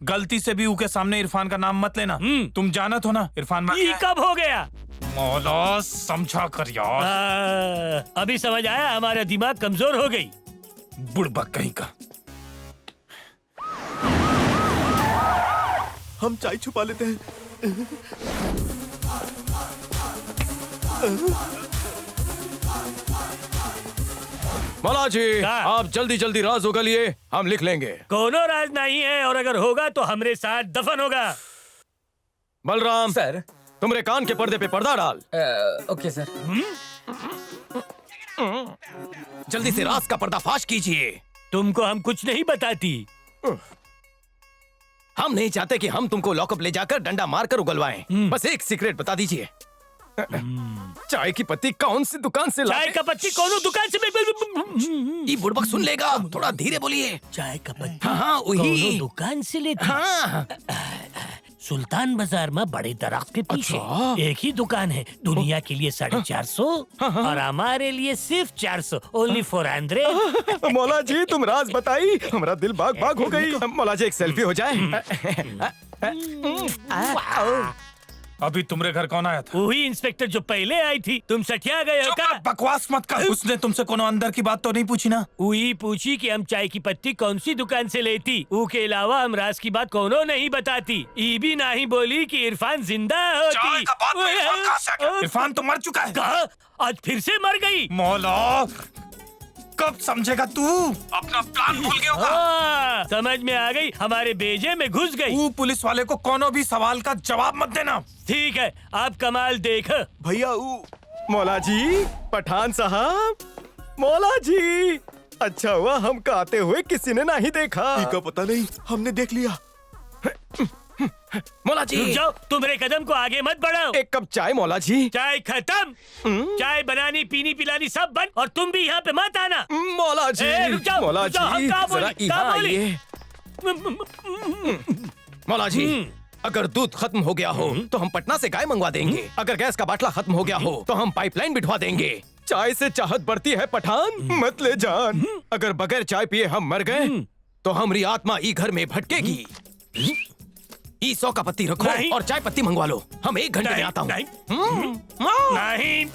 Speaker 4: गलती से भी उसके सामने इरफान का नाम मत लेना। तुम जाना तो ना इरफान।
Speaker 8: ये कब हो गया?
Speaker 4: मौला समझा कर यार।
Speaker 8: अभी समझ आया, हमारा दिमाग कमजोर हो गई।
Speaker 4: बुड़बक कहीं का।
Speaker 17: हम चाय छुपा लेते हैं।
Speaker 11: मौला जी, आप जल्दी जल्दी राज उगलिए, हम लिख लेंगे।
Speaker 8: कोनो राज नहीं है, और अगर होगा तो हमरे साथ दफन होगा।
Speaker 11: बलराम
Speaker 18: सर,
Speaker 11: तुम्हारे कान के पर्दे पे पर्दा डाल।
Speaker 18: Okay sir.
Speaker 17: जल्दी से राज का पर्दाफाश कीजिए।
Speaker 8: तुमको हम कुछ नहीं बताती।
Speaker 17: हम नहीं चाहते कि हम तुमको लॉकअप ले जाकर डंडा मारकर उगलवाएं। बस एक सीक्रेट बता दीजिए। चाय की पत्ती कौन सी दुकान से
Speaker 8: चाय का पत्ती कौन दुकान से?
Speaker 17: ये बुड़बक सुन लेगा, थोड़ा धीरे बोलिए।
Speaker 8: चाय का पत्ती
Speaker 17: हाँ वही
Speaker 8: दुकान से लेते।
Speaker 17: हाँ
Speaker 8: सुल्तान बाजार में बड़े दरख्त के पीछे एक ही दुकान है। दुनिया के लिए 450 और हमारे लिए सिर्फ 400। ओनली 400।
Speaker 17: मौला जी तुम राज बताई, हमारा दिल बाग बाग हो गई। मौला जी एक सेल्फी हो जाए।
Speaker 4: अभी तुम्हारे घर कौन आया था?
Speaker 8: वही इंस्पेक्टर जो पहले आई थी। तुम सठिया गए हो क्या?
Speaker 4: बकवास मत कर। उसने तुमसे कोनो अंदर की बात तो नहीं पूछी ना?
Speaker 8: वही पूछी कि हम चाय की पत्ती कौन सी दुकान से लेती। उसके अलावा हम राज की बात कोनो नहीं बताती। ये भी नहीं बोली कि इरफान जिंदा होती।
Speaker 4: चाय का बात में इरफान कहाँ से आ गया? इरफान तो मर चुका है।
Speaker 8: कहा? आज फिर से मर गई।
Speaker 4: मौला कब समझेगा तू? अपना प्लान भूल गया होगा।
Speaker 8: समझ में आ गई, हमारे बेजे में घुस गई।
Speaker 4: तू पुलिस वाले को कोनो भी सवाल का जवाब मत देना।
Speaker 8: ठीक है, आप कमाल देख।
Speaker 17: भैया मौला जी, पठान साहब, मौला जी, अच्छा हुआ हमको आते हुए किसी ने नहीं देखा।
Speaker 5: का पता नहीं, हमने देख लिया।
Speaker 17: मौला जी
Speaker 8: रुक जाओ, तुम्हारे कदम को आगे मत बढ़ाओ।
Speaker 17: एक कप चाय मौला जी।
Speaker 8: चाय खत्म। चाय बनानी पीनी पिलानी सब बंद, और तुम भी यहाँ पे मत आना।
Speaker 17: मौला जी,
Speaker 8: रुक जाओ,
Speaker 17: मौला जी, जरा यहाँ आइए। मौला जी, अगर दूध खत्म हो गया हो तो हम पटना से गाय मंगवा देंगे। अगर गैस का बाटला खत्म हो गया हो तो हम पाइपलाइन बिठवा देंगे। चाय से चाहत बढ़ती है पठान, मत ले जान। अगर बगैर चाय पिए हम मर गए तो हमारी आत्मा ई घर में भटकेगी। ई 100 का पत्ती रखो और चाय पत्ती मंगवा लो। हम 1 घंटे में आता हूँ।
Speaker 8: नहीं।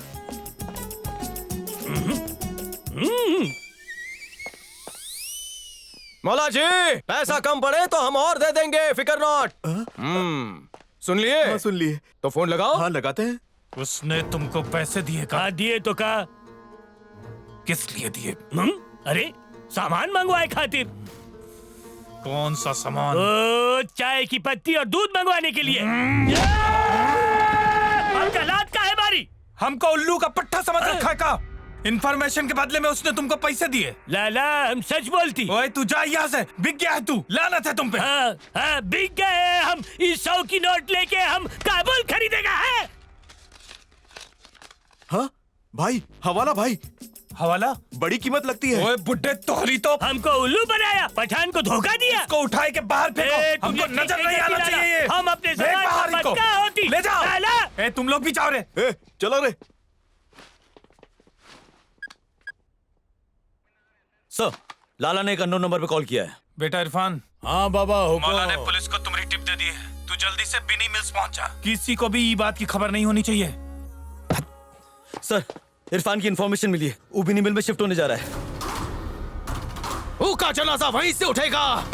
Speaker 11: मौला जी, पैसा कम पड़े तो हम और दे देंगे, फिकर नॉट। सुन लिए?
Speaker 5: हाँ सुन लिए।
Speaker 11: तो फोन लगाओ।
Speaker 5: हाँ लगाते हैं।
Speaker 4: उसने तुमको पैसे दिए?
Speaker 8: कहा दिए तो कहा
Speaker 4: किस लिए दिए?
Speaker 8: अरे सामान मंगवाए खातिर।
Speaker 4: कौन सा सामान?
Speaker 8: चाय की पत्ती और दूध मंगवाने के लिए। आपका लात का है बारी?
Speaker 4: हमको उल्लू का पट्टा समझ रखा है का? इन्फॉर्मेशन के बदले में उसने तुमको पैसे दिए।
Speaker 8: लाला हम सच बोलती।
Speaker 4: ओए तू जा यहाँ से, बिक गया है तू। लानत है तुम पे।
Speaker 8: हाँ, बिक गए हम। इस 100 की नोट लेके हम काबुल खरीदेगा है।
Speaker 5: हाँ भाई, हवाला भाई।
Speaker 4: हवाला
Speaker 5: बड़ी कीमत लगती है।
Speaker 4: ओए बुड्ढे तोहरी तो
Speaker 8: हमको उल्लू बनाया, पठान को धोखा दिया।
Speaker 4: इसको उठाए के बाहर फेंको। हमको नजर नहीं आना चाहिए ये।
Speaker 8: हम अपने
Speaker 4: बाहर इनको
Speaker 8: होती।
Speaker 4: ले जाओ। तुम लोग भी जाओ रे।
Speaker 5: चलो रे।
Speaker 7: सर, लाला ने एक अननोन नंबर पे कॉल किया है।
Speaker 4: बेटा इरफान।
Speaker 6: हाँ बाबा हुक्म।
Speaker 4: मौला ने पुलिस को तुम्हारी टिप दे दी है। तू जल्दी से बिनी मिल्स पहुंच जा। किसी को भी ये बात की खबर नहीं होनी चाहिए।
Speaker 7: सर, इरफान की इंफॉर्मेशन मिली है, वो बिनी मिल में शिफ्ट होने जा रहा है।
Speaker 17: वो का जनाजा वहीं से उठेगा।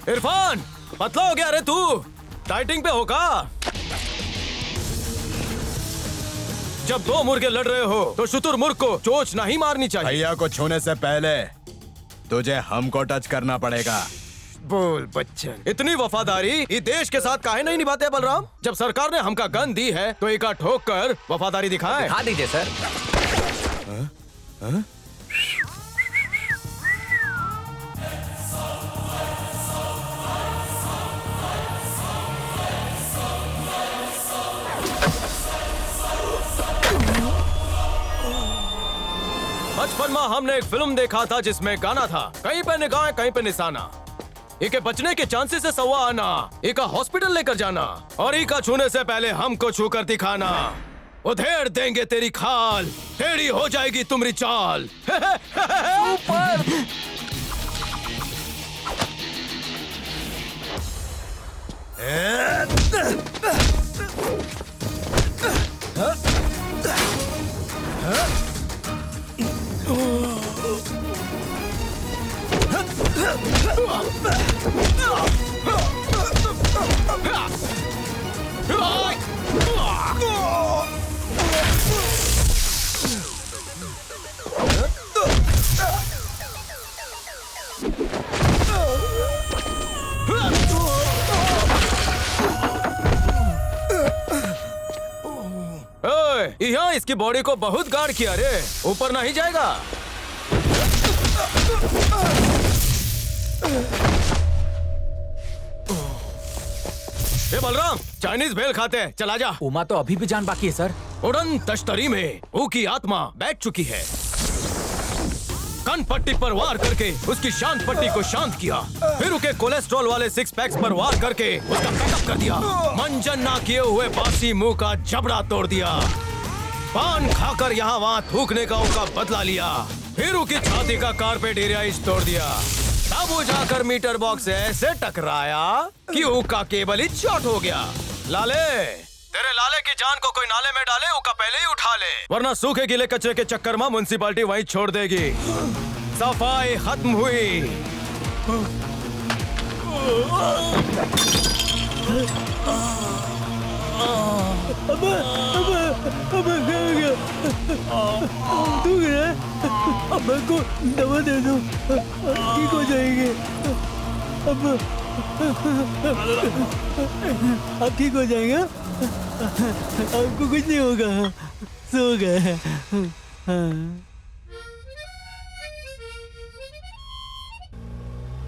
Speaker 11: इरफान, पतला हो गया रे तू। डाइटिंग पे होगा। जब 2 मुर्गे लड़ रहे हो तो शुतुरमुर्ग को चोंच नहीं मारनी चाहिए।
Speaker 12: भैया को छूने से पहले तुझे हमको टच करना पड़ेगा।
Speaker 11: बोल बच्चन, इतनी वफादारी ये देश के साथ काहे नहीं निभाते बलराम? जब सरकार ने हमका गन दी है तो एक ठोक कर वफादारी दिखाए।
Speaker 18: दिखा दीजिए सर।
Speaker 11: बचपन में हमने एक फिल्म देखा था जिसमें गाना था, कहीं पे निगाह कहीं पे निशाना। इके बचने के चांसेस है 1.25 आना। इका हॉस्पिटल लेकर जाना और इका छूने से पहले हमको छूकर दिखाना। उधेड़ देंगे तेरी खाल, टेढ़ी हो जाएगी तुम्हारी चाल। ऊपर जी हाँ, इसकी बॉडी को बहुत गार्ड किया रे, ऊपर नहीं जाएगा। ए बलराम, चाइनीज भेल खाते हैं, चला जा।
Speaker 18: उमा तो अभी भी जान बाकी है सर।
Speaker 11: उड़न तश्तरी में ऊ की आत्मा बैठ चुकी है। कन पट्टी पर वार करके उसकी शांत पट्टी को शांत किया, फिर उके कोलेस्ट्रॉल वाले 6 पैक्स पर वार करके उसका पैकअप कर दिया। मंजन ना किए हुए बासी मुंह का जबड़ा तोड़ दिया। पान खाकर यहाँ वहाँ थूकने का उसका बदला लिया, फिर उसकी छाती का कारपेट एरिया तोड़ दिया। तब वो जाकर मीटर बॉक्स से ऐसे टकराया कि उसका केबल ही शॉर्ट हो गया। लाले, तेरे लाले की जान को कोई नाले में डाले, उसका पहले ही उठा ले, वरना सूखे गीले कचरे के चक्कर में म्युनिसिपैलिटी वहीं छोड़ देगी। सफाई खत्म हुई।
Speaker 8: अब को दवा दे दो, ठीक हो जाएंगे। अब ठीक हो जाएगा, आपको कुछ नहीं होगा, सो गए।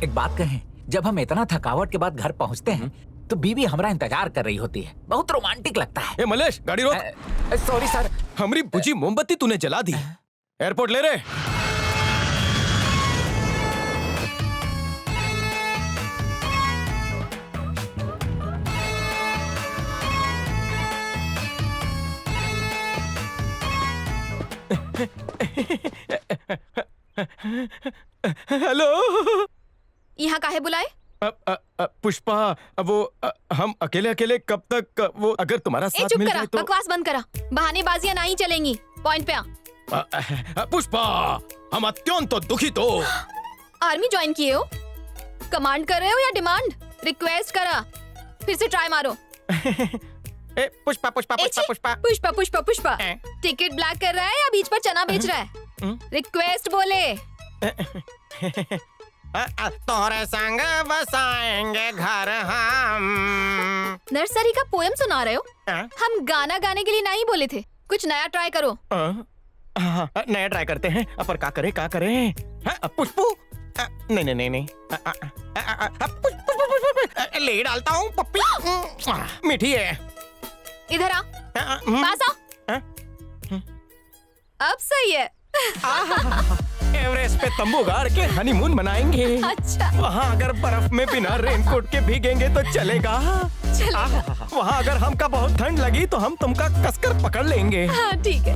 Speaker 18: एक बात कहें, जब हम इतना थकावट के बाद घर पहुंचते हैं तो बीवी हमारा इंतजार कर रही होती है, बहुत रोमांटिक लगता है।
Speaker 11: ए मलेश, गाड़ी रोक।
Speaker 18: Sorry sir.
Speaker 11: हमारी बुझी मोमबत्ती तूने जला दी। एयरपोर्ट ले रे। हेलो,
Speaker 15: यहाँ काहे बुलाए?
Speaker 11: पुष्पा, वो हम अकेले अकेले कब तक, वो अगर तुम्हारा साथ
Speaker 15: चुप
Speaker 11: मिल
Speaker 15: करा,
Speaker 11: जाए तो।
Speaker 15: बकवास बंद करा, बहानेबाजियां नहीं चलेंगी, पॉइंट पे आ।
Speaker 11: पुष्पा, हम अत्यंत दुखित हो।
Speaker 15: आर्मी ज्वाइन किए हो? कमांड कर रहे हो या डिमांड? रिक्वेस्ट करा, फिर से ट्राई मारो।
Speaker 17: पुष्पा पुष्पा पुष्पा पुष्पा
Speaker 15: पुष्पा पुष्पा पुष्पा, टिकट ब्लैक कर रहा है या बीच पर चना बेच रहा है? रिक्वेस्ट बोले।
Speaker 17: तोरे संग बसाएंगे घर हम।
Speaker 15: नर्सरी का पोएम सुना रहे हो? हम गाना गाने के लिए नहीं बोले थे, कुछ नया ट्राई करो।
Speaker 17: नया ट्राई करते हैं, पर का करे? पुष्पू, नहीं नहीं नहीं नहीं, ले डालता हूँ पप्पी, मीठी है।
Speaker 15: इधर आ, पास आ। अब सही है।
Speaker 17: एवरेस्ट पे तंबू गाड़ के हनीमून मनाएंगे।
Speaker 15: अच्छा।
Speaker 17: वहाँ अगर बर्फ में बिना रेनकोट के भीगेंगे तो चलेगा। वहाँ अगर हमका बहुत ठंड लगी तो हम तुमका कसकर पकड़ लेंगे।
Speaker 15: हाँ ठीक है।